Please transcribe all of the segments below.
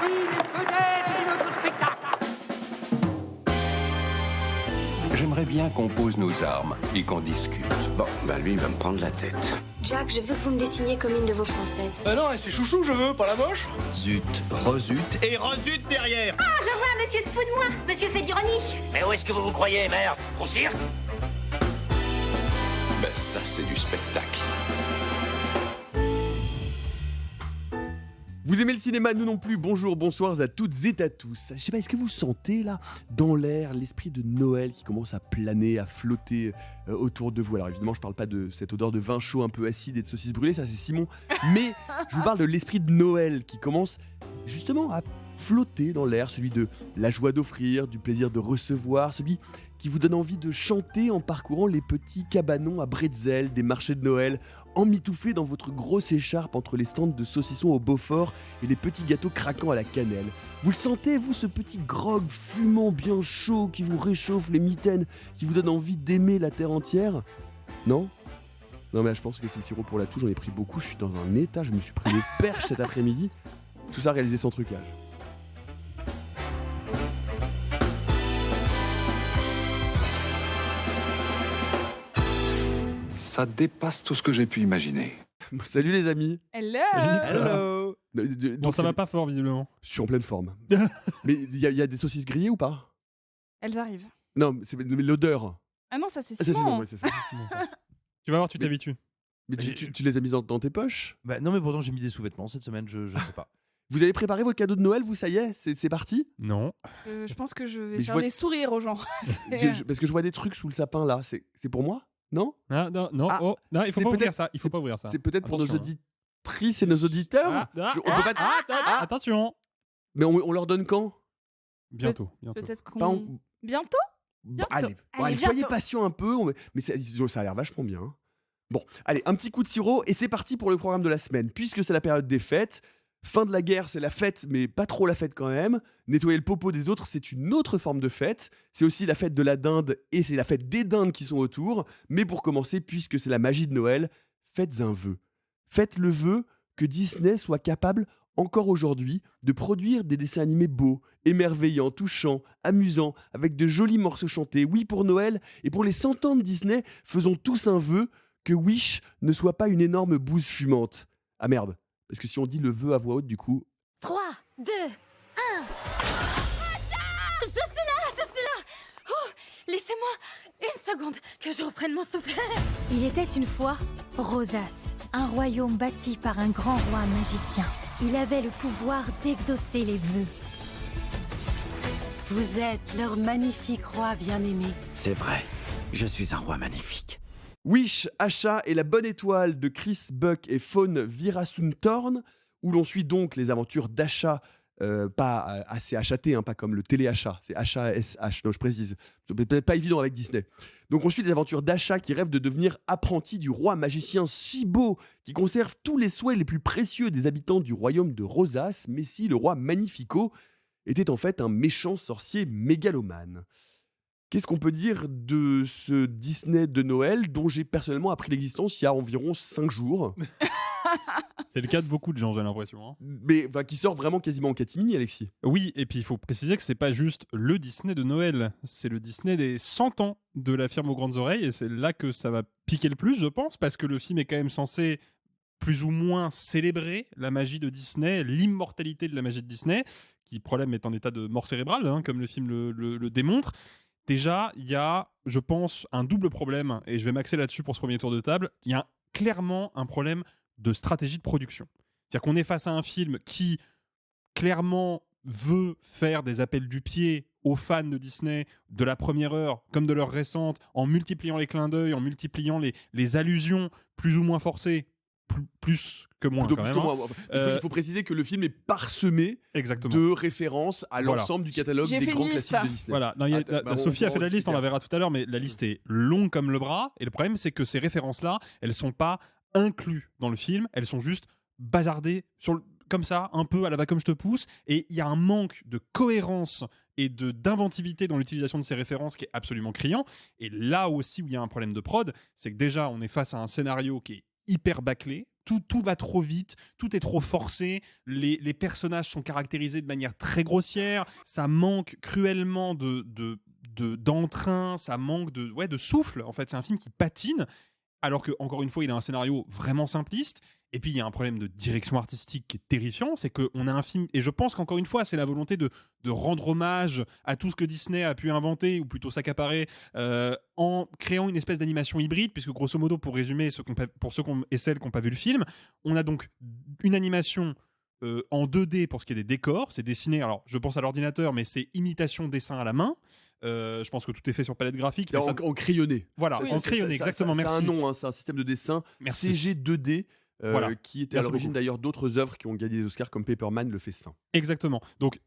mais peut-être une autre spectacle. J'aimerais bien qu'on pose nos armes et qu'on discute. Bon, lui, il va me prendre la tête. Jack, je veux que vous me dessiniez comme une de vos françaises. Non, c'est chouchou, je veux, pas la moche. Zut, rezut et rezut derrière. Ah, je vois, monsieur se fout de moi. Monsieur fait d'ironie. Mais où est-ce que vous vous croyez, merde? Au cirque? Ben ça, c'est du spectacle. Vous aimez le cinéma, nous non plus. Bonjour, bonsoir à toutes et à tous. Je sais pas, est-ce que vous sentez là, dans l'air, l'esprit de Noël qui commence à planer, à flotter autour de vous? Alors évidemment, je parle pas de cette odeur de vin chaud un peu acide et de saucisses brûlées, ça c'est Simon. Mais je vous parle de l'esprit de Noël qui commence justement à flotter dans l'air, celui de la joie d'offrir, du plaisir de recevoir, celui qui vous donne envie de chanter en parcourant les petits cabanons à bretzel des marchés de Noël, emmitouflés dans votre grosse écharpe entre les stands de saucissons au Beaufort et les petits gâteaux craquants à la cannelle. Vous le sentez, vous, ce petit grog fumant bien chaud qui vous réchauffe les mitaines, qui vous donne envie d'aimer la terre entière? Non? Non mais je pense que c'est le sirop pour la toux, j'en ai pris beaucoup, je suis dans un état, je me suis pris des perches cet après-midi. Tout ça réalisé sans trucage. Ça dépasse tout ce que j'ai pu imaginer. Salut les amis. Hello. Bon, ça va pas fort, visiblement. Je suis en pleine forme. Mais il y a des saucisses grillées ou pas? Elles arrivent. Non, c'est l'odeur. Ah non, ça c'est Ah, c'est Simon. bon, ouais, c'est ça. Tu vas voir, tu t'habitues. Mais tu les as mises dans tes poches? Bah, non, mais pourtant, j'ai mis des sous-vêtements cette semaine, je sais pas. Vous avez préparé vos cadeaux de Noël, vous, ça y est? C'est parti? Non. Je pense que je vais Mais je faire vois- des sourires aux gens. Parce que je vois des trucs sous le sapin là. C'est pour moi? Non? Ah, non, Ah, oh, non, il faut c'est pas ouvrir peut-être- ça. Il faut pas ouvrir ça. C'est peut-être pour nos Attention, hein. auditrices et nos auditeurs? On peut pas- Attention. Mais on leur donne quand? Bientôt. Peut-être qu'on... Pas en- Bientôt. Bon, Bientôt. allez, Allez, soyez bientôt. patients un peu, mais ça a l'air vachement bien. Hein. Bon, allez, un petit coup de sirop et c'est parti pour le programme de la semaine. Puisque c'est la période des fêtes, fin de la guerre, c'est la fête, mais pas trop la fête quand même. Nettoyer le popo des autres, c'est une autre forme de fête. C'est aussi la fête de la dinde et c'est la fête des dindes qui sont autour. Mais pour commencer, puisque c'est la magie de Noël, faites un vœu. Faites le vœu que Disney soit capable, encore aujourd'hui, de produire des dessins animés beaux, émerveillants, touchants, amusants, avec de jolis morceaux chantés. Oui, pour Noël et pour les 100 ans de Disney, faisons tous un vœu que Wish ne soit pas une énorme bouse fumante. Ah merde, parce que si on dit le vœu à voix haute, du coup... 3, 2, 1. Je suis là. Oh, laissez-moi une seconde que je reprenne mon souffle. Il était une fois Rosas, un royaume bâti par un grand roi magicien. Il avait le pouvoir d'exaucer les vœux. Vous êtes leur magnifique roi bien-aimé. C'est vrai, je suis un roi magnifique. Wish, Asha et la bonne étoile de Chris Buck et Fawn Virasunthorn, où l'on suit donc les aventures d'Asha, pas assez achaté, hein, pas comme le téléachat, c'est H-A-S-H, non je précise, c'est peut-être pas évident avec Disney. Donc on suit les aventures d'Asha qui rêve de devenir apprenti du roi magicien si beau, qui conserve tous les souhaits les plus précieux des habitants du royaume de Rosas, mais si le roi Magnifico était en fait un méchant sorcier mégalomane. Qu'est-ce qu'on peut dire de ce Disney de Noël dont j'ai personnellement appris l'existence il y a environ 5 jours, C'est le cas de beaucoup de gens, j'ai l'impression. Hein. mais qui sort vraiment quasiment en catimini, Alexis. Oui, et puis il faut préciser que c'est pas juste le Disney de Noël, c'est le Disney des 100 ans de la firme aux grandes oreilles, et c'est là que ça va piquer le plus, je pense, parce que le film est quand même censé plus ou moins célébrer la magie de Disney, l'immortalité de la magie de Disney, qui, problème, est en état de mort cérébrale, hein, comme le film le démontre. Déjà, il y a, je pense, un double problème, et je vais m'axer là-dessus pour ce premier tour de table. Il y a clairement un problème de stratégie de production. C'est-à-dire qu'on est face à un film qui, clairement, veut faire des appels du pied aux fans de Disney de la première heure comme de l'heure récente, en multipliant les clins d'œil, en multipliant les allusions plus ou moins forcées, plus que moins Donc, quand même. plus que Hein. moi. Il faut préciser que le film est parsemé Exactement. de références à Voilà. l'ensemble du catalogue J'ai des fait grands une liste. classiques de Disney. Voilà, non, il y a- on Sophie a fait la pourra liste, on la verra tout à l'heure, mais la liste est longue comme le bras. Et le problème, c'est que ces références-là, elles sont pas incluses dans le film, elles sont juste bazardées comme ça, un peu à la va comme je te pousse. Et il y a un manque de cohérence et d'inventivité dans l'utilisation de ces références qui est absolument criant. Et là aussi où il y a un problème de prod, c'est que déjà, on est face à un scénario qui est hyper bâclé. tout va trop vite, tout est trop forcé, les personnages sont caractérisés de manière très grossière, ça manque cruellement d'entrain, ça manque de souffle. En fait, c'est un film qui patine, alors que, encore une fois, il a un scénario vraiment simpliste. Et puis, il y a un problème de direction artistique qui est terrifiant, c'est qu'on a un film, et je pense qu'encore une fois, c'est la volonté de rendre hommage à tout ce que Disney a pu inventer, ou plutôt s'accaparer, en créant une espèce d'animation hybride, puisque grosso modo, pour résumer, pour ceux et celles qui n'ont pas vu le film, on a donc une animation en 2D pour ce qui est des décors, c'est dessiné, alors je pense à l'ordinateur, mais c'est imitation dessin à la main. Je pense que tout est fait sur palette graphique. En crayonné. Voilà, en crayonné, exactement, merci. C'est un nom, c'est un système de dessin CG 2D. Qui était à l'origine d'ailleurs d'autres œuvres qui ont gagné des Oscars comme Paperman, Le Festin. Exactement. Donc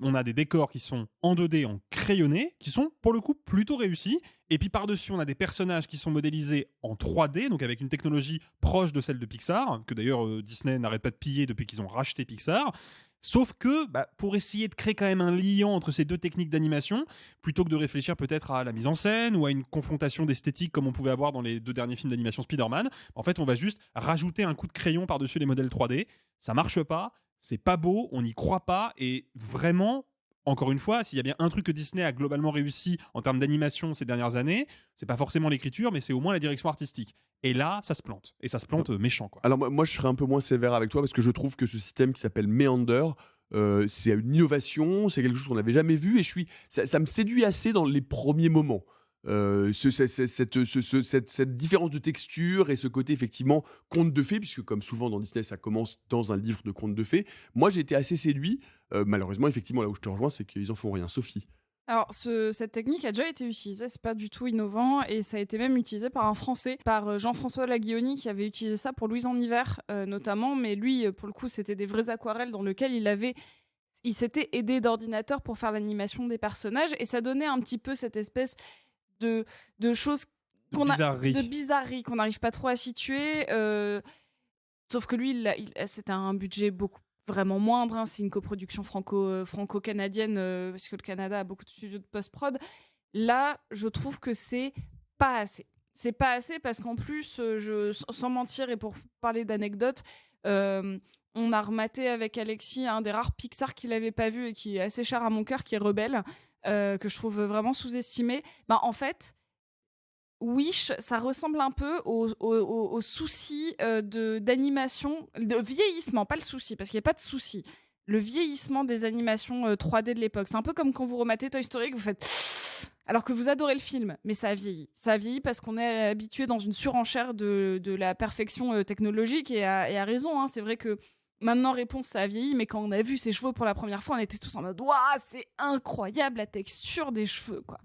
on a des décors qui sont en 2D, en crayonné, qui sont pour le coup plutôt réussis. Et puis par-dessus, on a des personnages qui sont modélisés en 3D, donc avec une technologie proche de celle de Pixar, que d'ailleurs Disney n'arrête pas de piller depuis qu'ils ont racheté Pixar. Sauf que, pour essayer de créer quand même un lien entre ces deux techniques d'animation, plutôt que de réfléchir peut-être à la mise en scène ou à une confrontation d'esthétique comme on pouvait avoir dans les 2 derniers films d'animation Spider-Man, en fait, on va juste rajouter un coup de crayon par-dessus les modèles 3D. Ça marche pas, c'est pas beau, on n'y croit pas, et vraiment, encore une fois, s'il y a bien un truc que Disney a globalement réussi en termes d'animation ces dernières années, c'est pas forcément l'écriture, mais c'est au moins la direction artistique. Et là, ça se plante. Et ça se plante méchant, quoi. Alors moi, je serais un peu moins sévère avec toi parce que je trouve que ce système qui s'appelle Meander, c'est une innovation, c'est quelque chose qu'on n'avait jamais vu et ça me séduit assez dans les premiers moments. Cette différence de texture et ce côté effectivement conte de fées, puisque comme souvent dans Disney, ça commence dans un livre de conte de fées. Moi, j'ai été assez séduit. Malheureusement, effectivement, là où je te rejoins, c'est qu'ils en font rien. Sophie. Alors, cette technique a déjà été utilisée, c'est pas du tout innovant, et ça a été même utilisé par un Français, par Jean-François Laguioni, qui avait utilisé ça pour Louise en hiver, notamment, mais lui, pour le coup, c'était des vraies aquarelles dans lesquelles il s'était aidé d'ordinateur pour faire l'animation des personnages, et ça donnait un petit peu cette espèce de choses de bizarrerie qu'on n'arrive pas trop à situer, sauf que lui, c'était un budget vraiment moindre, hein. C'est une coproduction franco-canadienne, parce que le Canada a beaucoup de studios de post-prod. Là, je trouve que c'est pas assez. C'est pas assez parce qu'en plus, sans mentir et pour parler d'anecdotes, on a rematé avec Alexis un des rares Pixar qu'il avait pas vu et qui est assez cher à mon cœur, qui est Rebelle, que je trouve vraiment sous-estimé. En fait, Wish, ça ressemble un peu au souci d'animation, de vieillissement, pas le souci, parce qu'il n'y a pas de souci. Le vieillissement des animations 3D de l'époque. C'est un peu comme quand vous rematez Toy Story, que vous faites... Alors que vous adorez le film, mais ça a vieilli. Ça a vieilli parce qu'on est habitué dans une surenchère de la perfection technologique, et à raison, hein. C'est vrai que maintenant, Réponse, ça a vieilli, mais quand on a vu ses cheveux pour la première fois, on était tous en mode « Waouh, c'est incroyable la texture des cheveux, quoi !»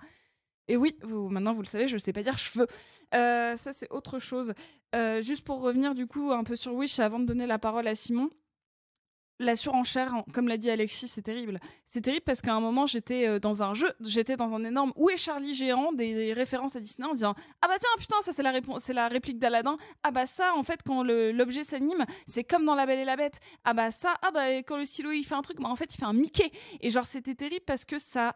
Et oui, maintenant vous le savez, je ne sais pas dire cheveux. Ça, c'est autre chose. Juste pour revenir du coup un peu sur Wish, avant de donner la parole à Simon, la surenchère, comme l'a dit Alexis, c'est terrible. C'est terrible parce qu'à un moment, j'étais dans un jeu, j'étais dans un énorme « Où est Charlie géant ?» des références à Disney en disant « Ah bah tiens, putain, ça c'est la réplique d'Aladin. Ah bah ça, en fait, quand l'objet s'anime, c'est comme dans La Belle et la Bête. Ah bah ça, quand le stylo il fait un truc, en fait, il fait un Mickey. » Et genre, c'était terrible parce que ça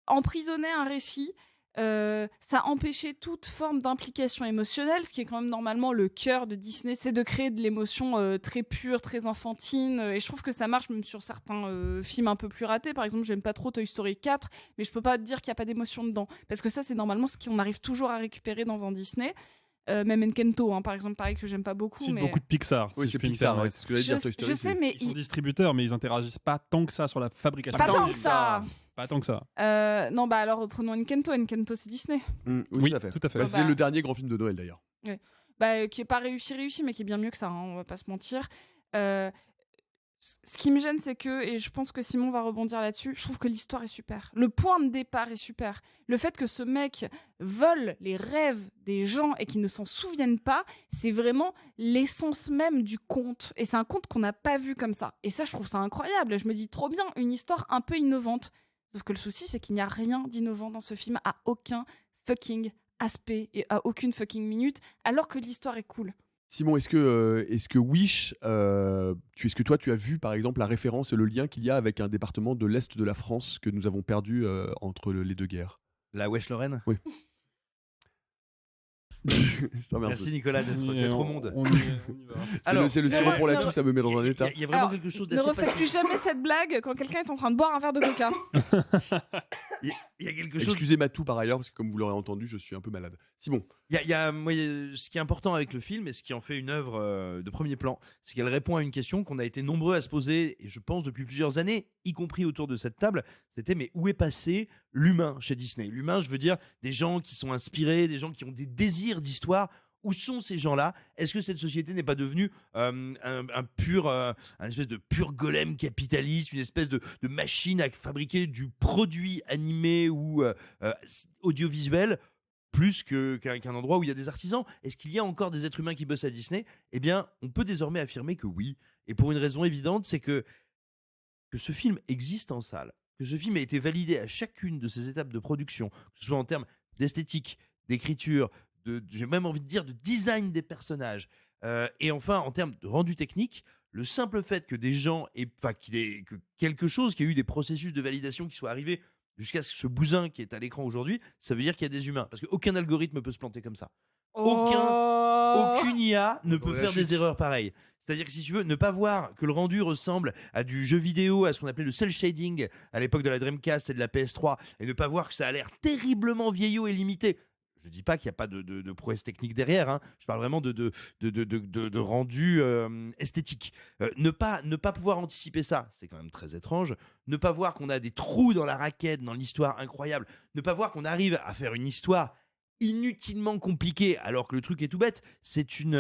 emprisonnait un récit. Ça empêchait toute forme d'implication émotionnelle, ce qui est quand même normalement le cœur de Disney, c'est de créer de l'émotion très pure, très enfantine, et je trouve que ça marche même sur certains films un peu plus ratés. Par exemple, j'aime pas trop Toy Story 4, mais je peux pas dire qu'il y a pas d'émotion dedans, parce que ça c'est normalement ce qu'on arrive toujours à récupérer dans un Disney. Même Encanto, hein, par exemple, pareil, que j'aime pas beaucoup. C'est mais... beaucoup de Pixar. Oui, c'est Pixar, ouais, c'est ce que j'allais dire. Toy Story, je sais, mais ils sont distributeurs, mais ils interagissent pas tant que ça sur la fabrication. Pas tant que ça. Pas tant que ça. Non, alors prenons Encanto. Encanto, c'est Disney. Oui, tout à fait. C'est le dernier grand film de Noël d'ailleurs. Ouais. Qui est pas réussi, mais qui est bien mieux que ça, hein, on va pas se mentir. Ce qui me gêne, c'est que, et je pense que Simon va rebondir là-dessus, je trouve que l'histoire est super. Le point de départ est super. Le fait que ce mec vole les rêves des gens et qu'ils ne s'en souviennent pas, c'est vraiment l'essence même du conte. Et c'est un conte qu'on n'a pas vu comme ça. Et ça, je trouve ça incroyable. Je me dis trop bien, une histoire un peu innovante. Sauf que le souci, c'est qu'il n'y a rien d'innovant dans ce film à aucun fucking aspect et à aucune fucking minute, alors que l'histoire est cool. Simon, est-ce que Wish, est-ce que toi tu as vu par exemple la référence et le lien qu'il y a avec un département de l'Est de la France que nous avons perdu entre les deux guerres? La Wesh-Lorraine? Oui. Je te remercie. Merci Nicolas d'être au monde. C'est le sirop pour la toux, ça me met dans un état. Il y a vraiment quelque chose Ne d'assez refaites plus jamais cette blague quand quelqu'un est en train de boire un verre de coca. Il y a quelque chose. Excusez ma toux par ailleurs, parce que comme vous l'aurez entendu, je suis un peu malade. Simon. Ce qui est important avec le film et ce qui en fait une œuvre de premier plan, c'est qu'elle répond à une question qu'on a été nombreux à se poser, et je pense depuis plusieurs années, y compris autour de cette table, c'était mais où est passé l'humain chez Disney? L'humain, je veux dire, des gens qui sont inspirés, des gens qui ont des désirs d'histoire. Où sont ces gens-là? Est-ce que cette société n'est pas devenue un espèce de pur golem capitaliste, une espèce de machine à fabriquer du produit animé ou audiovisuel plus qu'un endroit où il y a des artisans? Est-ce qu'il y a encore des êtres humains qui bossent à Disney? Eh bien, on peut désormais affirmer que oui. Et pour une raison évidente, c'est que ce film existe en salle, que ce film a été validé à chacune de ses étapes de production, que ce soit en termes d'esthétique, d'écriture, j'ai même envie de dire de design des personnages, et enfin en termes de rendu technique, le simple fait que des gens que quelque chose, qu'il y ait eu des processus de validation qui soient arrivés jusqu'à ce bousin qui est à l'écran aujourd'hui, ça veut dire qu'il y a des humains, parce qu'aucun algorithme peut se planter comme ça. Aucune IA ne peut faire des erreurs pareilles. C'est-à-dire que si tu veux ne pas voir que le rendu ressemble à du jeu vidéo, à ce qu'on appelait le cel shading à l'époque de la Dreamcast et de la PS3, et ne pas voir que ça a l'air terriblement vieillot et limité. Je ne dis pas qu'il n'y a pas de prouesse technique derrière, hein. Je parle vraiment de rendu esthétique. Ne pas pouvoir anticiper ça, c'est quand même très étrange. Ne pas voir qu'on a des trous dans la raquette, dans l'histoire incroyable. Ne pas voir qu'on arrive à faire une histoire inutilement compliquée alors que le truc est tout bête. C'est une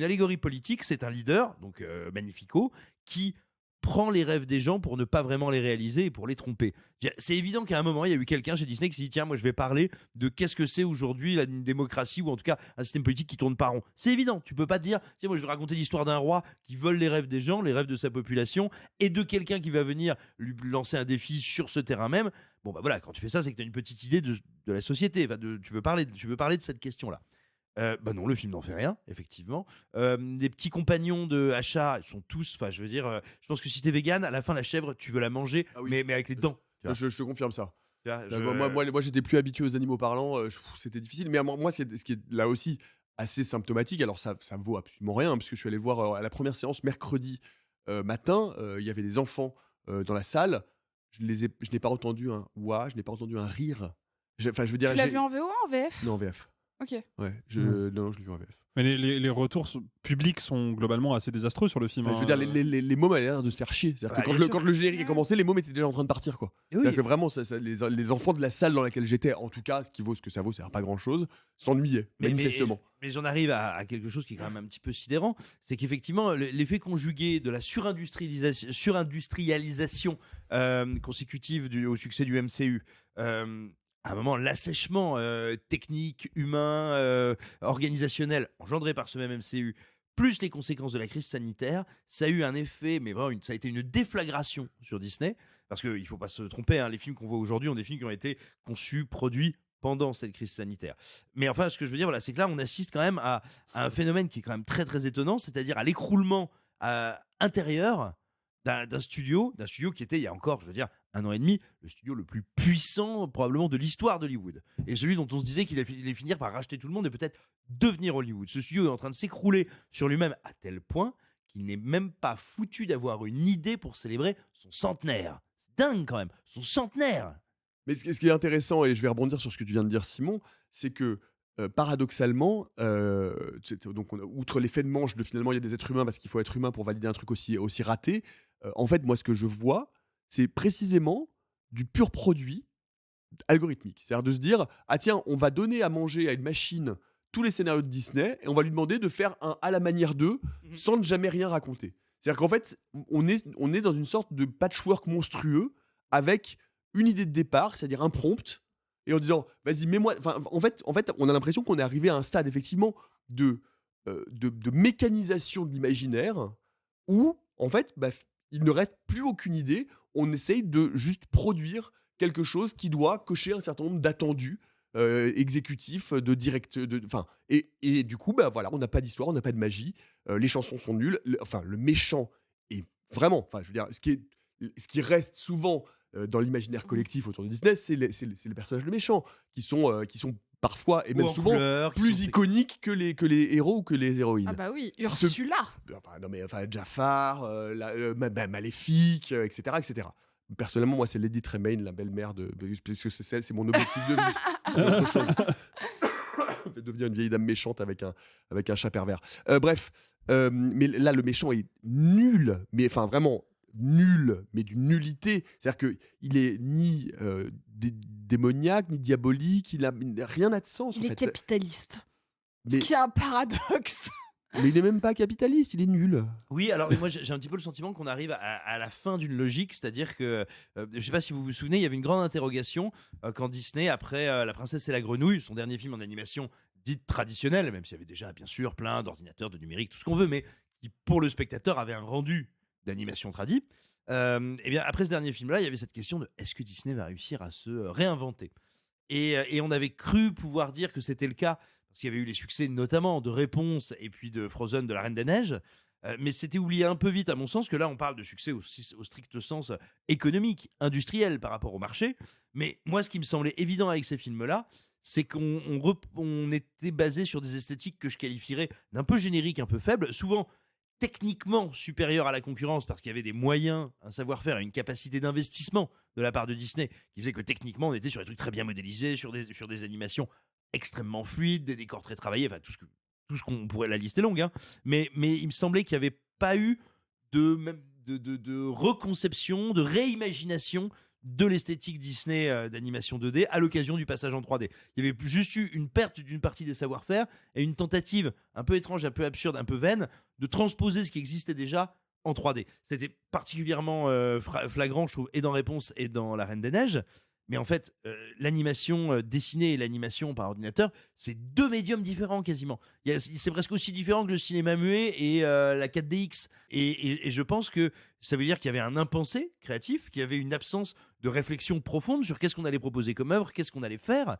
allégorie politique, c'est un leader, donc Magnifico, qui prend les rêves des gens pour ne pas vraiment les réaliser et pour les tromper. C'est évident qu'à un moment, il y a eu quelqu'un chez Disney qui s'est dit tiens, moi je vais parler de qu'est-ce que c'est aujourd'hui une démocratie ou en tout cas un système politique qui tourne pas rond. C'est évident, tu peux pas te dire tiens, moi je vais raconter l'histoire d'un roi qui vole les rêves des gens, les rêves de sa population et de quelqu'un qui va venir lui lancer un défi sur ce terrain même. Bon bah voilà, quand tu fais ça, c'est que tu as une petite idée de la société, tu veux parler de cette question-là. Non, le film n'en fait rien, effectivement. Les petits compagnons de Asha, ils sont tous, je veux dire, je pense que si t'es vegan, à la fin, la chèvre, tu veux la manger, mais avec les dents. Je te confirme ça. Tu vois, moi, j'étais plus habitué aux animaux parlants, c'était difficile. Mais moi, ce qui est là aussi assez symptomatique, alors ça vaut absolument rien, parce que je suis allé voir à la première séance mercredi matin, il y avait des enfants dans la salle. Je n'ai pas entendu un ouah, je n'ai pas entendu un rire. Je veux dire, tu l'as vu en VO ou en VF? Non, en VF. Ok. Ouais, non, je l'ai vu en VF. Mais les retours publics sont globalement assez désastreux sur le film. Je veux dire, les mômes avaient l'air de se faire chier. C'est-à-dire que quand le générique a commencé, les mômes étaient déjà en train de partir, quoi. C'est-à-dire que vraiment, les enfants de la salle dans laquelle j'étais, en tout cas, ce qui vaut ce que ça vaut, c'est pas grand-chose, s'ennuyaient, manifestement. Mais j'en arrive à quelque chose qui est quand même un petit peu sidérant, c'est qu'effectivement, l'effet conjugué de la surindustrialisation consécutive au succès du MCU, à un moment, l'assèchement technique, humain, organisationnel engendré par ce même MCU, plus les conséquences de la crise sanitaire, ça a eu un effet, mais vraiment, ça a été une déflagration sur Disney, parce qu'il ne faut pas se tromper, hein, les films qu'on voit aujourd'hui ont des films qui ont été conçus, produits pendant cette crise sanitaire. Mais enfin, ce que je veux dire, voilà, c'est que là, on assiste quand même à un phénomène qui est quand même très, très étonnant, c'est-à-dire à l'écroulement intérieur d'un studio qui était, il y a encore, je veux dire, 1 an et demi, le studio le plus puissant probablement de l'histoire d'Hollywood. Et celui dont on se disait qu'il allait finir par racheter tout le monde et peut-être devenir Hollywood. Ce studio est en train de s'écrouler sur lui-même à tel point qu'il n'est même pas foutu d'avoir une idée pour célébrer son centenaire. C'est dingue quand même, son centenaire. Mais ce qui est intéressant, et je vais rebondir sur ce que tu viens de dire, Simon, c'est que paradoxalement, donc outre l'effet de manche de finalement il y a des êtres humains parce qu'il faut être humain pour valider un truc aussi raté, en fait, moi, ce que je vois, c'est précisément du pur produit algorithmique. C'est-à-dire de se dire, ah tiens, on va donner à manger à une machine tous les scénarios de Disney et on va lui demander de faire un à la manière d'eux sans ne jamais rien raconter. C'est-à-dire qu'en fait, on est dans une sorte de patchwork monstrueux avec une idée de départ, c'est-à-dire un prompt, et en disant, vas-y, mets-moi... En fait, on a l'impression qu'on est arrivé à un stade, effectivement, de mécanisation de l'imaginaire où, en fait, il ne reste plus aucune idée. On essaye de juste produire quelque chose qui doit cocher un certain nombre d'attendus exécutifs, de direct... Et du coup, voilà, on n'a pas d'histoire, on n'a pas de magie, les chansons sont nulles, le méchant est vraiment... je veux dire, ce qui reste souvent... dans l'imaginaire collectif autour de Disney, c'est les personnages de méchants qui sont parfois, et même Ou en souvent, couleur, qui plus sont- iconiques que les héros ou que les héroïnes. Ah bah oui, Ce- Ursula. Enfin, Jafar, Maléfique, etc., etc. Personnellement, moi, c'est Lady Tremaine, la belle-mère parce que c'est mon objectif de vie. C'est autre chose. Je vais devenir une vieille dame méchante avec un chat pervers. Bref, mais là, le méchant est nul, mais enfin vraiment nul, mais d'une nullité. C'est-à-dire qu'il est ni démoniaque, ni diabolique, rien n'a de sens. Il en est fait. capitaliste. Mais- Ce qui est un paradoxe. Mais il est même pas capitaliste, il est nul. Oui, alors mais moi j'ai un petit peu le sentiment qu'on arrive à la fin d'une logique, c'est-à-dire que je sais pas si vous vous souvenez, il y avait une grande interrogation quand Disney, après La Princesse et la Grenouille, son dernier film en animation dite traditionnelle, même s'il y avait déjà bien sûr plein d'ordinateurs, de numérique, tout ce qu'on veut, mais qui pour le spectateur avait un rendu d'animation tradie. Et bien après ce dernier film-là, il y avait cette question de est-ce que Disney va réussir à se réinventer et on avait cru pouvoir dire que c'était le cas parce qu'il y avait eu les succès notamment de Réponse et puis de Frozen, de la Reine des Neiges. Mais c'était oublié un peu vite, à mon sens, que là, on parle de succès au strict sens économique, industriel par rapport au marché. Mais moi, ce qui me semblait évident avec ces films-là, c'est qu'on était basé sur des esthétiques que je qualifierais d'un peu génériques, un peu faibles, souvent techniquement supérieurs à la concurrence parce qu'il y avait des moyens, un savoir-faire et une capacité d'investissement de la part de Disney qui faisait que techniquement, on était sur des trucs très bien modélisés, sur des animations extrêmement fluides, des décors très travaillés, enfin tout ce qu'on pourrait, la liste est longue, hein. Mais il me semblait qu'il n'y avait pas eu de reconception, de réimagination de l'esthétique Disney d'animation 2D à l'occasion du passage en 3D. Il y avait juste eu une perte d'une partie des savoir-faire et une tentative un peu étrange, un peu absurde, un peu vaine de transposer ce qui existait déjà en 3D. C'était particulièrement flagrant, je trouve, et dans Réponse et dans La Reine des Neiges. Mais en fait, l'animation dessinée et l'animation par ordinateur, c'est deux médiums différents quasiment. C'est presque aussi différent que le cinéma muet et la 4DX. Et je pense que ça veut dire qu'il y avait un impensé créatif, qu'il y avait une absence de réflexion profonde sur qu'est-ce qu'on allait proposer comme œuvre, qu'est-ce qu'on allait faire.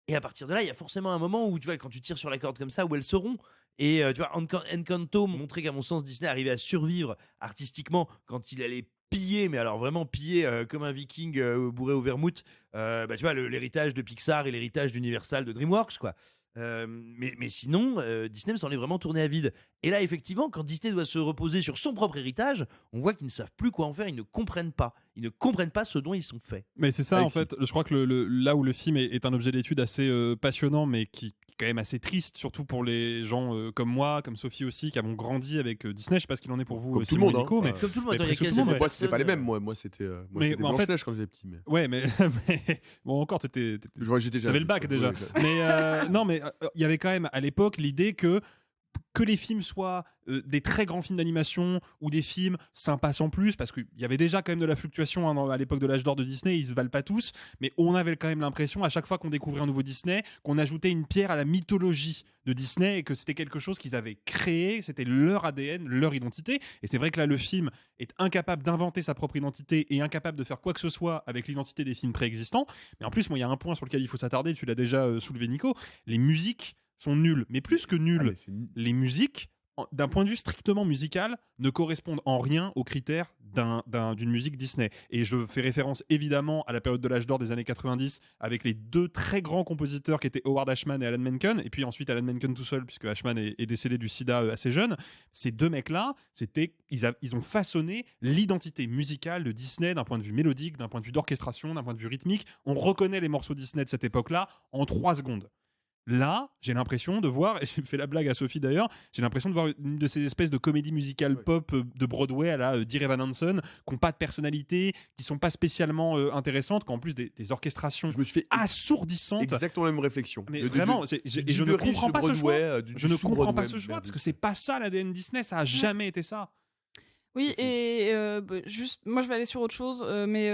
Et à partir de là, il y a forcément un moment où, tu vois, quand tu tires sur la corde comme ça, où elles seront. Et tu vois, Encanto montrait qu'à mon sens, Disney arrivait à survivre artistiquement quand il allait piller, mais alors vraiment piller comme un viking bourré au vermouth, tu vois, l'héritage de Pixar et l'héritage d'Universal, de DreamWorks, quoi. Mais sinon, Disney s'en est vraiment tourné à vide. Et là, effectivement, quand Disney doit se reposer sur son propre héritage, on voit qu'ils ne savent plus quoi en faire, ils ne comprennent pas. Ils ne comprennent pas ce dont ils sont faits. Mais c'est ça, Alexis. en fait. Je crois que là où le film est un objet d'étude assez passionnant, mais qui est quand même assez triste, surtout pour les gens comme moi, comme Sophie aussi, qui avons grandi avec Disney. Je sais pas ce qu'il en est pour vous, Comme tout Simon le et monde, Nico, hein. mais Comme tout le monde, mais il y a presque tout le quasiment monde, ouais. Moi, c'était pas les mêmes. Moi, c'était Mais en fait- Blanche-Neige quand j'étais petit. Mais... Ouais, mais bon, encore, j'étais J'étais T'avais le bac déjà. Ouais, Mais non, mais il y avait quand même à l'époque l'idée que les films soient des très grands films d'animation ou des films sympas sans plus, parce qu'il y avait déjà quand même de la fluctuation à l'époque de l'âge d'or de Disney, ils se valent pas tous, mais on avait quand même l'impression à chaque fois qu'on découvrait un nouveau Disney qu'on ajoutait une pierre à la mythologie de Disney et que c'était quelque chose qu'ils avaient créé, c'était leur ADN, leur identité. Et c'est vrai que là le film est incapable d'inventer sa propre identité et incapable de faire quoi que ce soit avec l'identité des films préexistants. Mais en plus, moi il y a un point sur lequel il faut s'attarder, tu l'as déjà soulevé Nico, les musiques sont nulles, mais plus que nulles, les musiques, d'un point de vue strictement musical, ne correspondent en rien aux critères d'une musique Disney. Et je fais référence évidemment à la période de l'âge d'or des années 90 avec les deux très grands compositeurs qui étaient Howard Ashman et Alan Menken, et puis ensuite Alan Menken tout seul, puisque Ashman est décédé du sida assez jeune. Ces deux mecs-là, ils ont façonné l'identité musicale de Disney d'un point de vue mélodique, d'un point de vue d'orchestration, d'un point de vue rythmique. On reconnaît les morceaux Disney de cette époque-là en 3 secondes. Là, j'ai l'impression de voir, et j'ai fait la blague à Sophie d'ailleurs, j'ai l'impression de voir une de ces espèces de comédies musicales pop de Broadway à la Dear Evan Hansen, qui n'ont pas de personnalité, qui sont pas spécialement intéressantes, qui ont en plus des orchestrations assourdissantes. Exactement la même réflexion. Mais vraiment, je ne comprends pas ce choix. Je ne comprends pas ce choix, parce que c'est pas ça l'ADN Disney, ça a jamais été ça. Oui, et juste, moi je vais aller sur autre chose, mais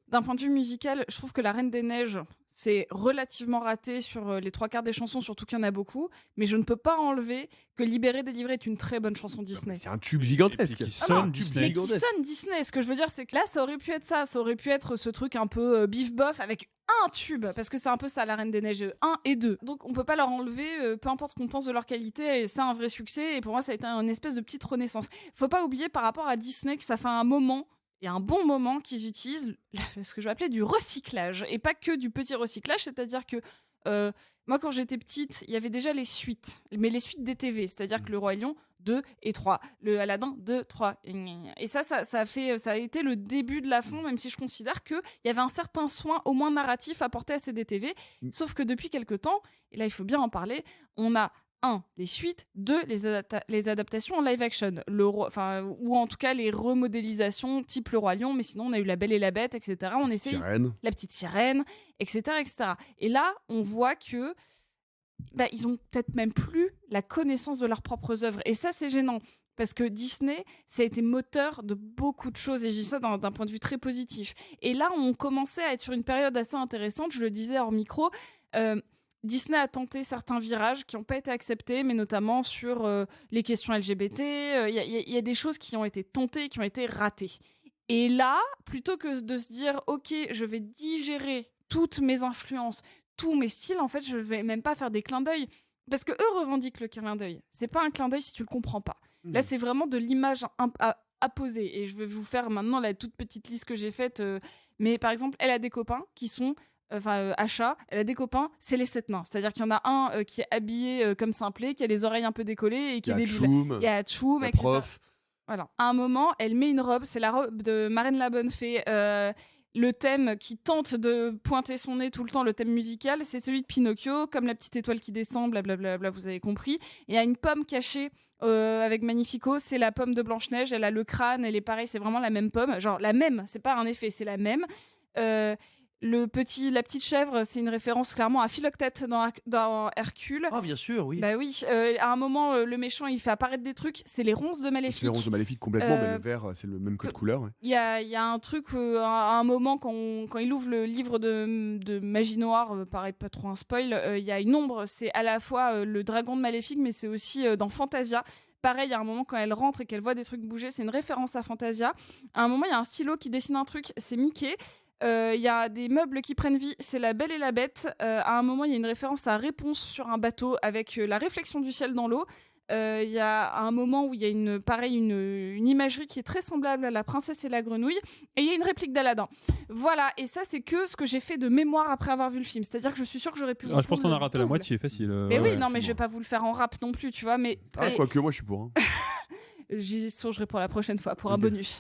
d'un point de vue musical, je trouve que La Reine des Neiges, c'est relativement raté sur les 3/4 des chansons, surtout qu'il y en a beaucoup, mais je ne peux pas enlever que Libéré, délivré est une très bonne chanson Disney. C'est un tube gigantesque. Qui sonne Disney. Mais qui sonne Disney. Ce que je veux dire, c'est que là, ça aurait pu être ça. Ça aurait pu être ce truc un peu bif-bof avec un tube, parce que c'est un peu ça, La Reine des Neiges 1 et 2. Donc on peut pas leur enlever, peu importe ce qu'on pense de leur qualité, c'est un vrai succès, et pour moi, ça a été une espèce de petite renaissance. Faut pas oublier par rapport à Disney que ça fait un moment, et un bon moment, qu'ils utilisent ce que je vais appeler du recyclage, et pas que du petit recyclage, c'est-à-dire que Moi, quand j'étais petite, il y avait déjà les suites, mais les suites des TV, c'est-à-dire que le Roi Lion 2 et 3, le Aladdin 2, 3. Et ça a été le début de la fin, même si je considère qu'il y avait un certain soin, au moins narratif, apporté à ces DTV. Sauf que depuis quelques temps, et là il faut bien en parler, on a 1. Les suites, 2. Les adaptations en live action, ou en tout cas les remodélisations type Le Roi Lion, mais sinon on a eu La Belle et la Bête, etc. On essaye La Petite Sirène, etc., etc. Et là, on voit que ils ont peut-être même plus la connaissance de leurs propres œuvres. Et ça, c'est gênant. Parce que Disney, ça a été moteur de beaucoup de choses, et je dis ça d'un point de vue très positif. Et là, on commençait à être sur une période assez intéressante, je le disais hors micro. Disney a tenté certains virages qui n'ont pas été acceptés, mais notamment sur les questions LGBT. Il y a des choses qui ont été tentées, qui ont été ratées. Et là, plutôt que de se dire « Ok, je vais digérer toutes mes influences, tous mes styles, en fait, je ne vais même pas faire des clins d'œil. » Parce qu'eux revendiquent le clin d'œil. C'est pas un clin d'œil si tu le comprends pas. Là, c'est vraiment de l'image à poser. Et je vais vous faire maintenant la toute petite liste que j'ai faite. Mais par exemple, elle a des copains qui sont... Asha, elle a des copains, c'est les 7 nains. C'est-à-dire qu'il y en a un qui est habillé comme Simplet, qui a les oreilles un peu décollées et qui est débile. Il y a Tchoum, etc. Prof. Voilà. À un moment, elle met une robe, c'est la robe de Marraine la Bonne Fée. Le thème qui tente de pointer son nez tout le temps, le thème musical, c'est celui de Pinocchio, comme la petite étoile qui descend, blablabla, vous avez compris. Il y a une pomme cachée avec Magnifico, c'est la pomme de Blanche-Neige, elle a le crâne, elle est pareille, c'est vraiment la même pomme. Genre la même, c'est pas un effet, c'est la même. La petite chèvre, c'est une référence clairement à Philoctète dans Hercule. Ah, bien sûr, oui. Bah oui. À un moment, le méchant, il fait apparaître des trucs. C'est les ronces de Maléfique. C'est les ronces de Maléfique complètement, mais le vert, c'est le même code couleur. Ouais. Il y a un truc, à un moment, quand il ouvre le livre de magie noire, pareil, pas trop un spoil, il y a une ombre. C'est à la fois le dragon de Maléfique, mais c'est aussi dans Fantasia. Pareil, à un moment, quand elle rentre et qu'elle voit des trucs bouger, c'est une référence à Fantasia. À un moment, il y a un stylo qui dessine un truc, c'est Mickey. Il y a des meubles qui prennent vie, c'est La Belle et la Bête. À un moment, il y a une référence à Réponse sur un bateau avec la réflexion du ciel dans l'eau. Il y a un moment où il y a une imagerie qui est très semblable à La Princesse et la Grenouille, et il y a une réplique d'Aladin. Voilà, et ça, c'est que ce que j'ai fait de mémoire après avoir vu le film. C'est-à-dire que je suis sûre que j'aurais pu... je pense qu'on a raté la moitié, facile. Mais oui, non, mais je vais pas vous le faire en rap non plus, tu vois. Mais quoique, moi, je suis pour. Hein. J'y songerai pour la prochaine fois, pour un bonus.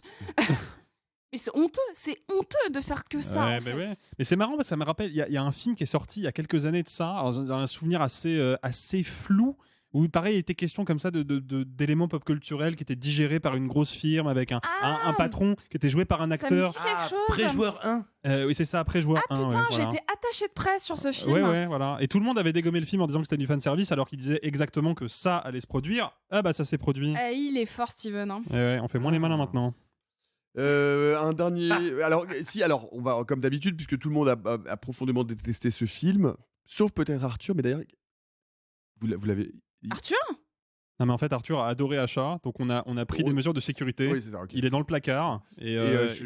Mais c'est honteux de faire que ça. En fait. Ouais. Mais c'est marrant parce que ça me rappelle, il y a un film qui est sorti il y a quelques années de ça. Alors, j'ai un souvenir assez flou où pareil, il était question comme ça d'éléments pop culturels qui étaient digérés par une grosse firme avec un patron qui était joué par un acteur. Ça me dit quelque chose. Pré-joueur 1. Oui, c'est ça, Pré-joueur 1. Ah putain, voilà. j'étais attachée de presse sur ce film. Ouais, voilà. Et tout le monde avait dégommé le film en disant que c'était du fanservice alors qu'il disait exactement que ça allait se produire. Ah bah ça s'est produit. Il est fort, Steven. Hein. Ouais, on fait moins les malins maintenant. Un dernier. Alors, on va comme d'habitude, puisque tout le monde a profondément détesté ce film, sauf peut-être Arthur, mais d'ailleurs, vous l'avez. Arthur ? Non, mais en fait, Arthur a adoré Achat, donc on a pris des mesures de sécurité. Oui, c'est ça, okay. Il est dans le placard, et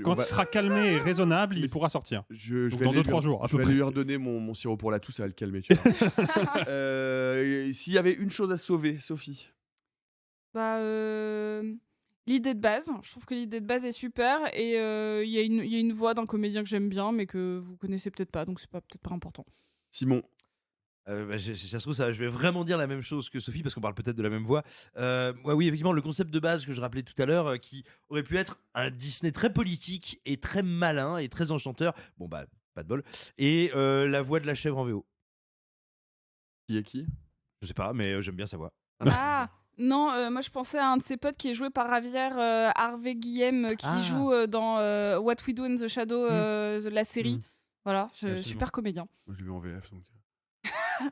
quand il sera calmé et raisonnable, il pourra sortir. Je vais dans 2-3 jours. Je vais lui redonner mon sirop pour la toux, ça va le calmer, tu vois. S'il y avait une chose à sauver, Sophie. L'idée de base, je trouve que l'idée de base est super, et il y a une voix d'un comédien que j'aime bien mais que vous connaissez peut-être pas, donc c'est peut-être pas important. Simon. Si ça se trouve, je vais vraiment dire la même chose que Sophie parce qu'on parle peut-être de la même voix. Oui, effectivement, le concept de base que je rappelais tout à l'heure, qui aurait pu être un Disney très politique et très malin et très enchanteur. Bon bah, pas de bol. Et la voix de la chèvre en VO. Qui est qui ? Je sais pas, mais j'aime bien sa voix. Non, moi je pensais à un de ses potes qui est joué par Javier Harvey Guillem, qui joue dans What We Do in the Shadow, la série. Voilà, super comédien. Moi je l'ai vu en VF donc.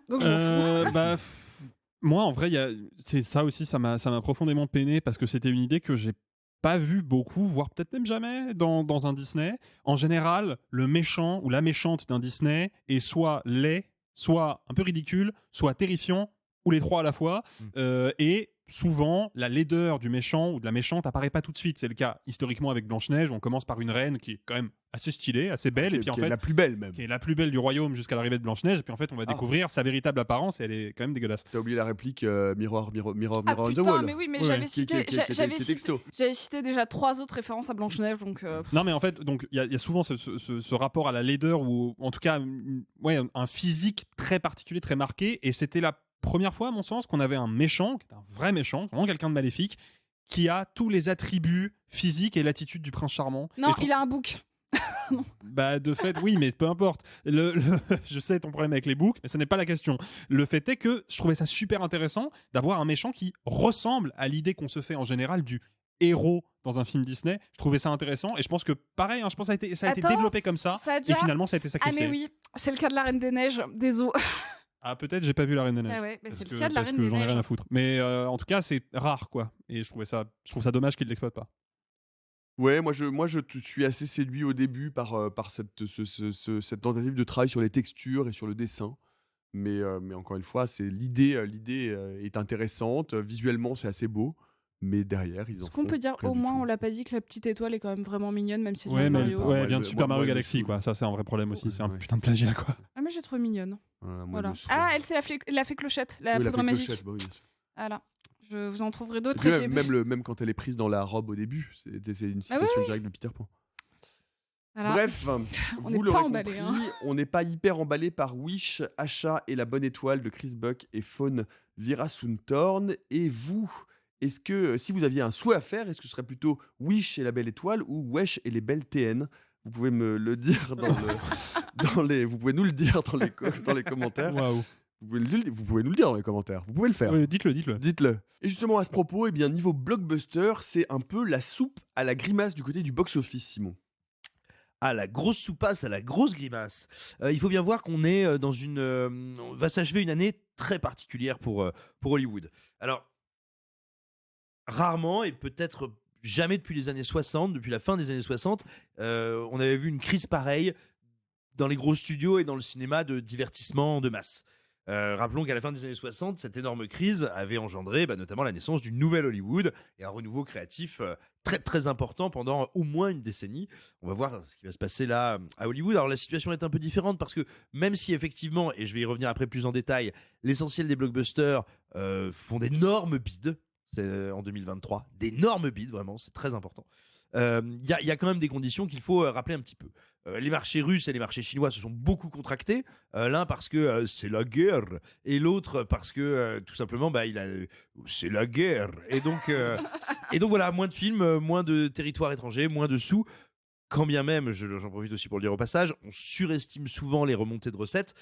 Donc je m'en fous. Moi en vrai, c'est ça aussi, ça m'a profondément peiné parce que c'était une idée que j'ai pas vue beaucoup, voire peut-être même jamais dans un Disney. En général, le méchant ou la méchante d'un Disney est soit laid, soit un peu ridicule, soit terrifiant, ou les trois à la fois, et souvent, la laideur du méchant ou de la méchante apparaît pas tout de suite. C'est le cas historiquement avec Blanche-Neige. On commence par une reine qui est quand même assez stylée, assez belle, et puis en qui fait, est la plus belle même. qui est la plus belle du royaume jusqu'à l'arrivée de Blanche-Neige. Et puis en fait, on va découvrir sa véritable apparence et elle est quand même dégueulasse. T'as oublié la réplique Mirror Ah on the putain, Wall. mais oui, mais Ouais. j'avais Qui cité, était j'avais texto. cité, j'avais cité déjà 3 autres références à Blanche-Neige, donc. Non, mais en fait, donc il y a souvent ce rapport à la laideur ou en tout cas, un physique très particulier, très marqué. Et c'était la première fois, à mon sens, qu'on avait un méchant, qui est un vrai méchant, vraiment quelqu'un de maléfique, qui a tous les attributs physiques et l'attitude du prince charmant. Non, il a un bouc. Bah, de fait, oui, mais peu importe. Je sais ton problème avec les boucs, mais ce n'est pas la question. Le fait est que je trouvais ça super intéressant d'avoir un méchant qui ressemble à l'idée qu'on se fait en général du héros dans un film Disney. Je trouvais ça intéressant et je pense que pareil, je pense que ça a été développé comme ça, déjà... et finalement ça a été Ah sacrifié. mais oui, c'est le cas de la Reine des Neiges, des eaux. Ah, peut-être, j'ai pas vu la Reine des Neiges. Ah ouais, mais c'est le que- cas de la parce Reine que des j'en ai Neiges. rien à foutre. Mais en tout cas, c'est rare, quoi. Et je trouve ça dommage qu'ils l'exploitent pas. Ouais, moi je suis assez séduit au début par cette tentative de travail sur les textures et sur le dessin. Mais encore une fois, l'idée est intéressante. Visuellement, c'est assez beau. Mais derrière, ils en Est-ce qu'on font peut dire rien au du moins tout. on l'a pas dit que la petite étoile est quand même vraiment mignonne, même si elle Ouais, vient de mais Mario. elle vient de Super Mario elle me Galaxy, saoule. quoi. Ça, c'est un vrai problème aussi. C'est un Ouais. putain de plagiat, quoi. Ah mais j'ai trouvé mignonne. Moi, Voilà. elle me saoule. Ah elle c'est la fée clochette, la Oui, poudre fée magique. clochette, bah oui, bien sûr. Voilà. Je vous en trouverai Parce d'autres. que et puis- même quand elle est prise dans la robe au début, c'est une Ah citation oui, oui. directe de Peter Pan. Voilà. Bref, On vous n'est l'aurez pas emballé, compris, on n'est pas hyper emballé par Wish, Achat et la bonne étoile de Chris Buck et Fawn Virasuntorn. Et vous, est-ce que si vous aviez un souhait à faire, est-ce que ce serait plutôt Wish et la belle étoile ou Wesh et les belles TN? Vous pouvez me le dire vous pouvez nous le dire dans les commentaires. Waouh. Vous pouvez nous le dire dans les commentaires. Vous pouvez le faire. Dites-le. Dites-le. Et justement, à ce propos, eh bien, niveau blockbuster, c'est un peu la soupe à la grimace du côté du box-office, Simon. Ah, la grosse soupasse à la grosse grimace. Il faut bien voir qu'on est dans on va s'achever une année très particulière pour Hollywood. Alors, rarement, et peut-être jamais depuis les années 60, depuis la fin des années 60, on avait vu une crise pareille dans les gros studios et dans le cinéma de divertissement de masse. Rappelons qu'à la fin des années 60, cette énorme crise avait engendré notamment la naissance d'une nouvelle Hollywood et un renouveau créatif très très important pendant au moins une décennie. On va voir ce qui va se passer là à Hollywood. Alors la situation est un peu différente parce que même si effectivement, et je vais y revenir après plus en détail, l'essentiel des blockbusters font d'énormes bids en 2023, d'énormes bids vraiment, c'est très important. Il y a quand même des conditions qu'il faut rappeler un petit peu. Les marchés russes et les marchés chinois se sont beaucoup contractés. L'un parce que c'est la guerre, et l'autre parce que tout simplement, c'est la guerre. Et donc voilà, moins de films, moins de territoires étrangers, moins de sous. Quand bien même, j'en profite aussi pour le dire au passage, on surestime souvent les remontées de recettes,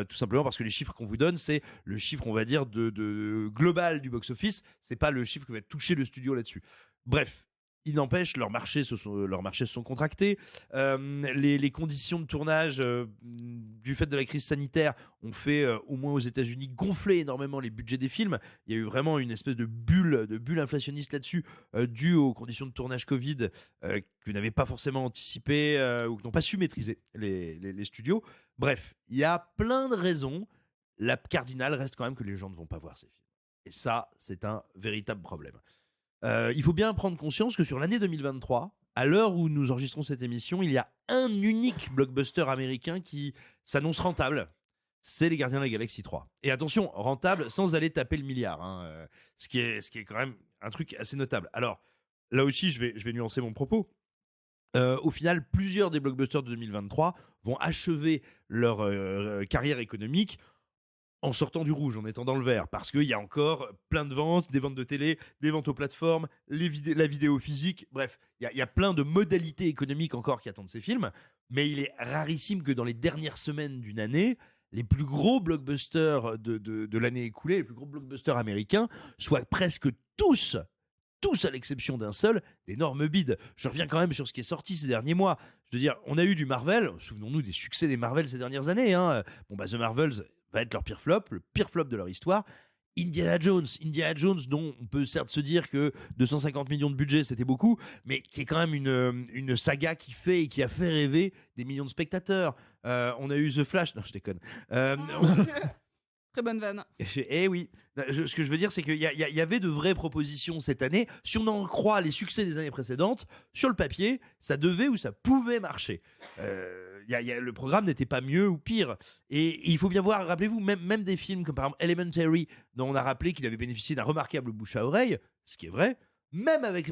tout simplement parce que les chiffres qu'on vous donne, c'est le chiffre, on va dire, de global du box-office. C'est pas le chiffre que va toucher le studio là-dessus. Bref. Il n'empêche, leurs marchés se sont contractés. Les conditions de tournage, du fait de la crise sanitaire, ont fait, au moins aux États-Unis, gonfler énormément les budgets des films. Il y a eu vraiment une espèce de bulle inflationniste là-dessus, due aux conditions de tournage Covid, que vous n'avez pas forcément anticipé ou que n'ont pas su maîtriser les studios. Bref, il y a plein de raisons. La cardinale reste quand même que les gens ne vont pas voir ces films. Et ça, c'est un véritable problème. Il faut bien prendre conscience que sur l'année 2023, à l'heure où nous enregistrons cette émission, il y a un unique blockbuster américain qui s'annonce rentable. C'est Les Gardiens de la Galaxie 3. Et attention, rentable sans aller taper le milliard. Ce qui est quand même un truc assez notable. Alors, là aussi, je vais nuancer mon propos. Au final, plusieurs des blockbusters de 2023 vont achever leur carrière économique en sortant du rouge, en étant dans le vert, parce qu'il y a encore plein de ventes, des ventes de télé, des ventes aux plateformes, la vidéo physique, bref, il y a plein de modalités économiques encore qui attendent ces films, mais il est rarissime que dans les dernières semaines d'une année, les plus gros blockbusters de l'année écoulée, les plus gros blockbusters américains, soient presque tous à l'exception d'un seul, d'énormes bids. Je reviens quand même sur ce qui est sorti ces derniers mois. Je veux dire, on a eu du Marvel, souvenons-nous des succès des Marvel ces dernières années. The Marvels va être leur pire flop, le pire flop de leur histoire. Indiana Jones, dont on peut certes se dire que 250 millions de budget c'était beaucoup, mais qui est quand même une saga qui fait et qui a fait rêver des millions de spectateurs. On a eu The Flash, non je déconne. Très bonne vanne. Eh oui. Ce que je veux dire, c'est qu'il y avait de vraies propositions cette année. Si on en croit les succès des années précédentes, sur le papier, ça devait ou ça pouvait marcher. Le programme n'était pas mieux ou pire. Et il faut bien voir, rappelez-vous, même des films comme par exemple Elementary, dont on a rappelé qu'il avait bénéficié d'un remarquable bouche à oreille, ce qui est vrai. Même avec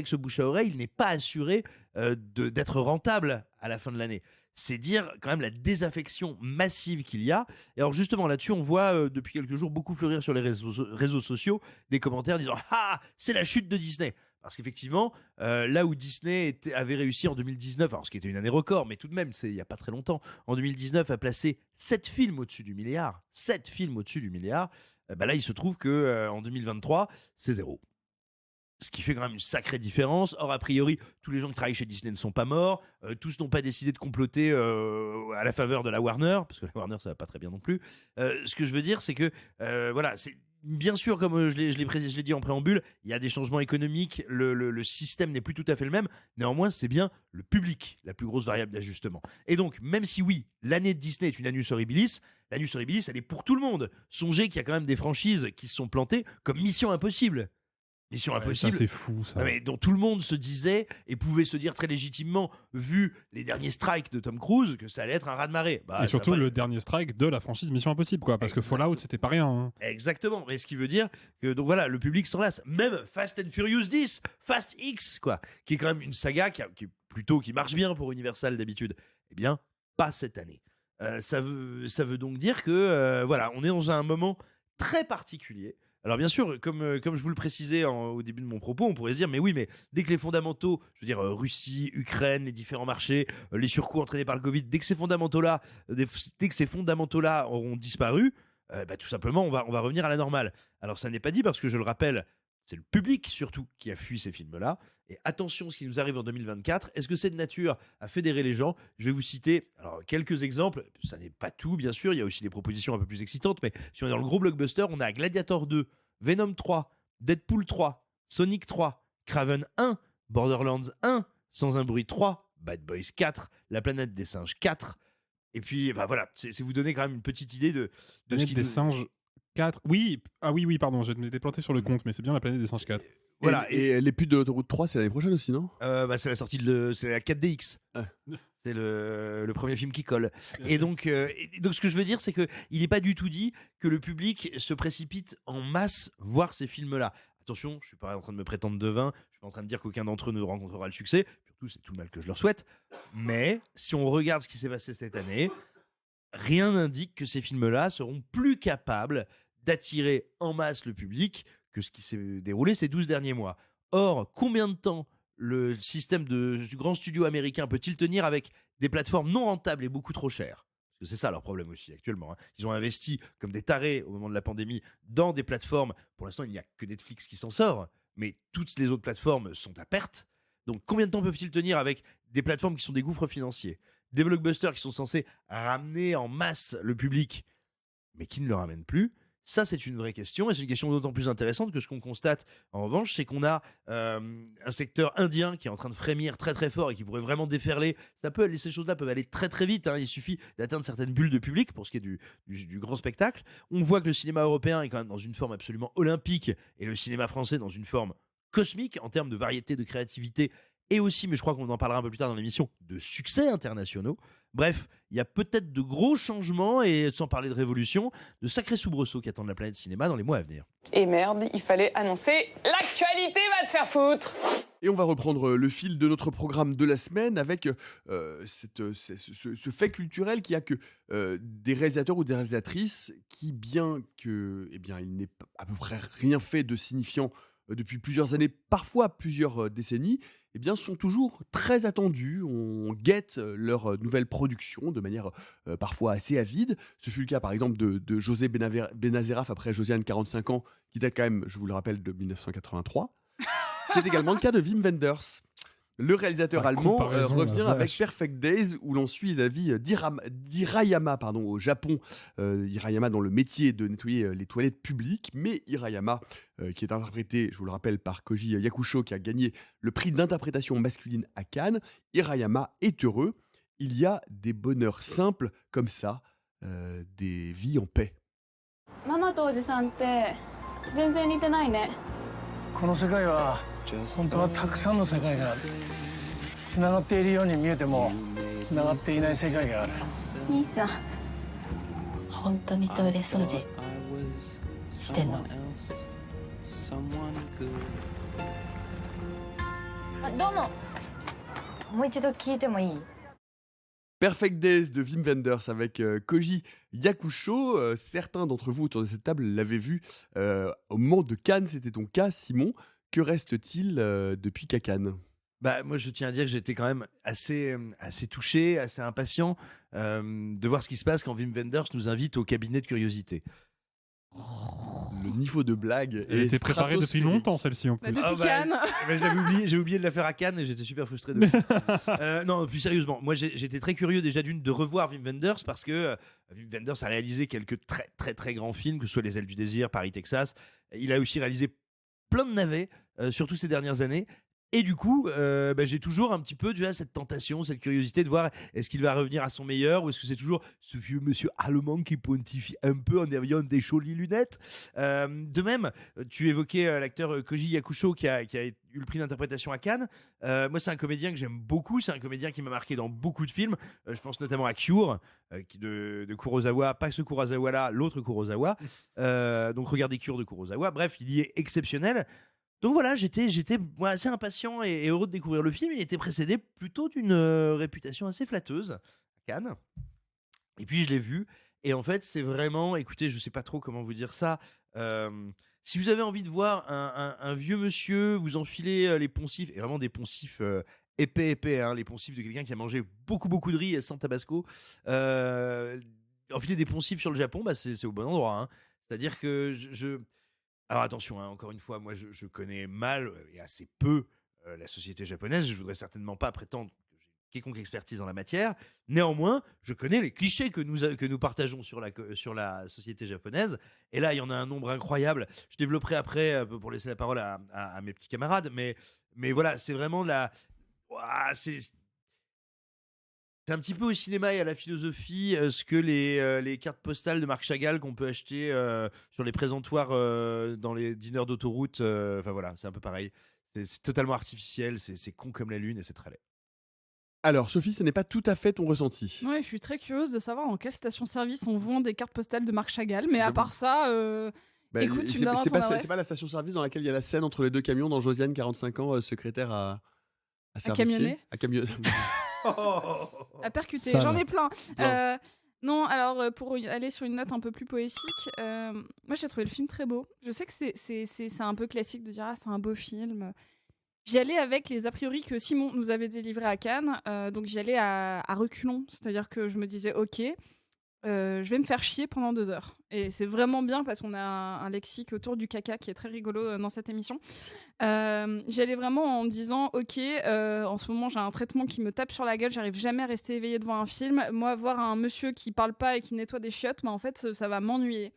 ce bouche à oreille, il n'est pas assuré d'être rentable à la fin de l'année. C'est dire quand même la désaffection massive qu'il y a. Et alors justement là-dessus, on voit depuis quelques jours beaucoup fleurir sur les réseaux sociaux des commentaires disant « Ah, c'est la chute de Disney !» Parce qu'effectivement, là où Disney avait réussi en 2019, alors ce qui était une année record, mais tout de même, c'est il n'y a pas très longtemps, en 2019, à placer 7 films au-dessus du milliard, 7 films au-dessus du milliard, là il se trouve qu'en 2023, c'est zéro. Ce qui fait quand même une sacrée différence. Or, a priori, tous les gens qui travaillent chez Disney ne sont pas morts. Tous n'ont pas décidé de comploter à la faveur de la Warner, parce que la Warner, ça va pas très bien non plus. Ce que je veux dire, c'est que, voilà, c'est bien sûr, comme je l'ai dit en préambule, il y a des changements économiques, le système n'est plus tout à fait le même. Néanmoins, c'est bien le public, la plus grosse variable d'ajustement. Et donc, même si oui, l'année de Disney est une annus horribilis, l'annus horribilis, elle est pour tout le monde. Songez qu'il y a quand même des franchises qui se sont plantées, comme Mission Impossible. Mission Impossible, ça, c'est fou, ça. Mais dont tout le monde se disait et pouvait se dire très légitimement, vu les derniers strikes de Tom Cruise, que ça allait être un raz-de-marée. Et surtout le dernier strike de la franchise Mission Impossible, quoi, parce que Fallout, c'était pas rien. Hein. Exactement, mais ce qui veut dire que donc voilà, le public s'en lasse. Même Fast and Furious 10, Fast X, quoi, qui est quand même une saga qui marche bien pour Universal d'habitude. Eh bien, pas cette année. Ça veut donc dire que voilà, on est dans un moment très particulier. Alors bien sûr, comme je vous le précisais au début de mon propos, on pourrait se dire, mais oui, mais dès que les fondamentaux, je veux dire Russie, Ukraine, les différents marchés, les surcoûts entraînés par le Covid, dès que ces fondamentaux-là auront disparu, tout simplement, on va revenir à la normale. Alors ça n'est pas dit parce que, je le rappelle, c'est le public surtout qui a fui ces films-là. Et attention, ce qui nous arrive en 2024, est-ce que c'est de nature à fédérer les gens ? Je vais vous citer quelques exemples. Ça n'est pas tout, bien sûr. Il y a aussi des propositions un peu plus excitantes. Mais si on est dans le gros blockbuster, on a Gladiator 2, Venom 3, Deadpool 3, Sonic 3, Kraven 1, Borderlands 1, Sans un bruit 3, Bad Boys 4, La planète des singes 4. Et puis, voilà, c'est vous donner quand même une petite idée de ce qui des singes 4. Oui, pardon, je m'étais planté sur le compte, mais c'est bien La planète des singes 4. Voilà, et les putes de l'autoroute 3, c'est l'année prochaine aussi, non ? C'est la sortie c'est la 4DX. C'est le premier film qui colle. Et donc, ce que je veux dire, c'est qu'il n'est pas du tout dit que le public se précipite en masse voir ces films-là. Attention, je ne suis pas en train de me prétendre devin, je ne suis pas en train de dire qu'aucun d'entre eux ne rencontrera le succès. Surtout, c'est tout le mal que je leur souhaite. Mais si on regarde ce qui s'est passé cette année, rien n'indique que ces films-là seront plus capables d'attirer en masse le public que ce qui s'est déroulé ces 12 derniers mois. Or, combien de temps le système du grand studio américain peut-il tenir avec des plateformes non rentables et beaucoup trop chères ? Parce que c'est ça leur problème aussi actuellement. Ils ont investi comme des tarés au moment de la pandémie dans des plateformes. Pour l'instant, il n'y a que Netflix qui s'en sort, mais toutes les autres plateformes sont à perte. Donc, combien de temps peuvent-ils tenir avec des plateformes qui sont des gouffres financiers ? Des blockbusters qui sont censés ramener en masse le public, mais qui ne le ramènent plus ? Ça, c'est une vraie question, et c'est une question d'autant plus intéressante que ce qu'on constate, en revanche, c'est qu'on a un secteur indien qui est en train de frémir très très fort et qui pourrait vraiment déferler. Ces choses-là peuvent aller très très vite, il suffit d'atteindre certaines bulles de public pour ce qui est du grand spectacle. On voit que le cinéma européen est quand même dans une forme absolument olympique, et le cinéma français dans une forme cosmique en termes de variété, de créativité, et aussi, mais je crois qu'on en parlera un peu plus tard dans l'émission, de succès internationaux. Bref, il y a peut-être de gros changements et, sans parler de révolution, de sacrés soubresauts qui attendent la planète cinéma dans les mois à venir. Et merde, il fallait annoncer l'actualité va te faire foutre. Et on va reprendre le fil de notre programme de la semaine avec ce fait culturel qu'il y a que des réalisateurs ou des réalisatrices qui, bien que, il n'ait à peu près rien fait de signifiant depuis plusieurs années, parfois plusieurs décennies, sont toujours très attendus. On guette leur nouvelle production de manière parfois assez avide. Ce fut le cas par exemple de José Benazeraf après Josiane 45 ans, qui date quand même, je vous le rappelle, de 1983. C'est également le cas de Wim Wenders. Le réalisateur allemand revient avec Perfect Days, où l'on suit la vie d'Hirayama au Japon. Hirayama dans le métier de nettoyer les toilettes publiques, mais Hirayama qui est interprété, je vous le rappelle, par Koji Yakusho, qui a gagné le prix d'interprétation masculine à Cannes. Hirayama est heureux. Il y a des bonheurs simples comme ça, des vies en paix. ママとおじさんって全然似てないね。この世界は本当はたくさんの世界がある。つながっているように見えてもつながっていない世界がある。兄さん、本当にトイレ掃除してんの？どうも。もう一度聞いてもいい？ Perfect Days de Wim Wenders avec Koji Yakusho. Certains d'entre vous autour de cette table l'avaient vu au moment de Cannes. C'était ton cas, Simon. Que reste-t-il depuis qu'à Cannes? Bah, moi, je tiens à dire que j'étais quand même assez touché, assez impatient de voir ce qui se passe quand Wim Wenders nous invite au cabinet de curiosité. Le niveau de blague Elle était préparée depuis longtemps, celle-ci, en plus. Depuis Cannes. J'ai oublié de la faire à Cannes et j'étais super frustré de non, plus sérieusement, moi j'étais très curieux déjà de revoir Wim Wenders parce que Wim Wenders a réalisé quelques très très très grands films, que ce soit Les Ailes du Désir, Paris, Texas. Il a aussi réalisé plein de navets, surtout ces dernières années. Et du coup, j'ai toujours un petit peu cette tentation, cette curiosité de voir est-ce qu'il va revenir à son meilleur ou est-ce que c'est toujours ce vieux monsieur allemand qui pontifie un peu en ayant des jolies lunettes. De même, tu évoquais l'acteur Koji Yakusho qui a eu le prix d'interprétation à Cannes. Moi, c'est un comédien que j'aime beaucoup. C'est un comédien qui m'a marqué dans beaucoup de films. Je pense notamment à Cure, de Kurosawa. Pas ce Kurosawa-là, l'autre Kurosawa. Donc, regardez Cure de Kurosawa. Bref, il y est exceptionnel. Donc voilà, j'étais assez impatient et heureux de découvrir le film. Il était précédé plutôt d'une réputation assez flatteuse à Cannes. Et puis je l'ai vu. Et en fait, c'est vraiment... Écoutez, je sais pas trop comment vous dire ça. Si vous avez envie de voir un vieux monsieur, vous enfilez les poncifs, et vraiment des poncifs épais, hein, les poncifs de quelqu'un qui a mangé beaucoup de riz et sans tabasco. Enfiler des poncifs sur le Japon, bah, c'est au bon endroit. Hein. C'est-à-dire que Alors attention, hein, encore une fois, moi je connais mal et assez peu la société japonaise. Je voudrais certainement pas prétendre que j'ai quelconque expertise en la matière. Néanmoins, je connais les clichés que nous partageons sur la société japonaise. Et là, il y en a un nombre incroyable. Je développerai après pour laisser la parole à mes petits camarades. Mais voilà, c'est vraiment c'est un petit peu au cinéma et à la philosophie ce que les cartes postales de Marc Chagall qu'on peut acheter sur les présentoirs dans les dîners d'autoroute. Enfin voilà, c'est un peu pareil. C'est totalement artificiel, c'est con comme la lune et c'est très laid. Alors, Sophie, ce n'est pas tout à fait ton ressenti. Ouais, je suis très curieuse de savoir dans quelle station-service on vend des cartes postales de Marc Chagall. Mais à part ça, écoute, tu me donneras ton adresse. C'est pas la station-service dans laquelle il y a la scène entre les deux camions dans Josiane, 45 ans, secrétaire à camionner. À camionner. À percuter, j'en ai plein. Non, alors pour aller sur une note un peu plus poétique, moi j'ai trouvé le film très beau. Je sais que c'est un peu classique de dire c'est un beau film. J'y allais avec les a priori que Simon nous avait délivrés à Cannes, donc j'y allais à reculons, c'est-à-dire que je me disais ok, je vais me faire chier pendant 2 heures. Et c'est vraiment bien parce qu'on a un lexique autour du caca qui est très rigolo dans cette émission. J'y allais vraiment en me disant ok, en ce moment j'ai un traitement qui me tape sur la gueule, j'arrive jamais à rester éveillée devant un film. Moi, voir un monsieur qui parle pas et qui nettoie des chiottes, en fait ça va m'ennuyer.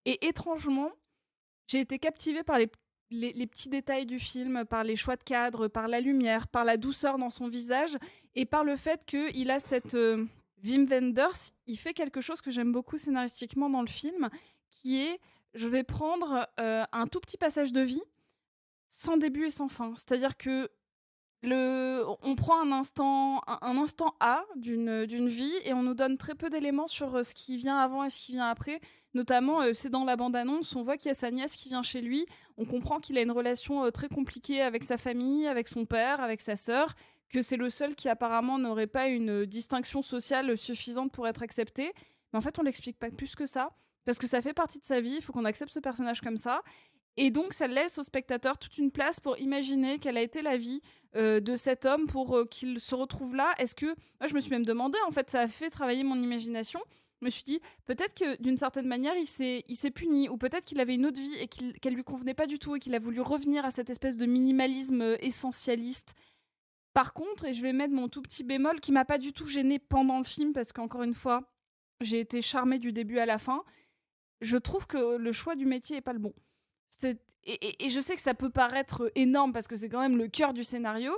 Et étrangement, j'ai été captivée par les petits détails du film, par les choix de cadre, par la lumière, par la douceur dans son visage et par le fait qu'il a cette... Wim Wenders, il fait quelque chose que j'aime beaucoup scénaristiquement dans le film, qui est, je vais prendre un tout petit passage de vie, sans début et sans fin. C'est-à-dire que on prend un instant A d'une vie et on nous donne très peu d'éléments sur ce qui vient avant et ce qui vient après. Notamment, c'est dans la bande-annonce, on voit qu'il y a sa nièce qui vient chez lui. On comprend qu'il a une relation très compliquée avec sa famille, avec son père, avec sa sœur, que c'est le seul qui apparemment n'aurait pas une distinction sociale suffisante pour être accepté. Mais en fait, on l'explique pas plus que ça, parce que ça fait partie de sa vie, il faut qu'on accepte ce personnage comme ça. Et donc, ça laisse au spectateur toute une place pour imaginer quelle a été la vie de cet homme pour qu'il se retrouve là. Est-ce que... Moi, je me suis même demandé, en fait, ça a fait travailler mon imagination. Je me suis dit, peut-être que d'une certaine manière, il s'est puni, ou peut-être qu'il avait une autre vie et qu'elle lui convenait pas du tout et qu'il a voulu revenir à cette espèce de minimalisme essentialiste. Par contre, et je vais mettre mon tout petit bémol qui m'a pas du tout gênée pendant le film, parce qu'encore une fois, j'ai été charmée du début à la fin, je trouve que le choix du métier est pas le bon. Et je sais que ça peut paraître énorme parce que c'est quand même le cœur du scénario,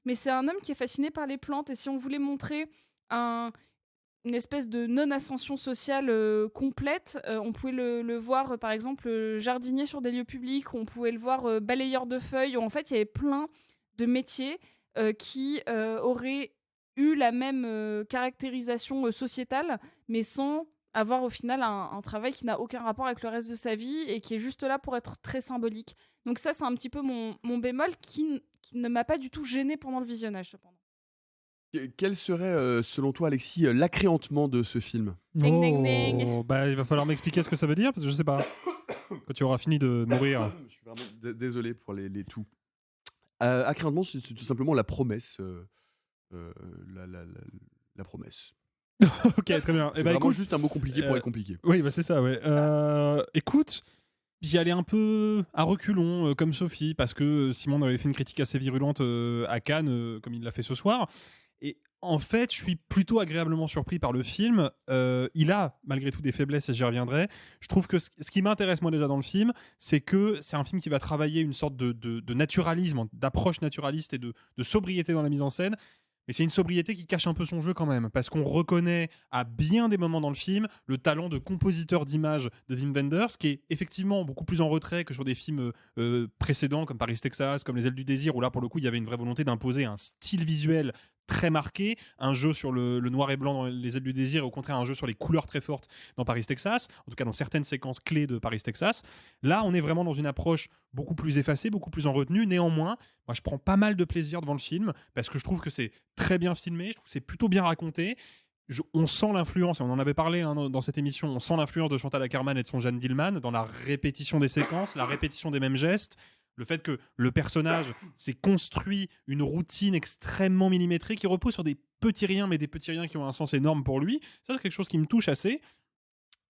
mais c'est un homme qui est fasciné par les plantes. Et si on voulait montrer une une espèce de non-ascension sociale complète. On pouvait le voir, par exemple, jardinier sur des lieux publics, on pouvait le voir balayeur de feuilles. En fait, il y avait plein de métiers qui auraient eu la même caractérisation sociétale, mais sans avoir au final un travail qui n'a aucun rapport avec le reste de sa vie et qui est juste là pour être très symbolique. Donc ça, c'est un petit peu mon bémol qui ne m'a pas du tout gêné pendant le visionnage, cependant. Quel serait, selon toi, Alexis, l'accréantement de ce film ? Ding, ding, ding. Bah, il va falloir m'expliquer ce que ça veut dire, parce que je sais pas. Quand tu auras fini de mourir. Je suis vraiment désolé pour les tout. Accréantement, c'est tout simplement la promesse. La promesse. Ok, très bien. C'est Eh ben, vraiment écoute, juste un mot compliqué pour être compliqué. Oui, bah c'est ça, ouais. Écoute, j'y allais un peu à reculons, comme Sophie, parce que Simon avait fait une critique assez virulente à Cannes, comme il l'a fait ce soir. Et en fait, je suis plutôt agréablement surpris par le film. Il a, malgré tout, des faiblesses, et j'y reviendrai. Je trouve que ce qui m'intéresse, moi, déjà, dans le film, c'est que c'est un film qui va travailler une sorte de naturalisme, d'approche naturaliste et de sobriété dans la mise en scène. Mais c'est une sobriété qui cache un peu son jeu quand même, parce qu'on reconnaît à bien des moments dans le film le talent de compositeur d'images de Wim Wenders, qui est effectivement beaucoup plus en retrait que sur des films précédents, comme Paris, Texas, comme Les Ailes du Désir, où là, pour le coup, il y avait une vraie volonté d'imposer un style visuel très marqué, un jeu sur le noir et blanc dans Les Ailes du Désir, et au contraire un jeu sur les couleurs très fortes dans Paris, Texas, en tout cas dans certaines séquences clés de Paris, Texas. Là, on est vraiment dans une approche beaucoup plus effacée, beaucoup plus en retenue. Néanmoins, moi, je prends pas mal de plaisir devant le film, parce que je trouve que c'est très bien filmé, je trouve que c'est plutôt bien raconté. On sent l'influence, et on en avait parlé dans cette émission, on sent l'influence de Chantal Akerman et de son Jeanne Dillman dans la répétition des séquences, la répétition des mêmes gestes. Le fait que le personnage s'est construit une routine extrêmement millimétrée qui repose sur des petits riens, mais des petits riens qui ont un sens énorme pour lui. Ça, c'est quelque chose qui me touche assez.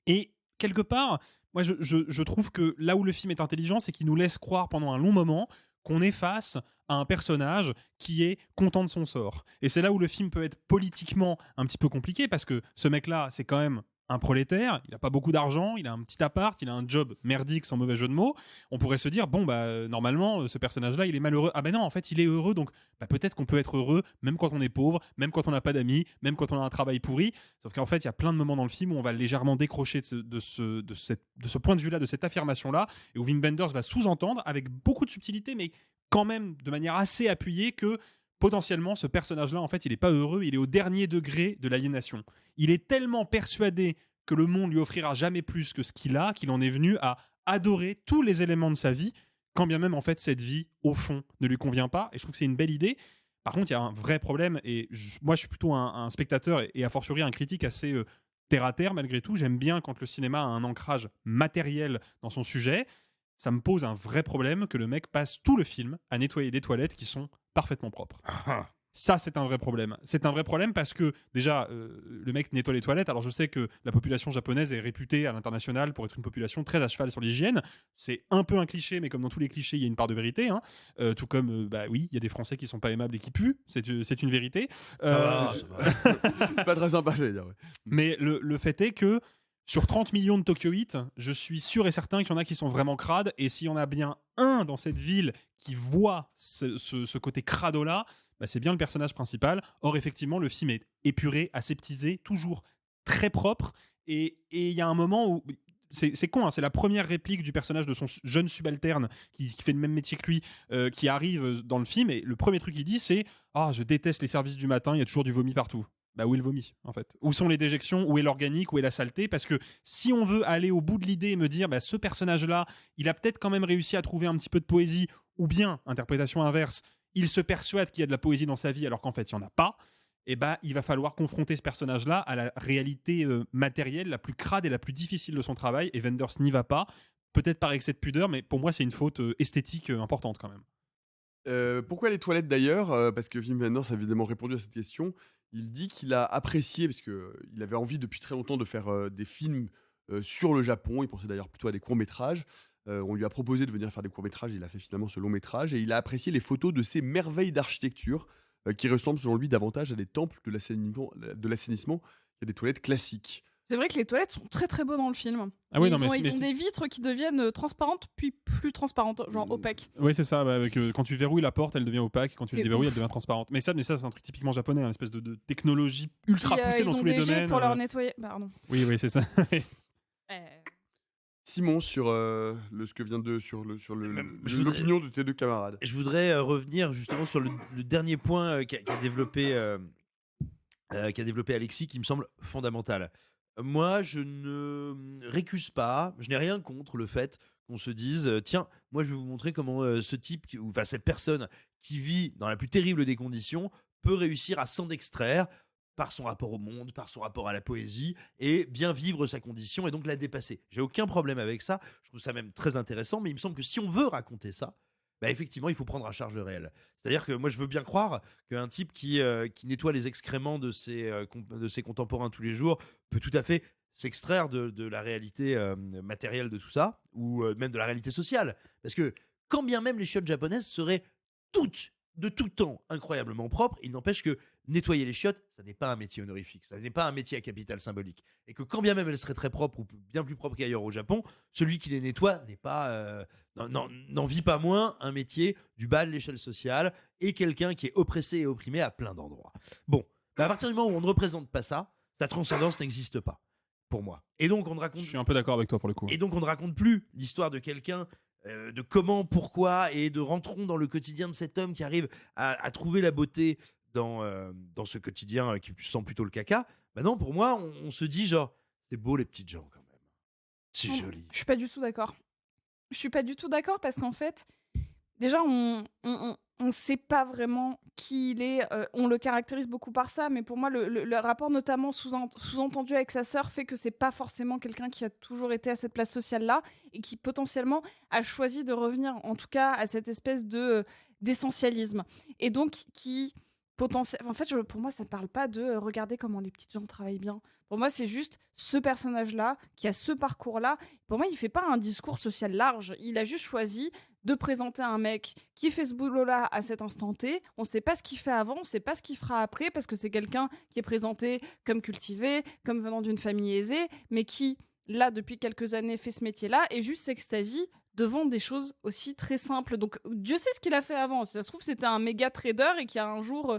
Et quelque part, moi, je trouve que là où le film est intelligent, c'est qu'il nous laisse croire pendant un long moment qu'on est face à un personnage qui est content de son sort. Et c'est là où le film peut être politiquement un petit peu compliqué, parce que ce mec-là, c'est quand même un prolétaire, il n'a pas beaucoup d'argent, il a un petit appart, il a un job merdique sans mauvais jeu de mots. On pourrait se dire, bon, normalement, ce personnage-là, il est malheureux. Ah ben non, en fait, il est heureux, donc peut-être qu'on peut être heureux même quand on est pauvre, même quand on n'a pas d'amis, même quand on a un travail pourri. Sauf qu'en fait, il y a plein de moments dans le film où on va légèrement décrocher de ce point de vue-là, de cette affirmation-là, et où Wim Wenders va sous-entendre, avec beaucoup de subtilité, mais quand même de manière assez appuyée, que potentiellement, ce personnage-là, en fait, il n'est pas heureux, il est au dernier degré de l'aliénation. Il est tellement persuadé que le monde lui offrira jamais plus que ce qu'il a, qu'il en est venu à adorer tous les éléments de sa vie, quand bien même, en fait, cette vie, au fond, ne lui convient pas. Et je trouve que c'est une belle idée. Par contre, il y a un vrai problème, et moi, je suis plutôt un spectateur, et a fortiori un critique assez terre-à-terre, malgré tout. J'aime bien quand le cinéma a un ancrage matériel dans son sujet. Ça me pose un vrai problème que le mec passe tout le film à nettoyer des toilettes qui sont parfaitement propres. Ça, c'est un vrai problème. C'est un vrai problème parce que, déjà, le mec nettoie les toilettes. Alors, je sais que la population japonaise est réputée à l'international pour être une population très à cheval sur l'hygiène. C'est un peu un cliché, mais comme dans tous les clichés, il y a une part de vérité. Hein. Tout comme, oui, il y a des Français qui sont pas aimables et qui puent. C'est une vérité. Pas très sympa, j'allais dire. Ouais. Mais le fait est que, sur 30 millions de Tokyoïtes, je suis sûr et certain qu'il y en a qui sont vraiment crades. Et s'il y en a bien un dans cette ville qui voit ce côté crado-là, c'est bien le personnage principal. Or, effectivement, le film est épuré, aseptisé, toujours très propre. Et il y a un moment où... C'est con, hein, c'est la première réplique du personnage de son jeune subalterne qui fait le même métier que lui, qui arrive dans le film. Et le premier truc qu'il dit, c'est « Ah, je déteste les services du matin, il y a toujours du vomi partout. » Où est le vomi, en fait? Où sont les déjections? Où est l'organique? Où est la saleté? Parce que si on veut aller au bout de l'idée et me dire ce personnage-là, il a peut-être quand même réussi à trouver un petit peu de poésie, ou bien, interprétation inverse, il se persuade qu'il y a de la poésie dans sa vie alors qu'en fait, il n'y en a pas, il va falloir confronter ce personnage-là à la réalité matérielle la plus crade et la plus difficile de son travail, et Wenders n'y va pas, peut-être par excès de pudeur, mais pour moi, c'est une faute esthétique importante quand même. Pourquoi les toilettes d'ailleurs? Parce que Wim Wenders a évidemment répondu à cette question. Il dit qu'il a apprécié, parce qu'il avait envie depuis très longtemps de faire des films sur le Japon. Il pensait d'ailleurs plutôt à des courts-métrages. On lui a proposé de venir faire des courts-métrages. Il a fait finalement ce long-métrage. Et il a apprécié les photos de ces merveilles d'architecture qui ressemblent selon lui davantage à des temples de l'assainissement qu'à des toilettes classiques. C'est vrai que les toilettes sont très très beaux dans le film. Ah oui, ils non, mais ont, c'est- ils mais ont c'est- des vitres qui deviennent transparentes, puis plus transparentes, genre opaques. Oui, c'est ça. Quand tu verrouilles la porte, elle devient opaque. Quand tu la C'est déverrouilles, ouf. elle devient transparente. Mais ça, c'est un truc typiquement japonais, une espèce de technologie ultra Puis, poussée ils dans ont tous les des jets domaines. pour leur nettoyer. Pardon. Oui, c'est ça. Simon, sur ce que vient de sur l'opinion de tes deux camarades. Je voudrais revenir justement sur le dernier point qu'a développé Alexis, qui me semble fondamental. Moi, je ne récuse pas, je n'ai rien contre le fait qu'on se dise tiens, moi je vais vous montrer comment ce type, enfin cette personne qui vit dans la plus terrible des conditions peut réussir à s'en extraire par son rapport au monde, par son rapport à la poésie, et bien vivre sa condition et donc la dépasser. J'ai aucun problème avec ça, je trouve ça même très intéressant, mais il me semble que si on veut raconter ça, bah effectivement, il faut prendre à charge le réel. C'est-à-dire que moi, je veux bien croire qu'un type qui nettoie les excréments de ses contemporains tous les jours peut tout à fait s'extraire de la réalité matérielle de tout ça, ou même de la réalité sociale. Parce que quand bien même les chiottes japonaises seraient toutes, de tout temps, incroyablement propres, il n'empêche que nettoyer les chiottes, ça n'est pas un métier honorifique, ça n'est pas un métier à capital symbolique. Et que quand bien même elles seraient très propres, ou bien plus propres qu'ailleurs au Japon, celui qui les nettoie n'est pas, n'en vit pas moins un métier du bas de l'échelle sociale, et quelqu'un qui est oppressé et opprimé à plein d'endroits. Bon, bah à partir du moment où on ne représente pas ça, sa transcendance n'existe pas, pour moi. Et donc on ne raconte... Je suis un peu d'accord avec toi pour le coup. Et donc on ne raconte plus l'histoire de quelqu'un, de comment, pourquoi, et de rentrons dans le quotidien de cet homme qui arrive à trouver la beauté dans ce quotidien qui sent plutôt le caca. Bah non, pour moi, on se dit genre, c'est beau les petites gens quand même. C'est joli. Je suis pas du tout d'accord. Je suis pas du tout d'accord parce qu'en fait, déjà, on sait pas vraiment qui il est. On le caractérise beaucoup par ça, mais pour moi, le rapport notamment sous-entendu avec sa sœur fait que c'est pas forcément quelqu'un qui a toujours été à cette place sociale-là et qui potentiellement a choisi de revenir, en tout cas, à cette espèce de d'essentialisme. Et donc, qui... En fait, pour moi, ça ne parle pas de regarder comment les petites gens travaillent bien. Pour moi, c'est juste ce personnage-là, qui a ce parcours-là. Pour moi, il ne fait pas un discours social large. Il a juste choisi de présenter un mec qui fait ce boulot-là à cet instant T. On ne sait pas ce qu'il fait avant, on ne sait pas ce qu'il fera après, parce que c'est quelqu'un qui est présenté comme cultivé, comme venant d'une famille aisée, mais qui, là, depuis quelques années, fait ce métier-là et juste s'extasie devant des choses aussi très simples. Donc, Dieu sait ce qu'il a fait avant. Si ça se trouve, c'était un méga trader et qui a un jour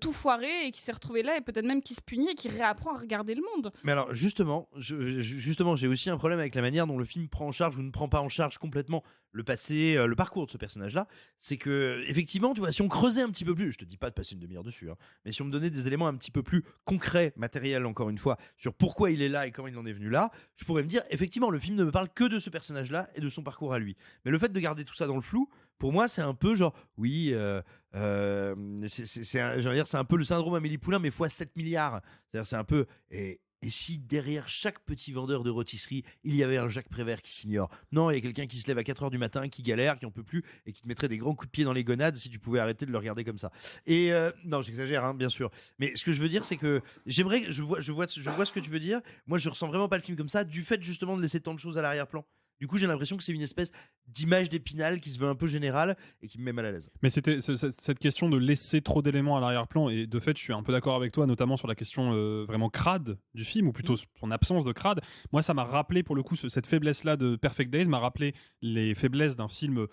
tout foiré et qui s'est retrouvé là et peut-être même qui se punit et qui réapprend à regarder le monde. Mais alors, justement, j'ai aussi un problème avec la manière dont le film prend en charge ou ne prend pas en charge complètement le passé, le parcours de ce personnage-là. C'est que, effectivement, tu vois, si on creusait un petit peu plus, je te dis pas de passer une demi-heure dessus, hein, mais si on me donnait des éléments un petit peu plus concrets, matériels, encore une fois, sur pourquoi il est là et comment il en est venu là, je pourrais me dire, effectivement, le film ne me parle que de ce personnage-là et de son parcours à lui. Mais le fait de garder tout ça dans le flou, pour moi, c'est un peu genre, oui, c'est un peu le syndrome Amélie Poulain, mais fois 7 milliards. C'est-à-dire, c'est un peu... Et si derrière chaque petit vendeur de rôtisserie, il y avait un Jacques Prévert qui s'ignore? Non, il y a quelqu'un qui se lève à 4h du matin, qui galère, qui en peut plus, et qui te mettrait des grands coups de pied dans les gonades si tu pouvais arrêter de le regarder comme ça. Et non, j'exagère, hein, bien sûr. Mais ce que je veux dire, c'est que je vois ce que tu veux dire. Moi, je ressens vraiment pas le film comme ça, du fait justement de laisser tant de choses à l'arrière-plan. Du coup, j'ai l'impression que c'est une espèce d'image d'Épinal qui se veut un peu générale et qui me met mal à l'aise. Mais c'était cette question de laisser trop d'éléments à l'arrière-plan, et de fait, je suis un peu d'accord avec toi, notamment sur la question vraiment crade du film, ou plutôt son absence de crade. Moi, ça m'a rappelé, pour le coup, cette faiblesse-là de Perfect Days m'a rappelé les faiblesses d'un film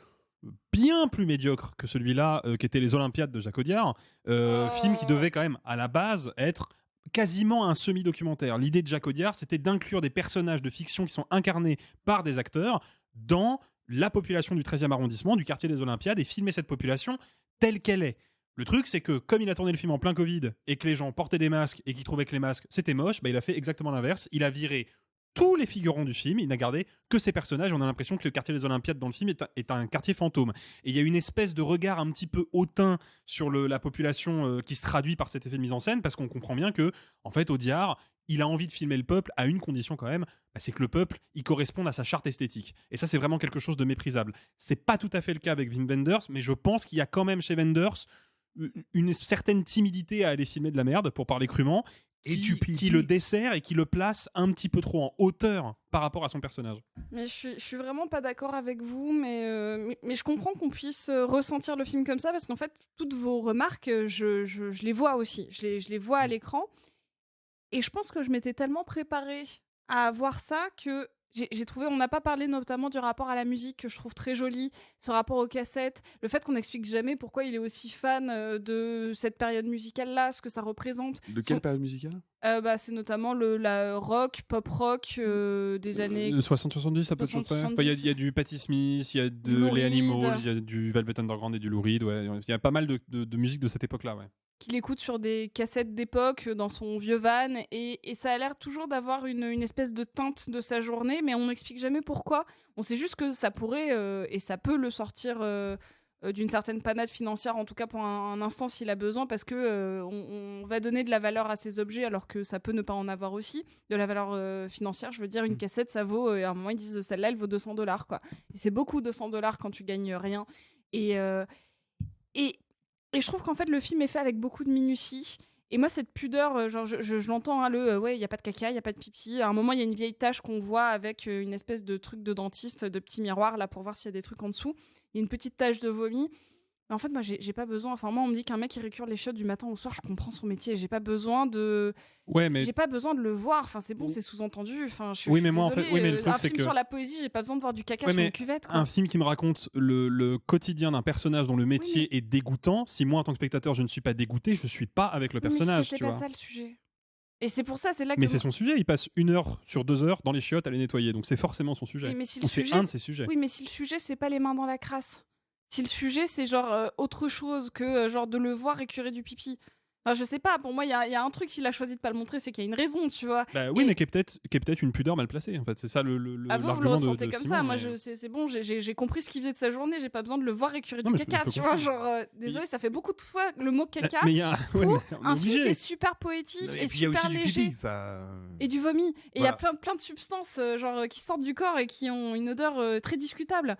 bien plus médiocre que celui-là, qui était Les Olympiades de Jacques Audiard, film qui devait quand même, à la base, être quasiment un semi-documentaire. L'idée de Jacques Audiard, c'était d'inclure des personnages de fiction qui sont incarnés par des acteurs dans la population du 13e arrondissement, du quartier des Olympiades, et filmer cette population telle qu'elle est. Le truc, c'est que comme il a tourné le film en plein Covid et que les gens portaient des masques et qu'ils trouvaient que les masques c'était moche, bah, il a fait exactement l'inverse. Il a viré tous les figurants du film, il n'a gardé que ces personnages. On a l'impression que le quartier des Olympiades dans le film est un quartier fantôme. Et il y a une espèce de regard un petit peu hautain sur la population qui se traduit par cet effet de mise en scène, parce qu'on comprend bien que, en fait, Audiard, il a envie de filmer le peuple à une condition quand même, bah, c'est que le peuple, il corresponde à sa charte esthétique. Et ça, c'est vraiment quelque chose de méprisable. C'est pas tout à fait le cas avec Wim Wenders, mais je pense qu'il y a quand même chez Wenders une certaine timidité à aller filmer de la merde, pour parler crûment, qui le dessert et qui le place un petit peu trop en hauteur par rapport à son personnage. Mais je suis vraiment pas d'accord avec vous, mais je comprends qu'on puisse ressentir le film comme ça, parce qu'en fait, toutes vos remarques, je les vois aussi. Je les vois à l'écran. Et je pense que je m'étais tellement préparée à voir ça que j'ai trouvé, on n'a pas parlé notamment du rapport à la musique que je trouve très joli, ce rapport aux cassettes, le fait qu'on n'explique jamais pourquoi il est aussi fan de cette période musicale-là, ce que ça représente. De quelle période musicale ? C'est notamment la rock, pop rock des années 60-70, ça peut toujours pas. Il y a du Patti Smith, il y a de les Animals, il y a du Velvet Underground et du Lou Reed. Ouais. Il y a pas mal de musique de cette époque-là. Ouais. Qu'il écoute sur des cassettes d'époque dans son vieux van et ça a l'air toujours d'avoir une espèce de teinte de sa journée, mais on n'explique jamais pourquoi. On sait juste que ça pourrait et ça peut le sortir d'une certaine panade financière, en tout cas pour un instant s'il a besoin, parce que on va donner de la valeur à ces objets alors que ça peut ne pas en avoir aussi, de la valeur financière. Je veux dire, une cassette ça vaut, à un moment ils disent celle-là elle vaut $200 quoi. Et c'est beaucoup $200 quand tu gagnes rien. Et je trouve qu'en fait, le film est fait avec beaucoup de minutie. Et moi, cette pudeur, genre, je l'entends, hein, ouais, il n'y a pas de caca, il n'y a pas de pipi. À un moment, il y a une vieille tache qu'on voit avec une espèce de truc de dentiste, de petit miroir, là, pour voir s'il y a des trucs en dessous. Il y a une petite tache de vomi. Mais en fait, moi, j'ai pas besoin. Enfin, moi, on me dit qu'un mec, il récure les chiottes du matin au soir, je comprends son métier. J'ai pas besoin de... Ouais, mais... J'ai pas besoin de le voir. Enfin, c'est bon, c'est sous-entendu. Enfin, oui, mais suis moi, désolée, en fait, oui, mais le truc, un c'est film que... sur la poésie, j'ai pas besoin de voir du caca sur une cuvette, quoi. Un film qui me raconte le quotidien d'un personnage dont le métier est dégoûtant, si moi, en tant que spectateur, je ne suis pas dégoûté, je suis pas avec le personnage. Mais c'était pas ça le sujet. Et c'est pour ça, c'est là que... Mais c'est son sujet, il passe 1 heure sur 2 heures dans les chiottes à les nettoyer, donc c'est forcément son sujet. Oui, mais si ou c'est un de ses sujets. Oui, mais si le sujet, c'est pas les mains dans la crasse. Si le sujet, c'est genre autre chose que genre de le voir écurer du pipi. Enfin, je sais pas, pour moi, il y a un truc, s'il a choisi de pas le montrer, c'est qu'il y a une raison, tu vois. Bah oui, mais qui est peut-être une pudeur mal placée, en fait. C'est ça l'argument vous le ressentez de comme Simon, ça. mais... Moi, c'est bon, j'ai compris ce qu'il faisait de sa journée, j'ai pas besoin de le voir écurer du caca, tu vois. Genre, désolé, ça fait beaucoup de fois le mot caca pour un film qui est super poétique et super léger. Et du vomi. Et il y a plein de substances genre qui sortent du corps et qui ont une odeur très discutable.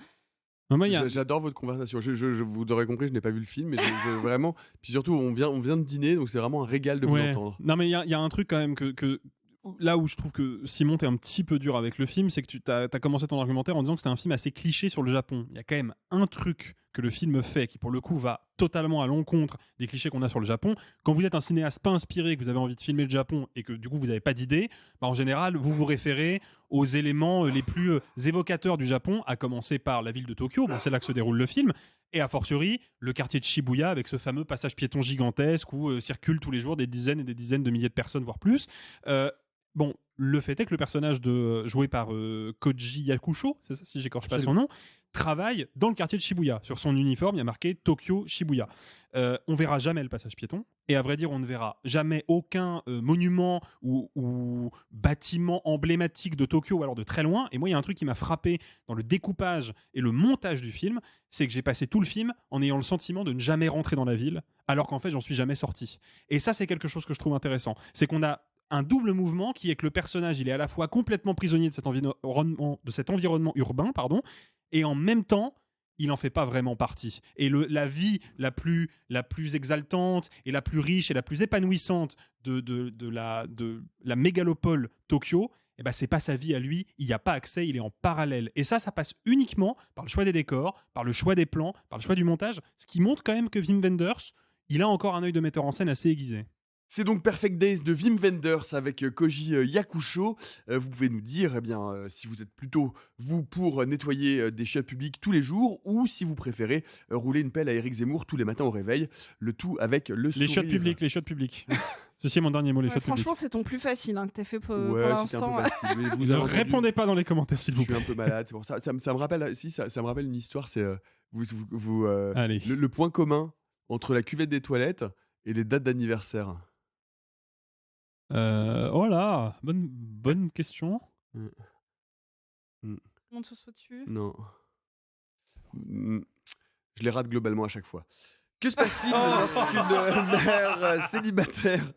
J'adore votre conversation. Vous aurez compris, je n'ai pas vu le film, mais vraiment. Puis surtout, on vient de dîner, donc c'est vraiment un régal de vous entendre. Non, mais il y a un truc quand même que là où je trouve que Simon t'es un petit peu dur avec le film, c'est que tu as commencé ton argumentaire en disant que c'était un film assez cliché sur le Japon. Il y a quand même un truc que le film fait qui pour le coup va totalement à l'encontre des clichés qu'on a sur le Japon. Quand vous êtes un cinéaste pas inspiré, que vous avez envie de filmer le Japon et que du coup vous n'avez pas d'idée, bah en général vous vous référez aux éléments les plus évocateurs du Japon, à commencer par la ville de Tokyo, bon, c'est là que se déroule le film, et a fortiori le quartier de Shibuya avec ce fameux passage piéton gigantesque où circulent tous les jours des dizaines et des dizaines de milliers de personnes, voire plus. Bon, le fait est que le personnage joué par Koji Yakusho, c'est ça, si j'écorche pas son nom, travaille dans le quartier de Shibuya. Sur son uniforme, il y a marqué Tokyo Shibuya. On verra jamais le passage piéton, et à vrai dire, on ne verra jamais aucun monument ou bâtiment emblématique de Tokyo, ou alors de très loin. Et moi, il y a un truc qui m'a frappé dans le découpage et le montage du film, c'est que j'ai passé tout le film en ayant le sentiment de ne jamais rentrer dans la ville, alors qu'en fait, j'en suis jamais sorti. Et ça, c'est quelque chose que je trouve intéressant. C'est qu'on a un double mouvement qui est que le personnage, il est à la fois complètement prisonnier de cet environnement urbain, et en même temps, il en fait pas vraiment partie. Et la vie la plus exaltante et la plus riche et la plus épanouissante de la mégalopole Tokyo, eh ben, c'est pas sa vie à lui, il n'y a pas accès, il est en parallèle. Et ça passe uniquement par le choix des décors, par le choix des plans, par le choix du montage, ce qui montre quand même que Wim Wenders, il a encore un œil de metteur en scène assez aiguisé. C'est donc Perfect Days de Wim Wenders avec Koji Yakusho. Vous pouvez nous dire si vous êtes plutôt vous pour nettoyer des chiottes publiques tous les jours ou si vous préférez rouler une pelle à Éric Zemmour tous les matins au réveil. Le tout avec le sourire. Les chiottes publiques. Ceci est mon dernier mot, les chiottes publiques. Franchement, c'est ton plus facile que t'as fait pour l'instant. Vous ne répondez pas dans les commentaires, s'il vous plaît. Je suis un peu malade, c'est pour ça. Ça me rappelle, ça me rappelle une histoire. C'est le point commun entre la cuvette des toilettes et les dates d'anniversaire. Oh là, bonne question. On te saute dessus. Non. Je les rate globalement à chaque fois. Que se passe-t-il lorsqu'une mère célibataire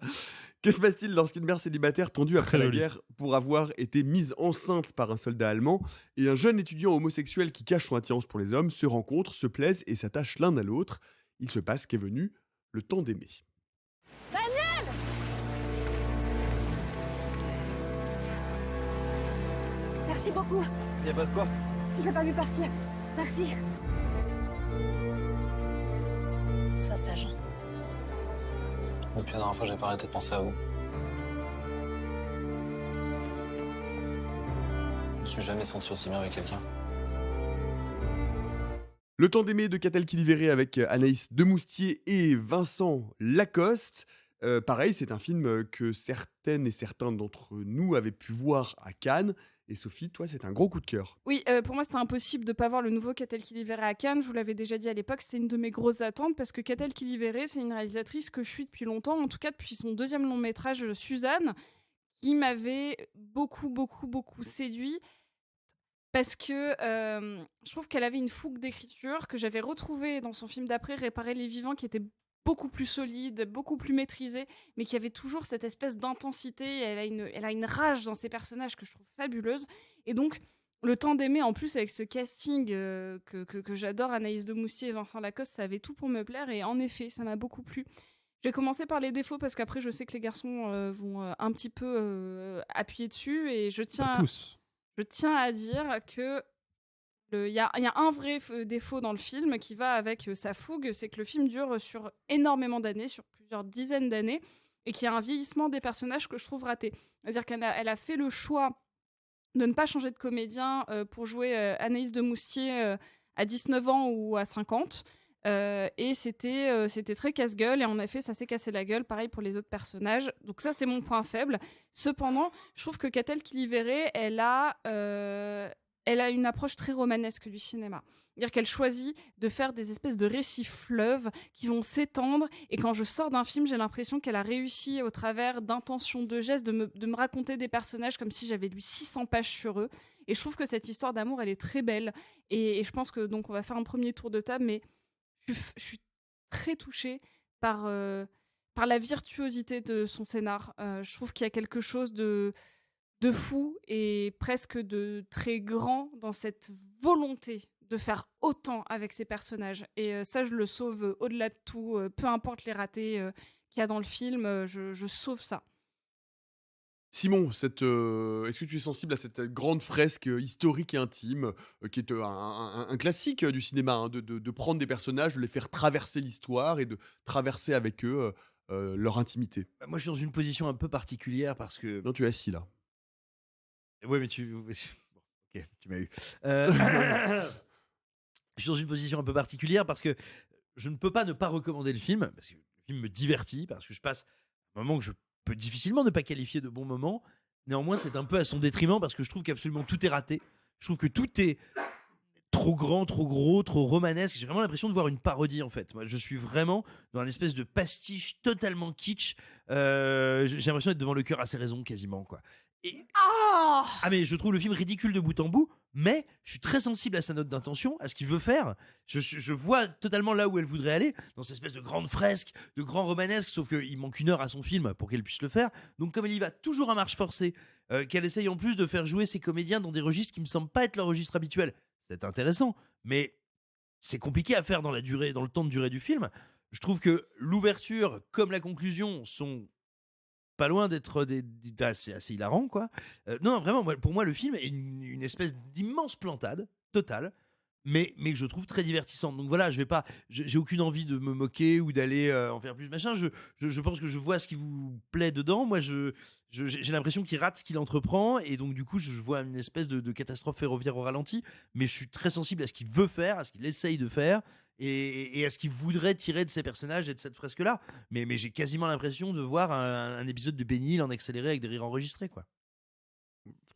Que se passe-t-il lorsqu'une mère célibataire tondue après la guerre pour avoir été mise enceinte par un soldat allemand et un jeune étudiant homosexuel qui cache son attirance pour les hommes se rencontrent, se plaisent et s'attachent l'un à l'autre? Il se passe qu'est venu le temps d'aimer. Daniel! Merci beaucoup. Y'a pas de quoi. Je l'ai pas vu partir. Merci. Sois sage. Depuis la dernière fois, j'ai pas arrêté de penser à vous. me suis jamais senti aussi bien avec quelqu'un. Le temps d'aimer de Catel qui libéré avec Anaïs Demoustier et Vincent Lacoste. Pareil, c'est un film que certaines et certains d'entre nous avaient pu voir à Cannes. Et Sophie, toi, c'est un gros coup de cœur. Oui, pour moi, c'était impossible de ne pas voir le nouveau Catel qui libéré à Cannes. Je vous l'avais déjà dit à l'époque, c'était une de mes grosses attentes parce que Catel qui libéré, c'est une réalisatrice que je suis depuis longtemps, en tout cas depuis son deuxième long métrage, Suzanne, qui m'avait beaucoup séduit. Parce que je trouve qu'elle avait une fougue d'écriture que j'avais retrouvée dans son film d'après, Réparer les vivants, qui était beaucoup plus solide, beaucoup plus maîtrisé, mais qui avait toujours cette espèce d'intensité. Elle a une rage dans ses personnages que je trouve fabuleuse. Et donc, le temps d'aimer, en plus, avec ce casting que j'adore, Anaïs Demoustier et Vincent Lacoste, ça avait tout pour me plaire. Et en effet, ça m'a beaucoup plu. Je vais commencer par les défauts parce qu'après, je sais que les garçons vont un petit peu appuyer dessus. Et je tiens à dire que il y a un vrai défaut dans le film qui va avec sa fougue, c'est que le film dure sur énormément d'années, sur plusieurs dizaines d'années, et qu'il y a un vieillissement des personnages que je trouve raté. C'est-à-dire qu'elle a fait le choix de ne pas changer de comédien pour jouer Anaïs Demoustier à 19 ans ou à 50. Et c'était très casse-gueule, et en effet ça s'est cassé la gueule, pareil pour les autres personnages, donc ça c'est mon point faible. Cependant, je trouve que Catel qui libéré, elle a une approche très romanesque du cinéma. C'est-à-dire qu'elle choisit de faire des espèces de récits fleuves qui vont s'étendre, et quand je sors d'un film, j'ai l'impression qu'elle a réussi, au travers d'intentions, de gestes, de me raconter des personnages comme si j'avais lu 600 pages sur eux. Et je trouve que cette histoire d'amour, elle est très belle. Et je pense que donc on va faire un premier tour de table, mais je suis très touchée par la virtuosité de son scénar. Je trouve qu'il y a quelque chose de fou et presque de très grand dans cette volonté de faire autant avec ses personnages. Et ça, je le sauve au-delà de tout. Peu importe les ratés qu'il y a dans le film, je sauve ça. Simon, est-ce que tu es sensible à cette grande fresque historique et intime, qui est un classique du cinéma, hein, de prendre des personnages, de les faire traverser l'histoire et de traverser avec eux leur intimité? Moi, je suis dans une position un peu particulière parce que... Non, tu es assis là. Ouais, mais tu... Bon, ok, tu m'as eu. Je suis dans une position un peu particulière parce que je ne peux pas ne pas recommander le film, parce que le film me divertit, parce que je passe un moment que je peux difficilement ne pas qualifier de bon moment. Néanmoins, c'est un peu à son détriment parce que je trouve qu'absolument tout est raté. Je trouve que tout est trop grand, trop gros, trop romanesque. J'ai vraiment l'impression de voir une parodie, en fait. Moi, je suis vraiment dans un espèce de pastiche totalement kitsch. J'ai l'impression d'être devant Le Cœur a ses raisons, quasiment, quoi. Mais je trouve le film ridicule de bout en bout, mais je suis très sensible à sa note d'intention, à ce qu'il veut faire. Je vois totalement là où elle voudrait aller, dans cette espèce de grande fresque, de grand romanesque, sauf qu'il manque 1 heure à son film pour qu'elle puisse le faire. Donc comme elle y va toujours à marche forcée, qu'elle essaye en plus de faire jouer ses comédiens dans des registres qui me semblent pas être leur registre habituel, c'est intéressant, mais c'est compliqué à faire dans le temps de durée du film. Je trouve que l'ouverture comme la conclusion sont pas loin d'être c'est assez hilarant, quoi. Non, vraiment, pour moi, le film est une espèce d'immense plantade totale, mais que je trouve très divertissante. Donc voilà, j'ai aucune envie de me moquer ou d'aller en faire plus, machin. Je pense que je vois ce qui vous plaît dedans. Moi, j'ai l'impression qu'il rate ce qu'il entreprend, et donc du coup, je vois une espèce de catastrophe ferroviaire au ralenti, mais je suis très sensible à ce qu'il veut faire, à ce qu'il essaye de faire, et à ce qu'il voudrait tirer de ces personnages et de cette fresque-là. Mais j'ai quasiment l'impression de voir un épisode de Benny Hill en accéléré avec des rires enregistrés, quoi.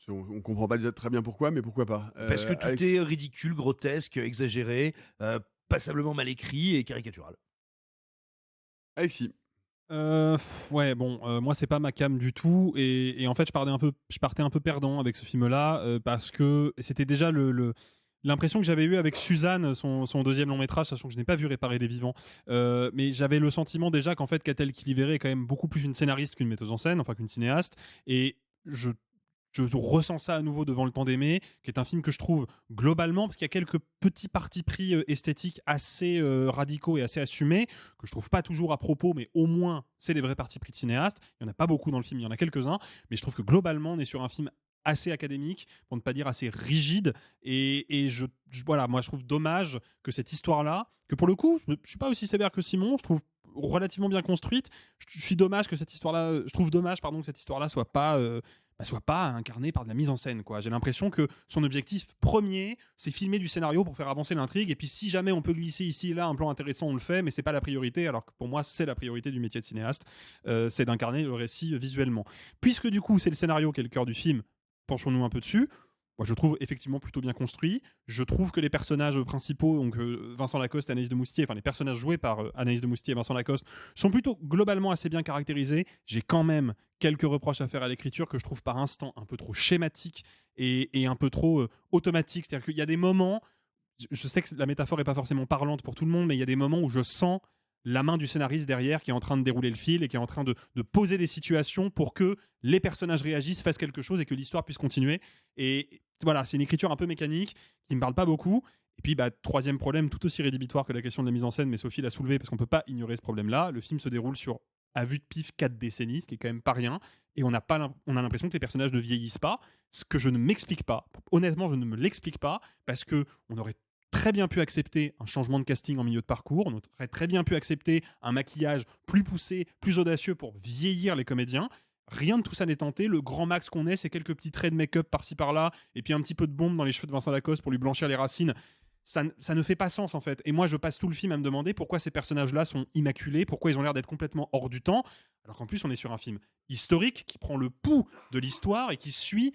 On comprend pas très bien pourquoi, mais pourquoi pas. Parce que tout est ridicule, grotesque, exagéré, passablement mal écrit et caricatural. Alexis. Ouais, bon, moi c'est pas ma came du tout, et en fait je partais un peu perdant avec ce film-là, parce que c'était déjà l'impression que j'avais eue avec Suzanne, son deuxième long métrage, sachant que je n'ai pas vu Réparer les vivants, mais j'avais le sentiment déjà qu'en fait Catel qui libéré est quand même beaucoup plus une scénariste qu'une metteuse en scène, enfin qu'une cinéaste, et je ressens ça à nouveau devant Le temps d'aimer, qui est un film que je trouve globalement, parce qu'il y a quelques petits partis pris esthétiques assez radicaux et assez assumés, que je trouve pas toujours à propos, mais au moins c'est les vrais partis pris de cinéaste. Il y en a pas beaucoup dans le film, il y en a quelques-uns, mais je trouve que globalement on est sur un film assez académique, pour ne pas dire assez rigide, et voilà, moi je trouve dommage que cette histoire-là, que pour le coup, je suis pas aussi sévère que Simon, je trouve relativement bien construite. Je trouve dommage que cette histoire-là soit pas incarnée par de la mise en scène, quoi. J'ai l'impression que son objectif premier, c'est filmer du scénario pour faire avancer l'intrigue, et puis si jamais on peut glisser ici et là un plan intéressant, on le fait, mais c'est pas la priorité, alors que pour moi c'est la priorité du métier de cinéaste, c'est d'incarner le récit visuellement. Puisque du coup c'est le scénario qui est le cœur du film, penchons-nous un peu dessus. Moi, je trouve effectivement plutôt bien construit. Je trouve que les personnages principaux, donc Vincent Lacoste et Anaïs de Moustier, enfin les personnages joués par Anaïs de Moustier et Vincent Lacoste, sont plutôt globalement assez bien caractérisés. J'ai quand même quelques reproches à faire à l'écriture que je trouve par instant un peu trop schématique et un peu trop automatique. C'est-à-dire qu'il y a des moments, je sais que la métaphore n'est pas forcément parlante pour tout le monde, mais il y a des moments où je sens la main du scénariste derrière qui est en train de dérouler le fil et qui est en train de poser des situations pour que les personnages réagissent, fassent quelque chose et que l'histoire puisse continuer. Et voilà, c'est une écriture un peu mécanique qui me parle pas beaucoup. Et puis, troisième problème, tout aussi rédhibitoire que la question de la mise en scène, mais Sophie l'a soulevé parce qu'on peut pas ignorer ce problème-là. Le film se déroule sur, à vue de pif, 4 décennies, ce qui est quand même pas rien. Et on a l'impression que les personnages ne vieillissent pas, ce que je ne m'explique pas. Honnêtement, je ne me l'explique pas parce que on aurait très bien pu accepter un changement de casting en milieu de parcours, on aurait très bien pu accepter un maquillage plus poussé, plus audacieux pour vieillir les comédiens. Rien de tout ça n'est tenté. Le grand max qu'on ait, c'est quelques petits traits de make-up par-ci par-là, et puis un petit peu de bombe dans les cheveux de Vincent Lacoste pour lui blanchir les racines. Ça ne fait pas sens en fait. Et moi, je passe tout le film à me demander pourquoi ces personnages-là sont immaculés, pourquoi ils ont l'air d'être complètement hors du temps, alors qu'en plus, on est sur un film historique qui prend le pouls de l'histoire et qui suit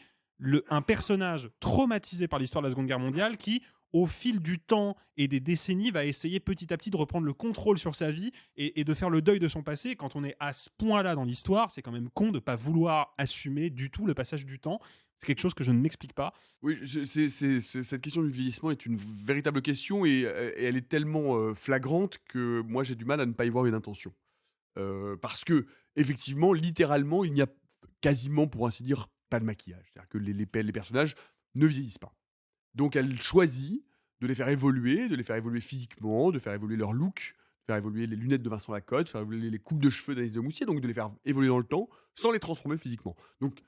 un personnage traumatisé par l'histoire de la Seconde Guerre mondiale qui, au fil du temps et des décennies, va essayer petit à petit de reprendre le contrôle sur sa vie et de faire le deuil de son passé. Quand on est à ce point-là dans l'histoire, c'est quand même con de ne pas vouloir assumer du tout le passage du temps. C'est quelque chose que je ne m'explique pas. Oui, cette question du vieillissement est une véritable question et elle est tellement flagrante que moi j'ai du mal à ne pas y voir une intention. Parce que, effectivement, littéralement, il n'y a quasiment, pour ainsi dire, pas de maquillage. C'est-à-dire que les personnages ne vieillissent pas. Donc elle choisit de les faire évoluer physiquement, de faire évoluer leur look, de faire évoluer les lunettes de Vincent Lacoste, de faire évoluer les coupes de cheveux d'Anaïs de Moustier, donc de les faire évoluer dans le temps sans les transformer physiquement. Donc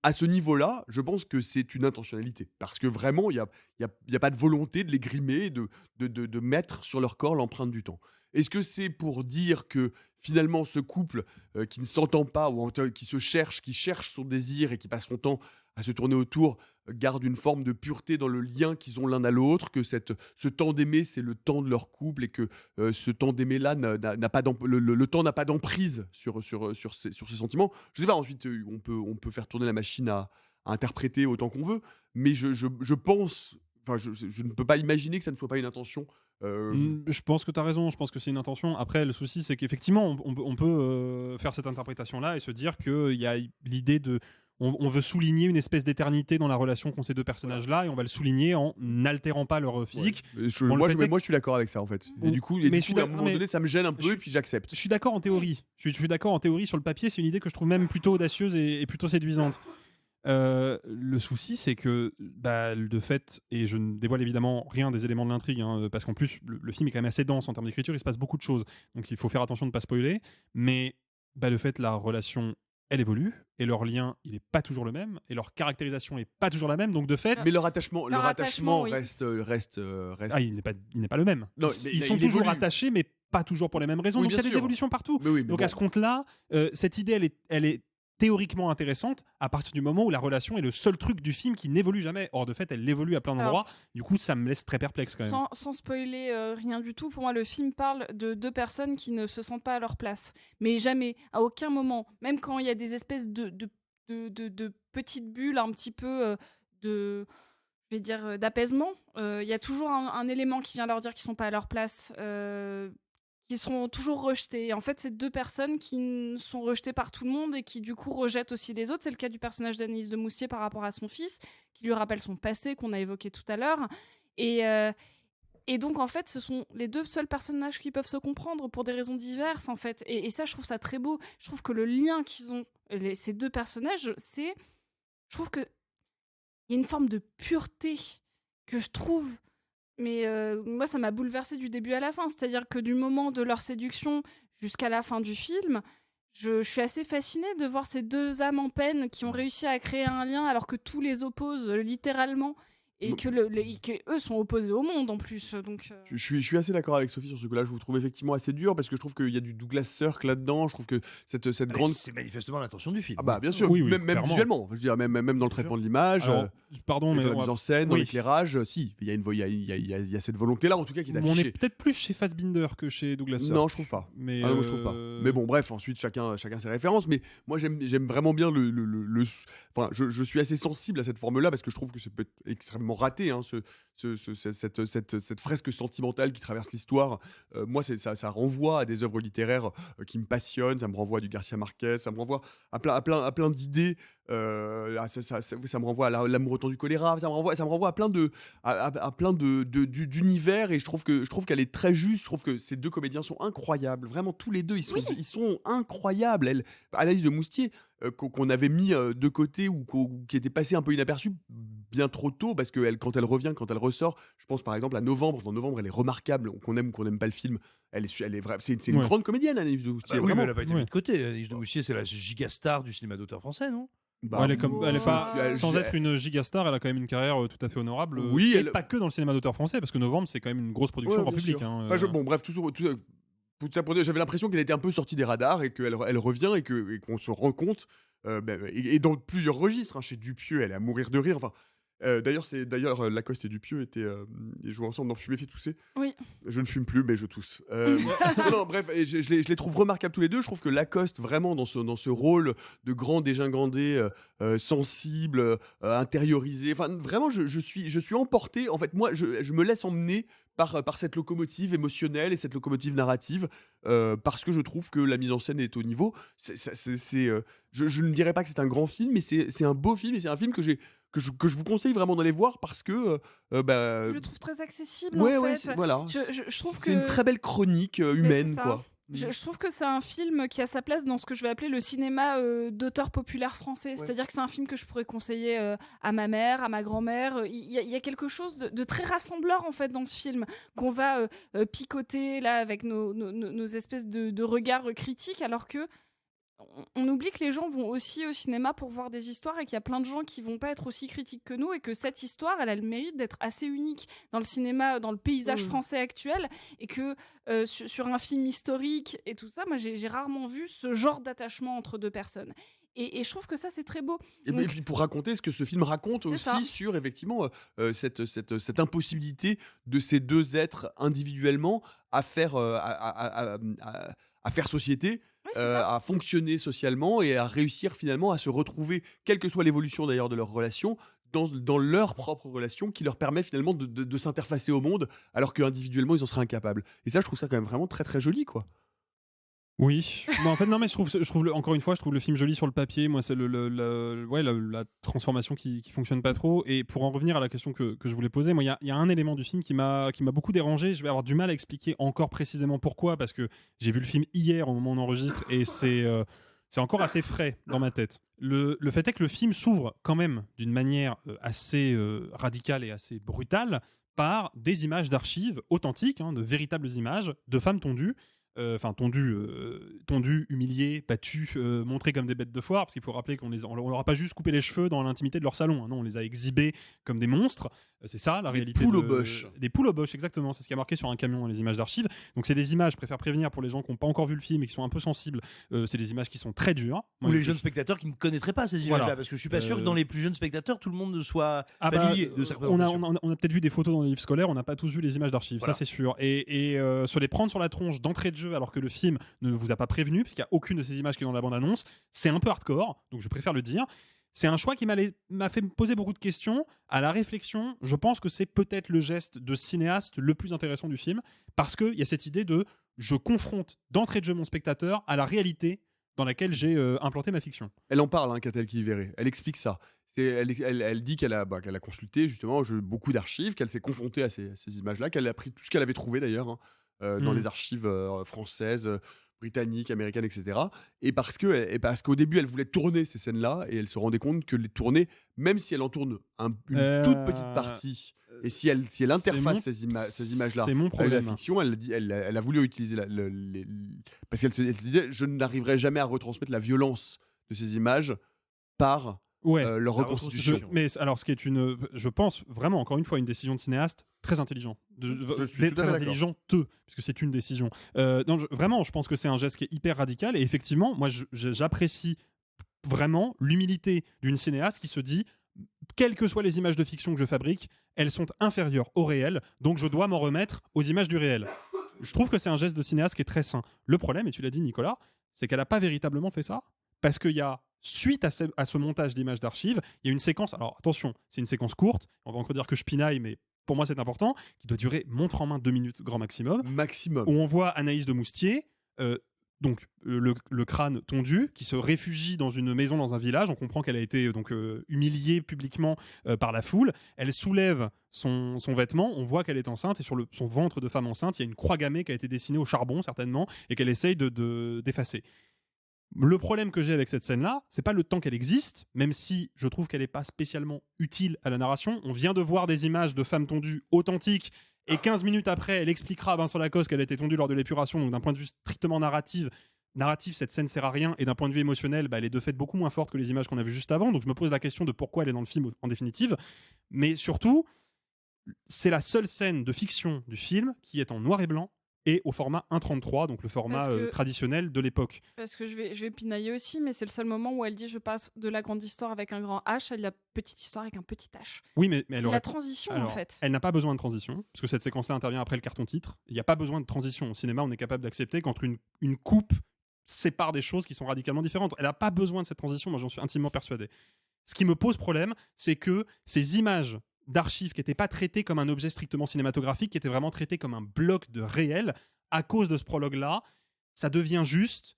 à ce niveau-là, je pense que c'est une intentionnalité. Parce que vraiment, il n'y a pas de volonté de les grimer, de mettre sur leur corps l'empreinte du temps. Est-ce que c'est pour dire que finalement ce couple qui ne s'entend pas, ou qui se cherche, qui cherche son désir et qui passe son temps à se tourner autour, garde une forme de pureté dans le lien qu'ils ont l'un à l'autre, que ce temps d'aimer, c'est le temps de leur couple et que ce temps d'aimer-là, le temps n'a pas d'emprise sur ces sentiments. Je sais pas, ensuite, on peut faire tourner la machine à interpréter autant qu'on veut, mais je pense... Enfin, je ne peux pas imaginer que ça ne soit pas une intention. Je pense que tu as raison, je pense que c'est une intention. Après, le souci, c'est qu'effectivement, on peut faire cette interprétation-là et se dire qu'il y a l'idée de... On veut souligner une espèce d'éternité dans la relation qu'ont ces deux personnages-là, et on va le souligner en n'altérant pas leur physique. Ouais. Moi, je suis d'accord avec ça, en fait. Et du coup, à un moment donné, ça me gêne un peu, et puis j'accepte. Je suis d'accord en théorie. Je suis d'accord en théorie. Sur le papier, c'est une idée que je trouve même plutôt audacieuse et plutôt séduisante. Le souci, c'est que de fait, et je ne dévoile évidemment rien des éléments de l'intrigue, parce qu'en plus le film est quand même assez dense en termes d'écriture, il se passe beaucoup de choses, donc il faut faire attention de ne pas spoiler, mais de fait la relation elle évolue et leur lien il est pas toujours le même et leur caractérisation est pas toujours la même, donc de fait mais leur attachement oui. reste il n'est pas le même. Non, ils sont toujours attachés mais pas toujours pour les mêmes raisons, oui, donc il y a des évolutions partout, mais donc à ce compte là cette idée elle est théoriquement intéressante à partir du moment où la relation est le seul truc du film qui n'évolue jamais. Or, de fait, elle évolue à plein d'endroits. Du coup, ça me laisse très perplexe quand même. Sans spoiler rien du tout, pour moi, le film parle de deux personnes qui ne se sentent pas à leur place. Mais jamais, à aucun moment, même quand il y a des espèces de petites bulles un petit peu d'apaisement, il y a toujours un élément qui vient leur dire qu'ils ne sont pas à leur place. Qui sont toujours rejetés. Et en fait, c'est deux personnes qui sont rejetées par tout le monde et qui, du coup, rejettent aussi les autres. C'est le cas du personnage d'Anaïs de Moustier par rapport à son fils, qui lui rappelle son passé, qu'on a évoqué tout à l'heure. Et donc, en fait, ce sont les deux seuls personnages qui peuvent se comprendre pour des raisons diverses, en fait. Et ça, je trouve ça très beau. Je trouve que le lien qu'ils ont, ces deux personnages, je trouve qu'il y a une forme de pureté que je trouve... Mais moi, ça m'a bouleversée du début à la fin. C'est-à-dire que du moment de leur séduction jusqu'à la fin du film, je suis assez fascinée de voir ces deux âmes en peine qui ont réussi à créer un lien alors que tout les oppose littéralement. et que, eux sont opposés au monde en plus. Donc, Je suis assez d'accord avec Sophie sur ce coup-là. Je vous trouve effectivement assez dur parce que je trouve qu'il y a du Douglas Sirk là-dedans. Je trouve que cette grande. C'est manifestement l'intention du film. Ah bah bien sûr, Oui, même clairement. visuellement. Je veux dire, même dans le traitement de l'image, Alors, pardon, mais dans la mise en scène, dans oui. l'éclairage, si, il y a cette volonté-là en tout cas qui est On est affichée. peut-être plus chez Fassbinder que chez Douglas Sirk. Non, je trouve pas. Mais Ah non, je trouve pas. Mais bon, bref, ensuite chacun ses références. Mais moi, j'aime vraiment bien Enfin, je suis assez sensible à cette forme-là parce que je trouve que c'est peut être extrêmement raté, hein, cette fresque sentimentale qui traverse l'histoire. Moi, ça renvoie à des œuvres littéraires qui me passionnent. Ça me renvoie à du Garcia Marquez. Ça me renvoie à plein d'idées. Ça me renvoie à l'amour au temps du choléra. Ça me renvoie à plein d'univers. Et je trouve qu'elle est très juste. Je trouve que ces deux comédiens sont incroyables. Vraiment, tous les deux, ils sont incroyables. Anaïs de Moustier, qu'on avait mis de côté ou qui était passé un peu inaperçue bien trop tôt parce que quand elle revient, quand elle ressort, je pense par exemple à Novembre. Dans Novembre, elle est remarquable. Qu'on aime ou qu'on n'aime pas le film, c'est une grande comédienne, Anaïs de Moustier. Oui, mais vraiment. elle n'a pas été mise de côté. Anaïs de Moustier, c'est la gigastar du cinéma d'auteur français, non? Elle est pas, sans être une gigastar, elle a quand même une carrière tout à fait honorable. Oui, et pas que dans le cinéma d'auteur français, parce que Novembre, c'est quand même une grosse production grand public. Hein, bon, bref, j'avais l'impression qu'elle était un peu sortie des radars et qu'elle revient et qu'on se rend compte, et dans plusieurs registres. Hein, chez Dupieux, elle est à mourir de rire. Enfin, d'ailleurs, Lacoste et Dupieux ils jouaient ensemble dans Fumer fait tousser. Oui. Je ne fume plus, mais je tousse. Non, bref, et je les trouve remarquables tous les deux. Je trouve que Lacoste, vraiment, dans ce rôle de grand dégingandé, sensible, intériorisé, enfin, vraiment, je suis emporté. En fait, moi, je me laisse emmener par cette locomotive émotionnelle et cette locomotive narrative, parce que je trouve que la mise en scène est au niveau. Je ne dirais pas que c'est un grand film, mais c'est un beau film et c'est un film que je vous conseille vraiment d'aller voir parce que je le trouve très accessible. Ouais, en ouais, fait. voilà. Je trouve C'est une très belle chronique humaine, quoi. Je trouve que c'est un film qui a sa place dans ce que je vais appeler le cinéma d'auteur populaire français. C'est-à-dire que c'est un film que je pourrais conseiller à ma mère, à ma grand-mère. Il y a quelque chose de très rassembleur en fait dans ce film qu'on va picoter là avec nos espèces de regards critiques, alors que on oublie que les gens vont aussi au cinéma pour voir des histoires et qu'il y a plein de gens qui vont pas être aussi critiques que nous et que cette histoire, elle a le mérite d'être assez unique dans le cinéma, dans le paysage français actuel, et que sur un film historique et tout ça, moi j'ai rarement vu ce genre d'attachement entre deux personnes. Et je trouve que ça, c'est très beau. Et puis pour raconter ce que ce film raconte aussi sur, effectivement, cette impossibilité de ces deux êtres individuellement à faire société, à fonctionner socialement et à réussir finalement à se retrouver, quelle que soit l'évolution d'ailleurs de leur relation, dans leur propre relation qui leur permet finalement de s'interfacer au monde alors qu'individuellement ils en seraient incapables. Et ça, je trouve ça quand même vraiment très très joli, quoi. Oui, mais en fait non, mais je trouve encore une fois, je trouve le film joli sur le papier. Moi, c'est la transformation qui fonctionne pas trop. Et pour en revenir à la question que je voulais poser, moi, il y a un élément du film qui m'a beaucoup dérangé. Je vais avoir du mal à expliquer encore précisément pourquoi, parce que j'ai vu le film hier au moment où on enregistre et c'est encore assez frais dans ma tête. Le fait est que le film s'ouvre quand même d'une manière assez radicale et assez brutale par des images d'archives authentiques, hein, de véritables images de femmes tondues. Tondues, humiliées, battues, montrées comme des bêtes de foire, parce qu'il faut rappeler qu'on leur a pas juste coupé les cheveux dans l'intimité de leur salon, hein, non, on les a exhibées comme des monstres. C'est ça la réalité. Poules aux boches. Des poules aux boches, exactement, c'est ce qui a marqué sur un camion, les images d'archives. Donc c'est des images, je préfère prévenir pour les gens qui n'ont pas encore vu le film et qui sont un peu sensibles, c'est des images qui sont très dures. Ou les jeunes spectateurs qui ne connaîtraient pas ces images-là, parce que je suis pas sûr que dans les plus jeunes spectateurs, tout le monde soit familier de certains. On a peut-être vu des photos dans les livres scolaires, on n'a pas tous vu les images d'archives, ça c'est sûr. Et se les prendre sur la tronche d'entrée de jeu alors que le film ne vous a pas prévenu, parce qu'il n'y a aucune de ces images qui est dans la bande-annonce, c'est un peu hardcore, donc je préfère le dire. C'est un choix qui m'a fait me poser beaucoup de questions. À la réflexion, je pense que c'est peut-être le geste de cinéaste le plus intéressant du film, parce qu'il y a cette idée de je confronte d'entrée de jeu mon spectateur à la réalité dans laquelle j'ai implanté ma fiction. Elle en parle, hein, Catel qui verrait. Elle explique ça. Elle dit qu'elle a consulté justement beaucoup d'archives, qu'elle s'est confrontée à ces images-là, qu'elle a pris tout ce qu'elle avait trouvé d'ailleurs, hein, dans les archives françaises, britanniques, américaines, etc. Et parce qu'au début, elle voulait tourner ces scènes-là, et elle se rendait compte que les tourner, même si elle en tourne une toute petite partie, et si elle interface ces images-là avec la fiction, elle a voulu utiliser parce qu'elle se disait, je n'arriverai jamais à retransmettre la violence de ces images par leur reconstitution. Mais alors, ce qui est je pense vraiment, encore une fois, une décision de cinéaste très intelligente. Je suis tout à fait d'accord. Intelligenteux, puisque c'est une décision. Vraiment, je pense que c'est un geste qui est hyper radical. Et effectivement, moi, j'apprécie vraiment l'humilité d'une cinéaste qui se dit, quelles que soient les images de fiction que je fabrique, elles sont inférieures au réel, donc je dois m'en remettre aux images du réel. Je trouve que c'est un geste de cinéaste qui est très sain. Le problème, et tu l'as dit Nicolas, c'est qu'elle n'a pas véritablement fait ça, parce qu'il y a, suite à ce montage d'images d'archives, il y a une séquence, alors attention, c'est une séquence courte, on va encore dire que je pinaille, mais pour moi c'est important, qui doit durer, montre en main 2 minutes grand maximum, où on voit Anaïs de Moustier, donc le crâne tondu, qui se réfugie dans une maison dans un village. On comprend qu'elle a été humiliée publiquement par la foule. Elle soulève son vêtement, on voit qu'elle est enceinte, et sur son ventre de femme enceinte, il y a une croix gammée qui a été dessinée au charbon certainement, et qu'elle essaye d'effacer. Le problème que j'ai avec cette scène-là, c'est pas le temps qu'elle existe, même si je trouve qu'elle n'est pas spécialement utile à la narration. On vient de voir des images de femmes tondues authentiques, et 15 minutes après, elle expliquera à Vincent Lacoste qu'elle a été tondue lors de l'épuration. Donc d'un point de vue strictement narratif, cette scène sert à rien, et d'un point de vue émotionnel, elle est de fait beaucoup moins forte que les images qu'on a vues juste avant. Donc je me pose la question de pourquoi elle est dans le film en définitive. Mais surtout, c'est la seule scène de fiction du film qui est en noir et blanc et au format 1.33, donc le format traditionnel de l'époque. Parce que je vais pinailler aussi, mais c'est le seul moment où elle dit je passe de la grande histoire avec un grand H à la petite histoire avec un petit H. Oui, mais c'est la transition en fait. Elle n'a pas besoin de transition, parce que cette séquence-là intervient après le carton-titre. Il n'y a pas besoin de transition. Au cinéma, on est capable d'accepter qu'entre une coupe sépare des choses qui sont radicalement différentes. Elle n'a pas besoin de cette transition, moi j'en suis intimement persuadé. Ce qui me pose problème, c'est que ces images d'archives qui n'étaient pas traitées comme un objet strictement cinématographique, qui étaient vraiment traitées comme un bloc de réel, à cause de ce prologue-là, ça devient juste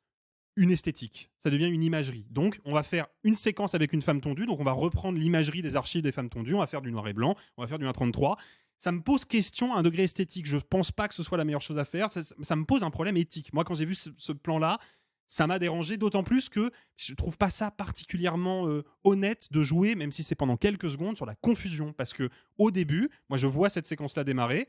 une esthétique, ça devient une imagerie. Donc, on va faire une séquence avec une femme tondue, donc on va reprendre l'imagerie des archives des femmes tondues, on va faire du noir et blanc, on va faire du 1.33. Ça me pose question à un degré esthétique, je pense pas que ce soit la meilleure chose à faire, ça me pose un problème éthique. Moi, quand j'ai vu ce plan-là, ça m'a dérangé, d'autant plus que je trouve pas ça particulièrement honnête de jouer, même si c'est pendant quelques secondes, sur la confusion. Parce que au début, moi je vois cette séquence-là démarrer,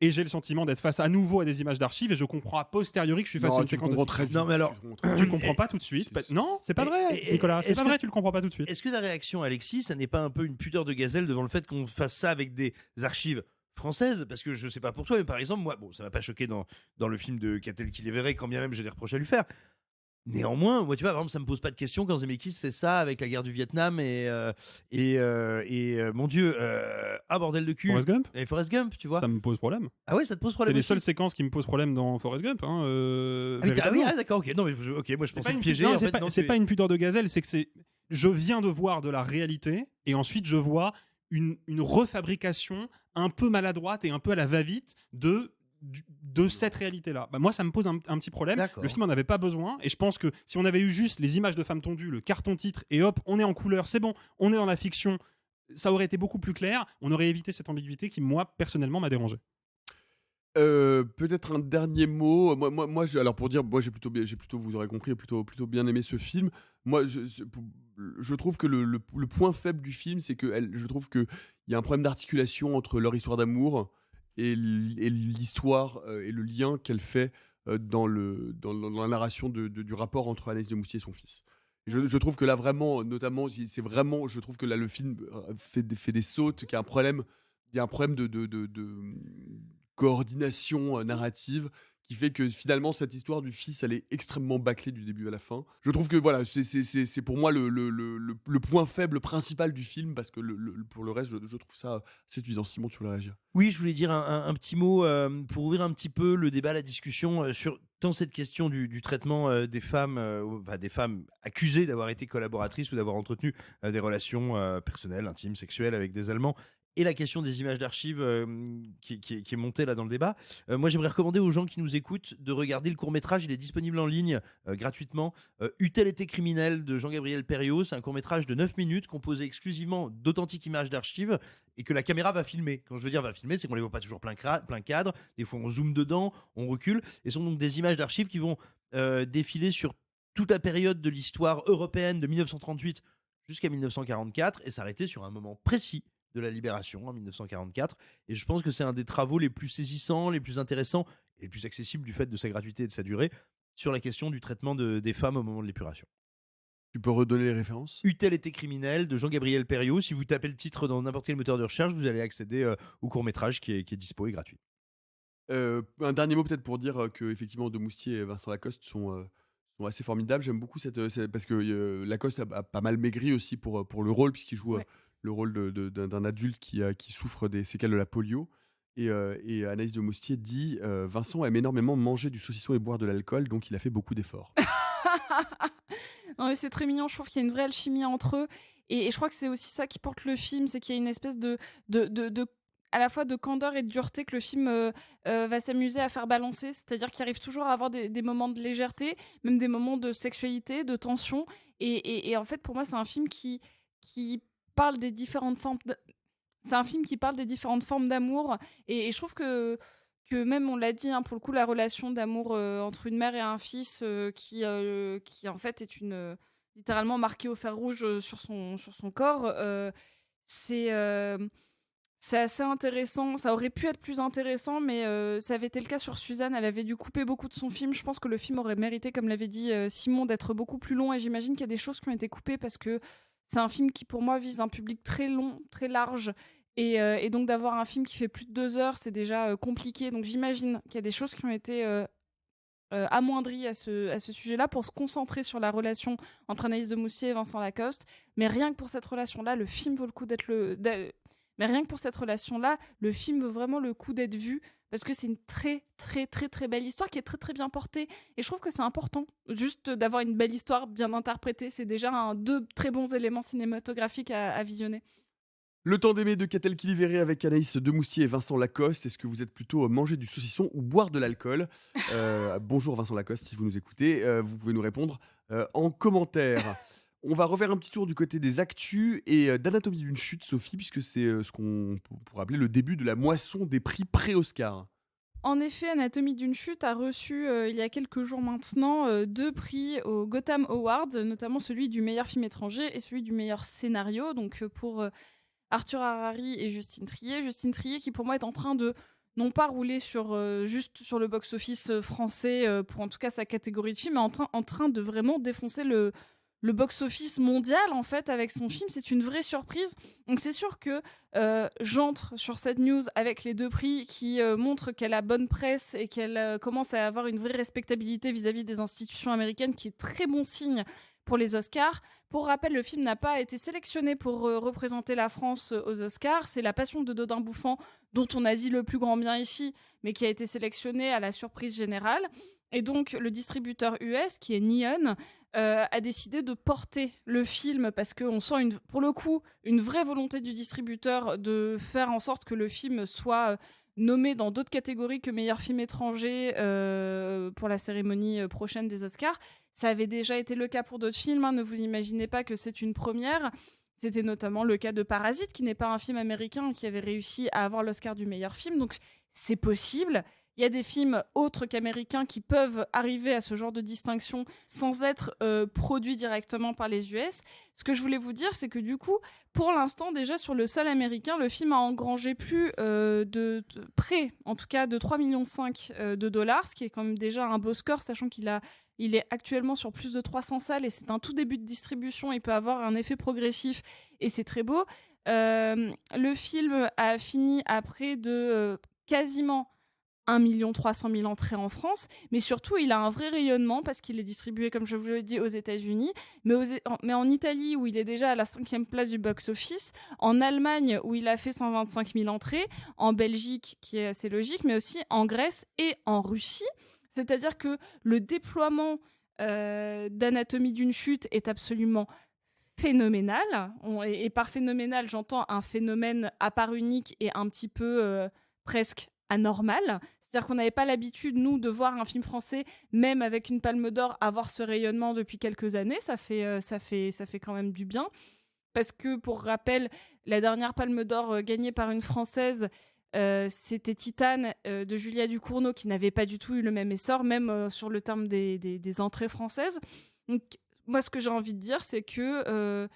et j'ai le sentiment d'être face à nouveau à des images d'archives, et je comprends a posteriori que je suis face à une séquence de... Non, mais alors, tu le comprends pas tout de suite. Non, c'est pas vrai, Nicolas, c'est pas vrai, tu le comprends pas tout de suite. Est-ce que ta réaction, Alexis, ça n'est pas un peu une pudeur de gazelle devant le fait qu'on fasse ça avec des archives françaises? Parce que je sais pas pour toi, mais par exemple, moi, bon, ça m'a pas choqué dans le film de Catel qui les verrait, quand bien même j'ai des reproches à lui faire. Néanmoins, moi, tu vois, par exemple, ça me pose pas de question quand Zemeckis fait ça avec la guerre du Vietnam et mon Dieu, bordel de cul. Forrest Gump. Et Forrest Gump, tu vois. Ça me pose problème. Ah ouais, ça te pose problème. C'est les aussi. seules séquences qui me posent problème dans Forrest Gump. D'accord, ok. Non, mais moi, je pensais te piéger. Non, c'est pas une pudeur de gazelle, c'est que je viens de voir de la réalité, et ensuite je vois une refabrication un peu maladroite et un peu à la va-vite de cette réalité-là. Moi, ça me pose un petit problème. D'accord. Le film en avait pas besoin, et je pense que si on avait eu juste les images de femmes tondues, le carton-titre, et hop, on est en couleur, c'est bon, on est dans la fiction, ça aurait été beaucoup plus clair, on aurait évité cette ambiguïté qui, moi, personnellement, m'a dérangé. Peut-être un dernier mot. Moi, alors pour dire, moi j'ai plutôt, vous aurez compris, plutôt bien aimé ce film. Moi, je trouve que le point faible du film, c'est que je trouve qu'il y a un problème d'articulation entre leur histoire d'amour et l'histoire et le lien qu'elle fait dans la narration du rapport entre Anaïs de Moustier et son fils. Je trouve que là vraiment, notamment, c'est vraiment, je trouve que là le film fait des sautes, qu'il y a un problème, de coordination narrative qui fait que finalement cette histoire du fils elle est extrêmement bâclée du début à la fin. Je trouve que voilà, c'est pour moi le point faible principal du film, parce que pour le reste je trouve ça séduisant. Simon, tu voulais réagir? Oui, je voulais dire un petit mot pour ouvrir un petit peu le débat, la discussion sur tant cette question du traitement des femmes accusées d'avoir été collaboratrices ou d'avoir entretenu des relations personnelles, intimes, sexuelles avec des Allemands, et la question des images d'archives qui est montée là dans le débat. Moi, j'aimerais recommander aux gens qui nous écoutent de regarder le court-métrage. Il est disponible en ligne gratuitement. Eût-elle été criminelle de Jean-Gabriel Perriot. C'est un court-métrage de 9 minutes composé exclusivement d'authentiques images d'archives et que la caméra va filmer. Quand je veux dire va filmer, c'est qu'on les voit pas toujours plein cadre. Des fois, on zoome dedans, on recule. Et ce sont donc des images d'archives qui vont défiler sur toute la période de l'histoire européenne de 1938 jusqu'à 1944 et s'arrêter sur un moment précis de la libération en 1944, et je pense que c'est un des travaux les plus saisissants, les plus intéressants et les plus accessibles du fait de sa gratuité et de sa durée sur la question du traitement des femmes au moment de l'épuration. Tu peux redonner les références ? Eut-elle été criminelle de Jean-Gabriel Perriot. Si vous tapez le titre dans n'importe quel moteur de recherche, vous allez accéder au court-métrage qui est dispo et gratuit. Un dernier mot peut-être pour dire que effectivement De Moustier et Vincent Lacoste sont assez formidables. J'aime beaucoup parce que Lacoste a pas mal maigri aussi pour le rôle, puisqu'il joue le rôle d'un adulte qui souffre des séquelles de la polio. Et Anaïs De Moustier dit Vincent aime énormément manger du saucisson et boire de l'alcool, donc il a fait beaucoup d'efforts. Non, mais c'est très mignon. Je trouve qu'il y a une vraie alchimie entre eux. Et je crois que c'est aussi ça qui porte le film, c'est qu'il y a une espèce de à la fois de candeur et de dureté que le film va s'amuser à faire balancer. C'est-à-dire qu'il arrive toujours à avoir des moments de légèreté, même des moments de sexualité, de tension. Et en fait, pour moi, c'est un film qui parle des différentes formes. C'est un film qui parle des différentes formes d'amour. Et je trouve que même, on l'a dit, hein, pour le coup, la relation d'amour entre une mère et un fils qui en fait est littéralement marquée au fer rouge sur son corps, c'est assez intéressant. Ça aurait pu être plus intéressant, mais ça avait été le cas sur Suzanne. Elle avait dû couper beaucoup de son film. Je pense que le film aurait mérité, comme l'avait dit Simon, d'être beaucoup plus long. Et j'imagine qu'il y a des choses qui ont été coupées parce que c'est un film qui, pour moi, vise un public très long, très large. Et donc d'avoir un film qui fait plus de 2 heures, c'est déjà compliqué. Donc j'imagine qu'il y a des choses qui ont été amoindries à ce sujet-là pour se concentrer sur la relation entre Anaïs De Moustier et Vincent Lacoste. Mais rien que pour cette relation-là, le film vaut le coup Mais rien que pour cette relation-là, le film vaut vraiment le coup d'être vu parce que c'est une très, très, très, très belle histoire qui est très, très bien portée. Et je trouve que c'est important juste d'avoir une belle histoire bien interprétée. C'est déjà 2 très bons éléments cinématographiques à visionner. Le temps d'aimer de Catel Kiliveré avec Anaïs De Moustier et Vincent Lacoste. Est-ce que vous êtes plutôt manger du saucisson ou boire de l'alcool ? Bonjour Vincent Lacoste, si vous nous écoutez. Vous pouvez nous répondre en commentaire. On va refaire un petit tour du côté des actus et d'Anatomie d'une chute, Sophie, puisque c'est ce qu'on pourrait appeler le début de la moisson des prix pré-Oscar. En effet, Anatomie d'une chute a reçu, il y a quelques jours maintenant, 2 prix aux Gotham Awards, notamment celui du meilleur film étranger et celui du meilleur scénario. Donc pour Arthur Harari et Justine Triet. Justine Triet qui pour moi est en train de non pas rouler juste sur le box-office français pour en tout cas sa catégorie de film, mais en train de vraiment défoncer le box-office mondial en fait avec son film. C'est une vraie surprise. Donc c'est sûr que j'entre sur cette news avec les 2 prix qui montrent qu'elle a bonne presse et qu'elle commence à avoir une vraie respectabilité vis-à-vis des institutions américaines, qui est très bon signe pour les Oscars. Pour rappel, le film n'a pas été sélectionné pour représenter la France aux Oscars. C'est La Passion de Dodin Bouffant, dont on a dit le plus grand bien ici, mais qui a été sélectionné à la surprise générale. Et donc, le distributeur US, qui est Neon, a décidé de porter le film parce qu'on sent, pour le coup, une vraie volonté du distributeur de faire en sorte que le film soit nommé dans d'autres catégories que meilleur film étranger pour la cérémonie prochaine des Oscars. Ça avait déjà été le cas pour d'autres films, hein. Ne vous imaginez pas que c'est une première. C'était notamment le cas de Parasite, qui n'est pas un film américain, qui avait réussi à avoir l'Oscar du meilleur film. Donc c'est possible. Il y a des films autres qu'américains qui peuvent arriver à ce genre de distinction sans être produits directement par les US. Ce que je voulais vous dire, c'est que du coup, pour l'instant, déjà sur le sol américain, le film a engrangé plus de près, en tout cas de 3,5 millions de dollars, ce qui est quand même déjà un beau score, sachant qu'il est actuellement sur plus de 300 salles et c'est un tout début de distribution. Il peut avoir un effet progressif et c'est très beau. Le film a fini à près de quasiment 1 300 000 entrées en France, mais surtout il a un vrai rayonnement parce qu'il est distribué, comme je vous l'ai dit, aux États-Unis, mais en Italie où il est déjà à la 5e place du box-office, en Allemagne où il a fait 125 000 entrées, en Belgique, qui est assez logique, mais aussi en Grèce et en Russie. C'est-à-dire que le déploiement d'Anatomie d'une chute est absolument phénoménal. Et par phénoménal, j'entends un phénomène à part unique et un petit peu presque anormal. C'est-à-dire qu'on n'avait pas l'habitude, nous, de voir un film français, même avec une Palme d'Or, avoir ce rayonnement depuis quelques années. Ça fait quand même du bien. Parce que, pour rappel, la dernière Palme d'Or gagnée par une Française, c'était Titane de Julia Ducournau, qui n'avait pas du tout eu le même essor, même sur le terme des entrées françaises. Donc, moi, ce que j'ai envie de dire, c'est que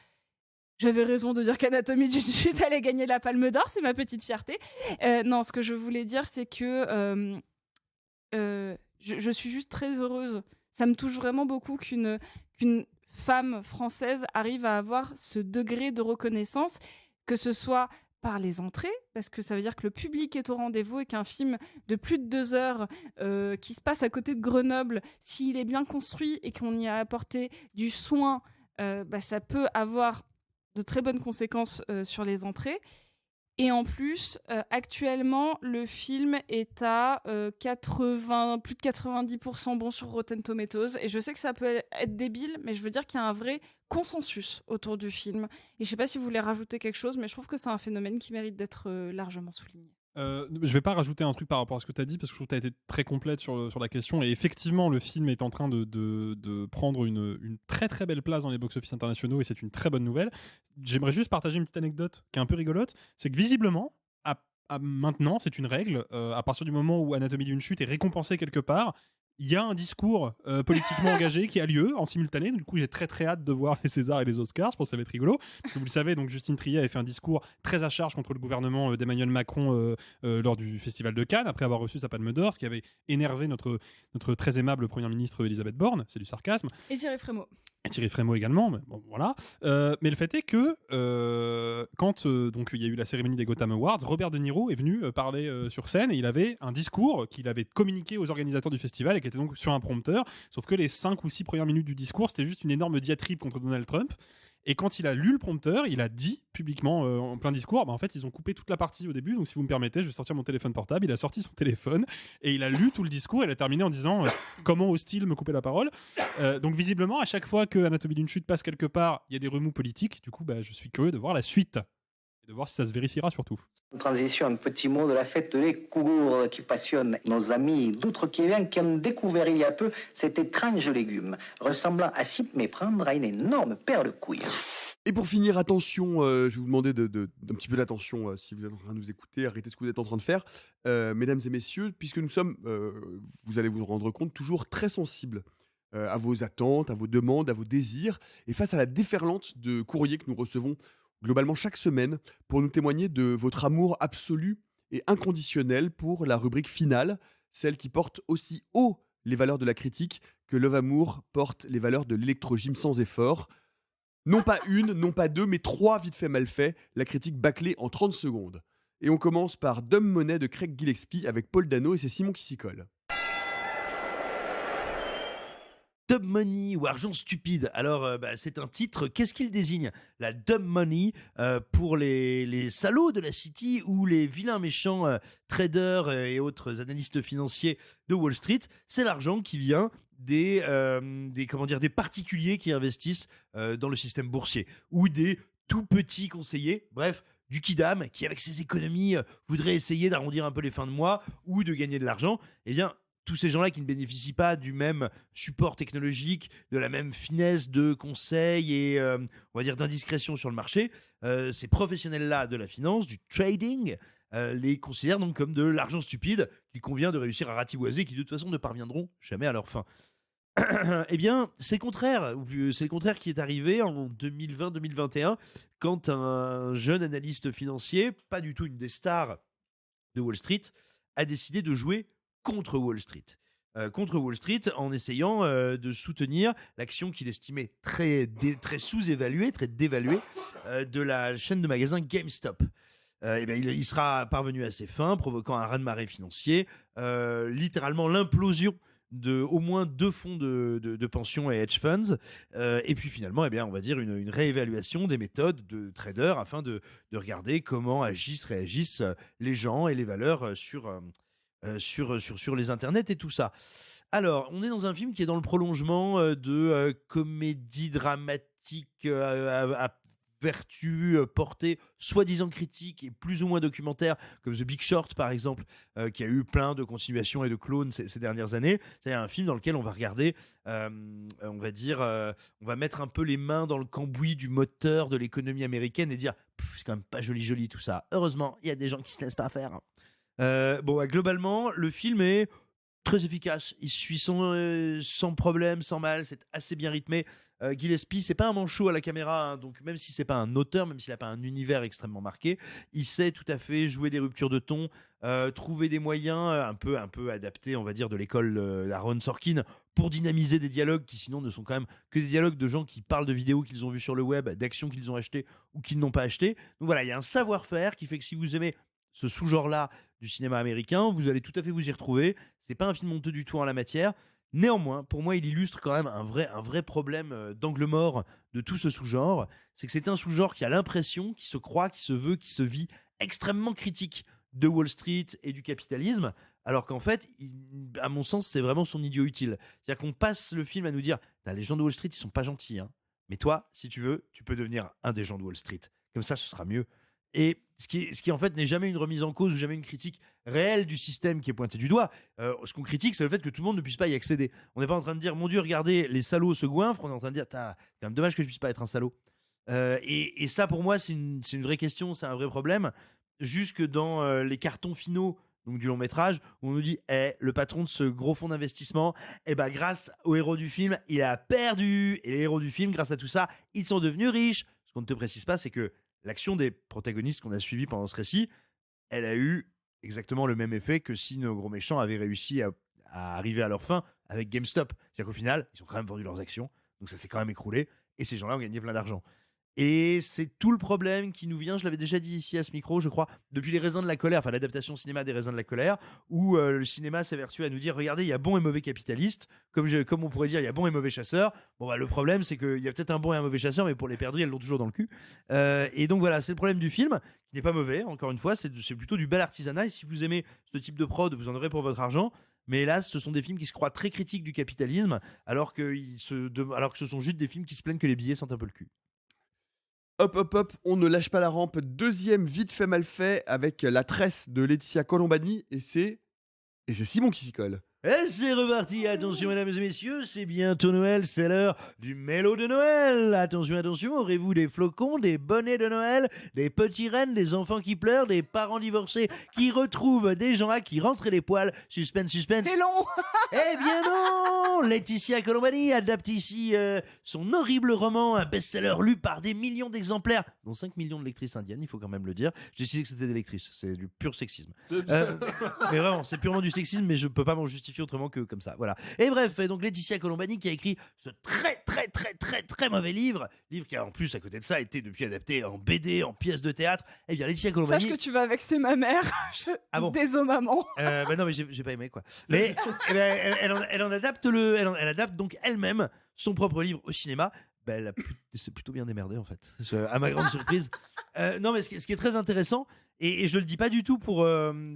j'avais raison de dire qu'Anatomie d'une chute allait gagner la Palme d'Or, c'est ma petite fierté. Non, ce que je voulais dire, c'est que je suis juste très heureuse. Ça me touche vraiment beaucoup qu'une femmes françaises arrivent à avoir ce degré de reconnaissance, que ce soit par les entrées, parce que ça veut dire que le public est au rendez-vous et qu'un film de plus de 2 heures qui se passe à côté de Grenoble, s'il est bien construit et qu'on y a apporté du soin, ça peut avoir de très bonnes conséquences sur les entrées. Et en plus, actuellement, le film est à plus de 90% bon sur Rotten Tomatoes. Et je sais que ça peut être débile, mais je veux dire qu'il y a un vrai consensus autour du film. Et je sais pas si vous voulez rajouter quelque chose, mais je trouve que c'est un phénomène qui mérite d'être largement souligné. Je vais pas rajouter un truc par rapport à ce que tu as dit parce que je trouve que tu as été très complète sur la question et effectivement le film est en train de prendre une très très belle place dans les box-office internationaux et c'est une très bonne nouvelle. J'aimerais juste partager une petite anecdote qui est un peu rigolote, c'est que visiblement à maintenant c'est une règle, à partir du moment où Anatomie d'une chute est récompensée quelque part, il y a un discours politiquement engagé qui a lieu en simultané. Du coup, j'ai très très hâte de voir les Césars et les Oscars. Je pense que ça va être rigolo. Parce que vous le savez, donc Justine Triet avait fait un discours très à charge contre le gouvernement d'Emmanuel Macron lors du Festival de Cannes, après avoir reçu sa Palme d'Or, ce qui avait énervé notre très aimable Première ministre Elisabeth Borne. C'est du sarcasme. Et Thierry Frémaux. Et Thierry Frémaux également, mais bon, voilà. Mais le fait est que quand donc il y a eu la cérémonie des Gotham Awards, Robert De Niro est venu parler sur scène et il avait un discours qu'il avait communiqué aux organisateurs du festival et qui était donc sur un prompteur. Sauf que les 5 ou 6 premières minutes du discours, c'était juste une énorme diatribe contre Donald Trump. Et quand il a lu le prompteur, il a dit publiquement en plein discours, en fait ils ont coupé toute la partie au début, donc si vous me permettez, je vais sortir mon téléphone portable. Il a sorti son téléphone et il a lu tout le discours et il a terminé en disant comment ose-t-il me couper la parole. Donc visiblement, à chaque fois que Anatomie d'une chute passe quelque part, il y a des remous politiques. Du coup, je suis curieux de voir la suite et de voir si ça se vérifiera surtout. En transition, un petit mot de la fête des Cougours qui passionne nos amis d'outre-Québec qui ont découvert il y a peu cet étrange légume, ressemblant à s'y méprendre à une énorme paire de couilles. Et pour finir, attention, je vais vous demander d'un petit peu d'attention si vous êtes en train de nous écouter, arrêtez ce que vous êtes en train de faire, mesdames et messieurs, puisque nous sommes, vous allez vous rendre compte, toujours très sensibles à vos attentes, à vos demandes, à vos désirs, et face à la déferlante de courriers que nous recevons globalement chaque semaine pour nous témoigner de votre amour absolu et inconditionnel pour la rubrique finale, celle qui porte aussi haut les valeurs de la critique que Love Amour porte les valeurs de l'électrogym sans effort. Non pas une, non pas deux, mais 3 vite fait mal fait, la critique bâclée en 30 secondes. Et on commence par Dumb Money de Craig Gillespie avec Paul Dano et c'est Simon qui s'y colle. Dumb Money ou Argent Stupide. Alors, c'est un titre. Qu'est-ce qu'il désigne ? La Dumb Money pour les salauds de la City ou les vilains méchants traders et autres analystes financiers de Wall Street. C'est l'argent qui vient des particuliers qui investissent dans le système boursier ou des tout petits conseillers. Bref, du kidam qui, avec ses économies, voudrait essayer d'arrondir un peu les fins de mois ou de gagner de l'argent. Eh bien, tous ces gens-là qui ne bénéficient pas du même support technologique, de la même finesse de conseil et, on va dire, d'indiscrétion sur le marché, ces professionnels-là de la finance, du trading, les considèrent donc comme de l'argent stupide qu'il convient de réussir à ratiboiser, qui de toute façon ne parviendront jamais à leur fin. Eh bien, c'est le contraire. C'est le contraire qui est arrivé en 2020-2021, quand un jeune analyste financier, pas du tout une des stars de Wall Street, a décidé de jouer contre Wall Street. En essayant de soutenir l'action qu'il estimait très sous-évaluée, très dévaluée de la chaîne de magasins GameStop. Il sera parvenu à ses fins, provoquant un raz-de-marée financier, littéralement l'implosion de au moins 2 fonds de pension et hedge funds, et puis finalement, on va dire une réévaluation des méthodes de traders afin de regarder comment réagissent les gens et les valeurs sur les internets et tout ça. Alors, on est dans un film qui est dans le prolongement de comédie dramatique à vertu portée soi-disant critique et plus ou moins documentaire, comme The Big Short par exemple, qui a eu plein de continuations et de clones ces dernières années. C'est un film dans lequel on va regarder, on va mettre un peu les mains dans le cambouis du moteur de l'économie américaine et dire c'est quand même pas joli tout ça. Heureusement, il y a des gens qui se laissent pas faire. Globalement, le film est très efficace. Il suit sans problème, sans mal. C'est assez bien rythmé. Gillespie, c'est pas un manchot à la caméra, hein, donc même si c'est pas un auteur, même s'il a pas un univers extrêmement marqué, il sait tout à fait jouer des ruptures de ton, trouver des moyens un peu adaptés, on va dire, de l'école d'Aaron Sorkin pour dynamiser des dialogues qui sinon ne sont quand même que des dialogues de gens qui parlent de vidéos qu'ils ont vues sur le web, d'actions qu'ils ont achetées ou qu'ils n'ont pas achetées. Donc voilà, il y a un savoir-faire qui fait que si vous aimez ce sous-genre-là du cinéma américain, vous allez tout à fait vous y retrouver. C'est pas un film honteux du tout en la matière. Néanmoins, pour moi, il illustre quand même un vrai problème d'angle mort de tout ce sous-genre. C'est que c'est un sous-genre qui a l'impression, qui se croit, qui se veut, qui se vit extrêmement critique de Wall Street et du capitalisme, alors qu'en fait, à mon sens, c'est vraiment son idiot utile. C'est-à-dire qu'on passe le film à nous dire les gens de Wall Street, ils sont pas gentils, hein. Mais toi, si tu veux, tu peux devenir un des gens de Wall Street. Comme ça, ce sera mieux. Et ce qui en fait n'est jamais une remise en cause ou jamais une critique réelle du système qui est pointé du doigt. Ce qu'on critique, c'est le fait que tout le monde ne puisse pas y accéder. On n'est pas en train de dire, mon Dieu, regardez, les salauds se goinfrent. On est en train de dire, c'est quand même dommage que je puisse pas être un salaud. Et ça, pour moi, c'est une vraie question, c'est un vrai problème. Jusque dans les cartons finaux donc du long métrage, où on nous dit le patron de ce gros fonds d'investissement, grâce au héros du film, il a perdu. Et les héros du film, grâce à tout ça, ils sont devenus riches. Ce qu'on ne te précise pas, c'est que l'action des protagonistes qu'on a suivis pendant ce récit, elle a eu exactement le même effet que si nos gros méchants avaient réussi à arriver à leur fin avec GameStop. C'est-à-dire qu'au final, ils ont quand même vendu leurs actions, donc ça s'est quand même écroulé, et ces gens-là ont gagné plein d'argent. Et c'est tout le problème qui nous vient, je l'avais déjà dit ici à ce micro, je crois, depuis Les Raisins de la Colère, enfin l'adaptation cinéma des Raisins de la Colère, où le cinéma s'évertue à nous dire, regardez, il y a bon et mauvais capitalistes, comme on pourrait dire, il y a bon et mauvais chasseurs. Bon, le problème, c'est qu'il y a peut-être un bon et un mauvais chasseur, mais pour les perdrix, elles l'ont toujours dans le cul. Et donc voilà, c'est le problème du film, qui n'est pas mauvais, encore une fois, c'est plutôt du bel artisanat, et si vous aimez ce type de prod, vous en aurez pour votre argent. Mais hélas, ce sont des films qui se croient très critiques du capitalisme, alors que ce sont juste des films qui se plaignent que les billets sentent un peu le cul. Hop, on ne lâche pas la rampe. Deuxième vite fait mal fait avec La Tresse de Laetitia Colombani et c'est Simon qui s'y colle. Et c'est reparti, attention mesdames et messieurs, c'est bientôt Noël, c'est l'heure du mélo de Noël. Attention, aurez-vous des flocons, des bonnets de Noël, des petits rennes, des enfants qui pleurent, des parents divorcés qui retrouvent des gens à qui rentrer les poils. Suspense. C'est long. Eh bien non. Laetitia Colombani adapte ici son horrible roman, un best-seller lu par des millions d'exemplaires, dont 5 millions de lectrices indiennes, il faut quand même le dire. J'ai décidé que c'était des lectrices, c'est du pur sexisme. Mais vraiment, c'est purement du sexisme, mais je peux pas m'en justifier autrement que comme ça, voilà. Et bref, donc Laetitia Colombani qui a écrit ce très mauvais livre qui a en plus à côté de ça été depuis adapté en BD, en pièce de théâtre. Eh bien Laetitia Colombani. Sache que tu vas vexer ma mère. Ah bon. Désolé maman. Non mais j'ai pas aimé quoi. Mais elle adapte donc elle-même son propre livre au cinéma. Elle s'est plutôt bien démerdée en fait, à ma grande surprise. Non mais ce qui est très intéressant, et je le dis pas du tout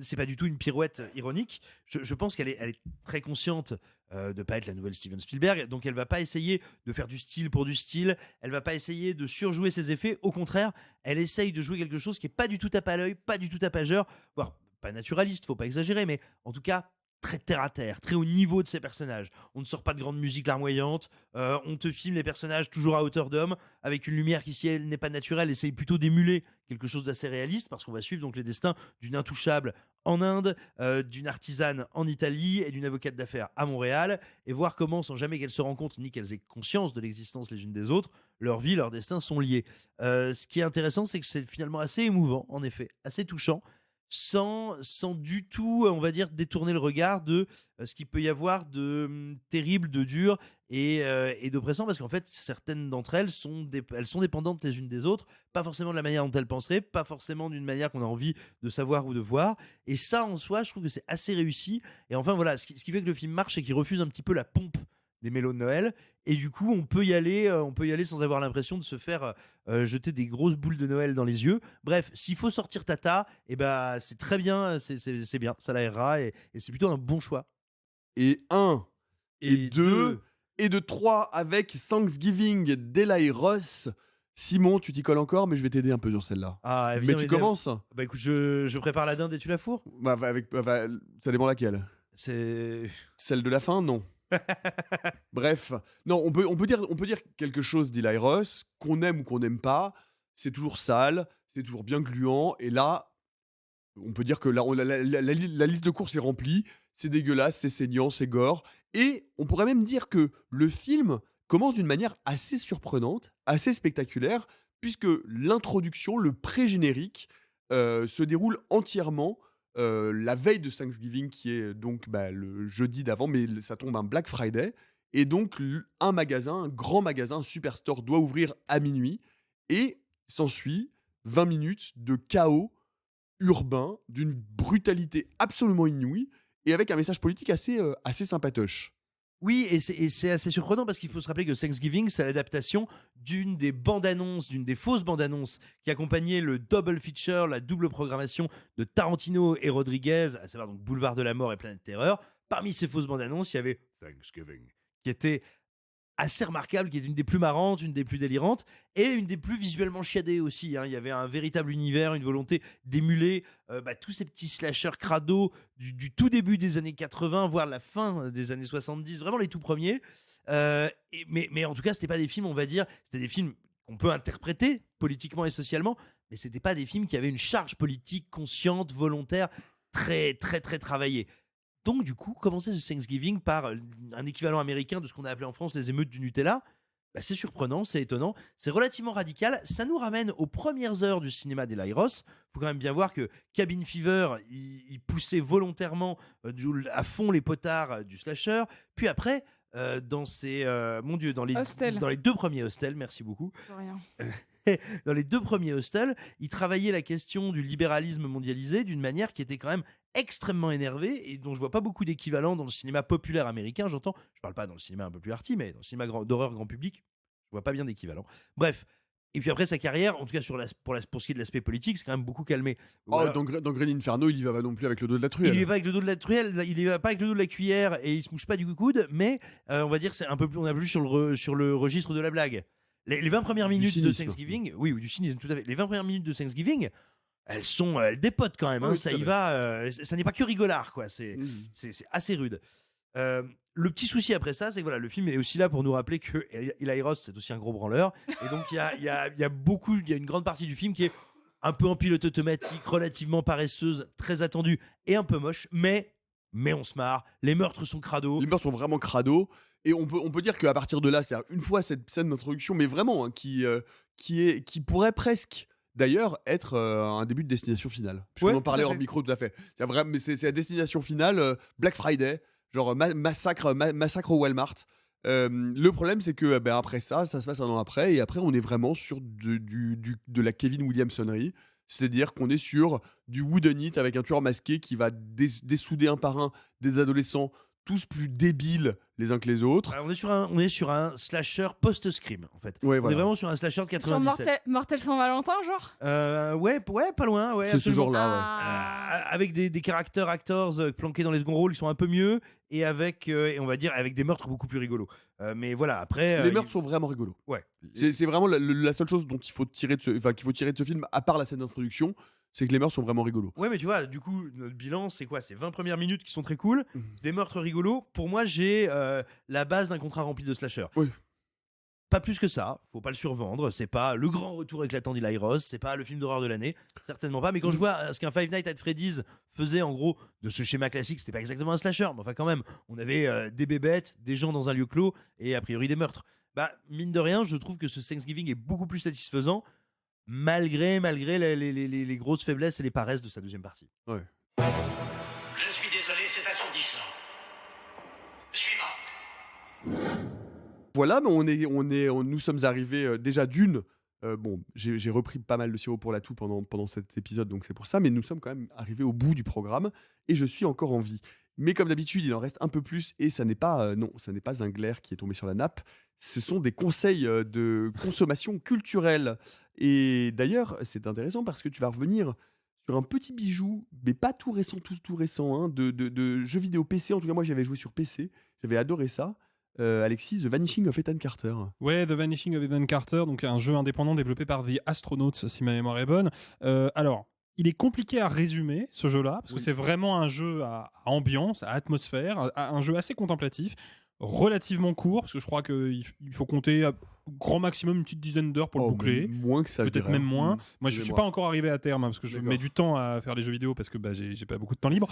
c'est pas du tout une pirouette ironique. Je pense qu'elle est très consciente de pas être la nouvelle Steven Spielberg, donc elle va pas essayer de faire du style pour du style, elle va pas essayer de surjouer ses effets, au contraire, elle essaye de jouer quelque chose qui est pas du tout tape à l'œil, pas du tout tapageur, voire pas naturaliste, faut pas exagérer, mais en tout cas très terre à terre, très haut niveau de ces personnages. On ne sort pas de grande musique larmoyante, on te filme les personnages toujours à hauteur d'homme, avec une lumière qui, si elle n'est pas naturelle, essaye plutôt d'émuler quelque chose d'assez réaliste, parce qu'on va suivre donc les destins d'une intouchable en Inde, d'une artisane en Italie et d'une avocate d'affaires à Montréal, et voir comment, sans jamais qu'elles se rencontrent ni qu'elles aient conscience de l'existence les unes des autres, leur vie, leurs destins sont liés. Ce qui est intéressant, c'est que c'est finalement assez émouvant, en effet, assez touchant, sans du tout, on va dire, détourner le regard de ce qu'il peut y avoir de terrible, de dur et d'oppressant, parce qu'en fait, certaines d'entre elles sont dépendantes les unes des autres, pas forcément de la manière dont elles penseraient, pas forcément d'une manière qu'on a envie de savoir ou de voir, et ça, en soi, je trouve que c'est assez réussi, et enfin, voilà, ce qui fait que le film marche, c'est qu'il refuse un petit peu la pompe des mélos de Noël, et du coup on peut y aller sans avoir l'impression de se faire jeter des grosses boules de Noël dans les yeux. Bref, s'il faut sortir tata, c'est très bien, c'est bien, ça l'aérera, et c'est plutôt un bon choix. Et 1, et 2, et de 3 avec Thanksgiving d'Eli Ross. Simon, tu t'y colles encore, mais je vais t'aider un peu sur celle-là. Ah, mais tu commences. Bah écoute, je prépare la dinde et tu la fourres. Ça dépend laquelle. C'est celle de la fin, non. Bref, non, on peut dire quelque chose d'Eli Ross, qu'on aime ou qu'on n'aime pas, c'est toujours sale, c'est toujours bien gluant, et là, on peut dire que la liste de courses est remplie, c'est dégueulasse, c'est saignant, c'est gore. Et on pourrait même dire que le film commence d'une manière assez surprenante, assez spectaculaire, puisque l'introduction, le pré-générique, se déroule entièrement la veille de Thanksgiving, qui est donc le jeudi d'avant, mais ça tombe un Black Friday. Et donc, un magasin, un grand magasin, un superstore doit ouvrir à minuit. Et s'ensuit 20 minutes de chaos urbain, d'une brutalité absolument inouïe, et avec un message politique assez sympatoche. Oui, et c'est assez surprenant parce qu'il faut se rappeler que Thanksgiving, c'est l'adaptation d'une des fausses bandes annonces qui accompagnait le double feature, la double programmation de Tarantino et Rodriguez, à savoir donc Boulevard de la Mort et Planète Terreur. Parmi ces fausses bandes annonces, il y avait Thanksgiving, qui était assez remarquable, qui est une des plus marrantes, une des plus délirantes, et une des plus visuellement chiadées aussi. Il y avait un véritable univers, une volonté d'émuler tous ces petits slashers crado du tout début des années 80, voire la fin des années 70, vraiment les tout premiers. Mais en tout cas, c'était pas des films, on va dire, c'était des films qu'on peut interpréter politiquement et socialement, mais c'était pas des films qui avaient une charge politique consciente, volontaire, très, très, très travaillée. Donc, du coup, commencer ce Thanksgiving par un équivalent américain de ce qu'on a appelé en France les émeutes du Nutella, c'est surprenant, c'est étonnant, c'est relativement radical. Ça nous ramène aux premières heures du cinéma d'Eli Roth. Il faut quand même bien voir que Cabin Fever, il poussait volontairement à fond les potards du slasher. Puis après, dans les deux premiers Hostel, merci beaucoup. Rien. Dans les deux premiers Hostel, il travaillait la question du libéralisme mondialisé d'une manière qui était quand même extrêmement énervée et dont je vois pas beaucoup d'équivalent dans le cinéma populaire américain. Je parle pas dans le cinéma un peu plus arty, mais dans le cinéma d'horreur grand public, je vois pas bien d'équivalent. Bref. Et puis après sa carrière, en tout cas pour ce qui est de l'aspect politique, c'est quand même beaucoup calmé. Voilà. Dans Green Inferno, il y va pas non plus avec le dos de la truelle. Il y va pas avec le dos de la truelle, il y va pas avec le dos de la cuillère et il se mouche pas du coude, mais on va dire c'est un peu plus, on est plus sur le registre de la blague. Les 20 premières minutes de Thanksgiving, oui, du cynisme, tout à fait. Les 20 premières minutes de Thanksgiving, elles dépotent quand même. Hein, ça y va. Ça n'est pas que rigolard, quoi. C'est assez rude. Le petit souci après ça, c'est que voilà, le film est aussi là pour nous rappeler que Eli Roth, c'est aussi un gros branleur. Et donc, il y a une grande partie du film qui est un peu en pilote automatique, relativement paresseuse, très attendue et un peu moche. Mais on se marre. Les meurtres sont crado. Les meurtres sont vraiment crado. Et on peut dire qu'à partir de là, c'est une fois cette scène d'introduction, mais vraiment, hein, qui pourrait presque, d'ailleurs, être un début de destination finale. Puisqu'on en parlait hors micro, tout à fait. C'est la destination finale, Black Friday, genre massacre au Walmart. Le problème, c'est que après ça se passe un an après, et après, on est vraiment sur de la Kevin Williamsonnerie. C'est-à-dire qu'on est sur du whodunit it avec un tueur masqué qui va dessouder un par un des adolescents tous plus débiles les uns que les autres. Alors on est sur un slasher post-scream en fait. Ouais, on voilà. est vraiment sur un slasher de 97. Sur Mortel Saint-Valentin, genre ouais, pas loin. Ouais, c'est ce genre-là, ouais. Avec des character actors planqués dans les seconds rôles qui sont un peu mieux et et on va dire avec des meurtres beaucoup plus rigolos. Mais voilà, après les meurtres sont vraiment rigolos. Ouais. C'est vraiment la seule chose dont qu'il faut tirer de ce film, à part la scène d'introduction. C'est que les meurtres sont vraiment rigolos. Ouais, mais tu vois, du coup, notre bilan, c'est quoi ? C'est 20 premières minutes qui sont très cool, des meurtres rigolos. Pour moi, j'ai la base d'un contrat rempli de slasher. Oui. Pas plus que ça, faut pas le survendre. C'est pas le grand retour éclatant d'Eli Roth, c'est pas le film d'horreur de l'année, certainement pas. Mais quand je vois ce qu'un Five Nights at Freddy's faisait en gros de ce schéma classique, c'était pas exactement un slasher, mais enfin quand même, on avait des bébêtes, des gens dans un lieu clos et a priori des meurtres. Mine de rien, je trouve que ce Thanksgiving est beaucoup plus satisfaisant. Malgré les grosses faiblesses et les paresses de sa deuxième partie. Ouais. Je suis désolé, c'est assourdissant. Suivant. Voilà, mais nous sommes arrivés déjà d'une. J'ai repris pas mal de sirop pour la toux pendant cet épisode, donc c'est pour ça, mais nous sommes quand même arrivés au bout du programme et je suis encore en vie. Mais comme d'habitude, il en reste un peu plus et ça n'est pas un glaire qui est tombé sur la nappe. Ce sont des conseils de consommation culturelle. Et d'ailleurs, c'est intéressant parce que tu vas revenir sur un petit bijou, mais pas tout récent, hein, de jeux vidéo PC. En tout cas, moi, j'avais joué sur PC. J'avais adoré ça. Alexis, The Vanishing of Ethan Carter. Ouais, The Vanishing of Ethan Carter, donc un jeu indépendant développé par The Astronauts, si ma mémoire est bonne. Alors, il est compliqué à résumer, ce jeu-là, parce que c'est vraiment un jeu à ambiance, à atmosphère, un jeu assez contemplatif, relativement court, parce que je crois qu'il faut compter grand maximum une petite dizaine d'heures pour le boucler. Moins que ça, peut-être même moins. Moi, je suis pas encore arrivé à terme parce que je mets du temps à faire les jeux vidéo parce que j'ai pas beaucoup de temps libre.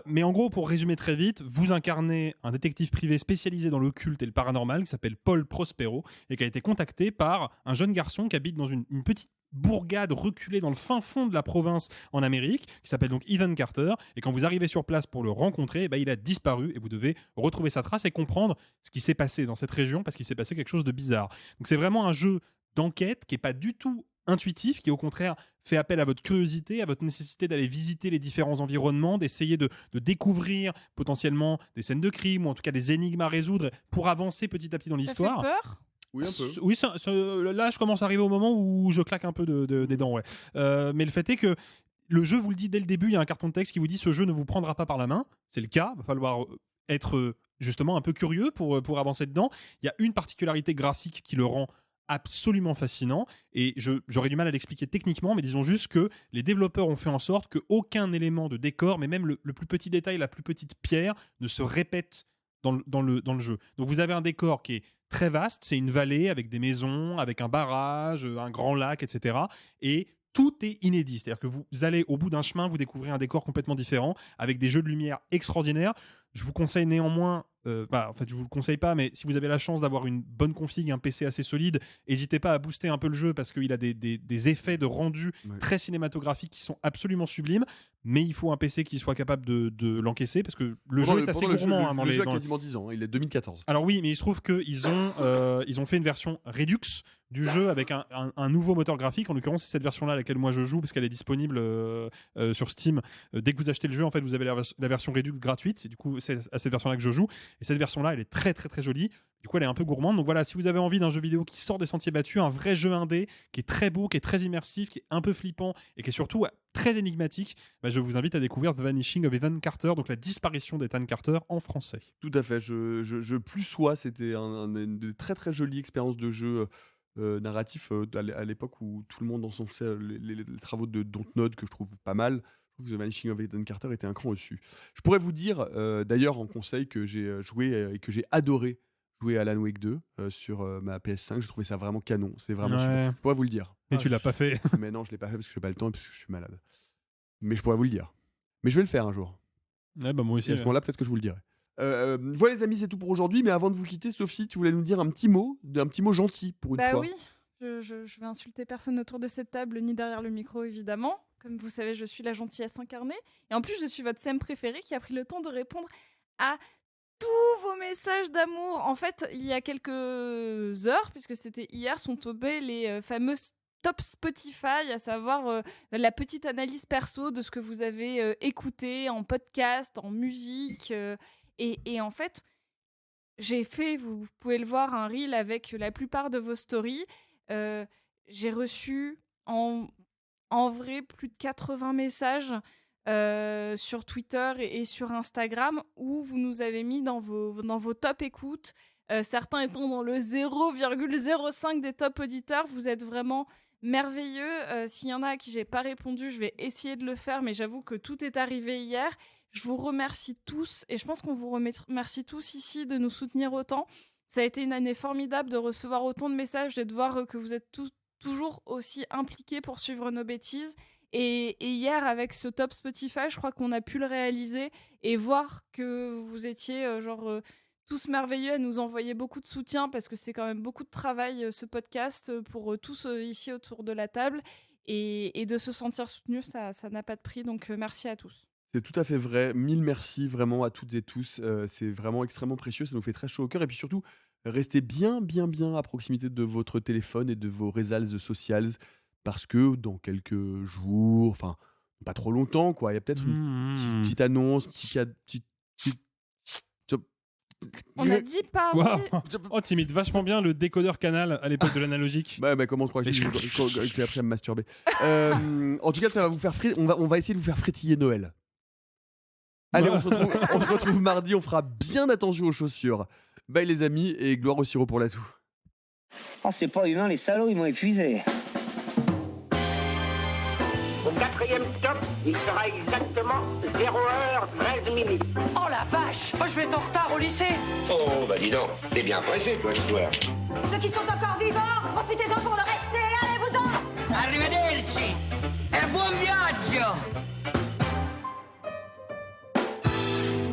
Mais en gros, pour résumer très vite, vous incarnez un détective privé spécialisé dans l'occulte et le paranormal qui s'appelle Paul Prospero et qui a été contacté par un jeune garçon qui habite dans une petite bourgade reculée dans le fin fond de la province en Amérique, qui s'appelle donc Ethan Carter, et quand vous arrivez sur place pour le rencontrer, il a disparu et vous devez retrouver sa trace et comprendre ce qui s'est passé dans cette région parce qu'il s'est passé quelque chose de bizarre. Donc c'est vraiment un jeu d'enquête qui est pas du tout intuitif, qui au contraire fait appel à votre curiosité, à votre nécessité d'aller visiter les différents environnements, d'essayer de découvrir potentiellement des scènes de crime ou en tout cas des énigmes à résoudre pour avancer petit à petit dans l'histoire. Ça fait peur ? Oui, un peu. Oui, là, je commence à arriver au moment où je claque un peu des dents, ouais. Mais le fait est que le jeu vous le dit dès le début, il y a un carton de texte qui vous dit ce jeu ne vous prendra pas par la main. C'est le cas, il va falloir être justement un peu curieux pour avancer dedans. Il y a une particularité graphique qui le rend absolument fascinant et j'aurais du mal à l'expliquer techniquement, mais disons juste que les développeurs ont fait en sorte qu'aucun élément de décor, mais même le plus petit détail, la plus petite pierre, ne se répète dans le jeu. Donc vous avez un décor qui est très vaste, c'est une vallée avec des maisons, avec un barrage, un grand lac, etc. Et tout est inédit, c'est-à-dire que vous allez au bout d'un chemin, vous découvrez un décor complètement différent, avec des jeux de lumière extraordinaires. Je vous conseille néanmoins, en fait je vous le conseille pas, mais si vous avez la chance d'avoir une bonne config, un PC assez solide, n'hésitez pas à booster un peu le jeu parce qu'il a des effets de rendu très cinématographiques qui sont absolument sublimes, mais il faut un PC qui soit capable de l'encaisser parce que le jeu est assez gourmand. Le jeu a quasiment 10 ans, il est 2014. Alors oui, mais il se trouve qu'ils ont fait une version Redux du jeu avec un nouveau moteur graphique. En l'occurrence, c'est cette version-là à laquelle moi je joue parce qu'elle est disponible sur Steam. Dès que vous achetez le jeu, en fait, vous avez la version Redux gratuite. Et du coup, c'est à cette version-là que je joue. Et cette version-là, elle est très très très jolie. Du coup, elle est un peu gourmande. Donc voilà, si vous avez envie d'un jeu vidéo qui sort des sentiers battus, un vrai jeu indé, qui est très beau, qui est très immersif, qui est un peu flippant et qui est surtout très énigmatique, je vous invite à découvrir The Vanishing of Ethan Carter, donc la disparition d'Ethan Carter en français. Tout à fait. Je plus sois, c'était une très très jolie expérience de jeu narratif à l'époque où tout le monde encensait les travaux de Dontnod que je trouve pas mal. Je trouve que The Vanishing of Ethan Carter était un cran au-dessus. Je pourrais vous dire d'ailleurs en conseil que j'ai joué et que j'ai adoré jouer à Alan Wake 2 sur ma PS5. J'ai trouvé ça vraiment canon. C'est vraiment super. Je pourrais vous le dire. Et tu l'as pas fait. Mais non, je l'ai pas fait parce que j'ai pas le temps et parce que je suis malade. Mais je pourrais vous le dire. Mais je vais le faire un jour. Ouais, moi aussi. Et à ce moment-là, peut-être que je vous le dirai. Voilà les amis, c'est tout pour aujourd'hui. Mais avant de vous quitter, Sophie, tu voulais nous dire un petit mot gentil pour une fois. Oui, je vais insulter personne autour de cette table ni derrière le micro évidemment. Comme vous savez, je suis la gentillesse incarnée. Et en plus, je suis votre Sam préféré qui a pris le temps de répondre à tous vos messages d'amour. En fait, il y a quelques heures, puisque c'était hier, sont tombés les fameuses top Spotify, à savoir la petite analyse perso de ce que vous avez écouté en podcast, en musique. Et en fait, j'ai fait, vous pouvez le voir, un reel avec la plupart de vos stories. J'ai reçu en vrai plus de 80 messages sur Twitter et sur Instagram où vous nous avez mis dans vos top écoutes. Certains étant dans le 0,05 des top auditeurs. Vous êtes vraiment merveilleux. S'il y en a à qui j'ai pas répondu, je vais essayer de le faire, mais j'avoue que tout est arrivé hier. Je vous remercie tous et je pense qu'on vous remercie tous ici de nous soutenir autant. Ça a été une année formidable de recevoir autant de messages et de voir que vous êtes toujours aussi impliqués pour suivre nos bêtises. Et hier, avec ce top Spotify, je crois qu'on a pu le réaliser et voir que vous étiez tous merveilleux à nous envoyer beaucoup de soutien parce que c'est quand même beaucoup de travail ce podcast pour tous ici autour de la table et de se sentir soutenu, ça n'a pas de prix, donc merci à tous. C'est tout à fait vrai. 1000 merci vraiment à toutes et tous. C'est vraiment extrêmement précieux. Ça nous fait très chaud au cœur. Et puis surtout, restez bien à proximité de votre téléphone et de vos réseaux sociaux parce que dans quelques jours, enfin, pas trop longtemps, quoi, il y a peut-être une petite annonce, On a dit pas. Wow. Oh, t'imites vachement bien le décodeur canal à l'époque de l'analogique. Comment on croit que j'ai appris à me masturber. En tout cas, ça va vous faire on va essayer de vous faire frétiller Noël. Allez, on se retrouve mardi, on fera bien attention aux chaussures. Bye les amis et gloire au sirop pour la toux. Oh, c'est pas humain, les salauds, ils m'ont épuisé. Au 4e stop, il sera exactement 0h13. Oh la vache! dépêche. Moi, je vais être en retard au lycée. Oh, bah dis donc, t'es bien pressé, toi, histoire. Ceux qui sont encore vivants, profitez-en pour le rester. Allez-vous-en. Arrivederci. E buon viaggio.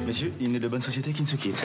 Messieurs, il n'est de bonne société qui ne se quitte.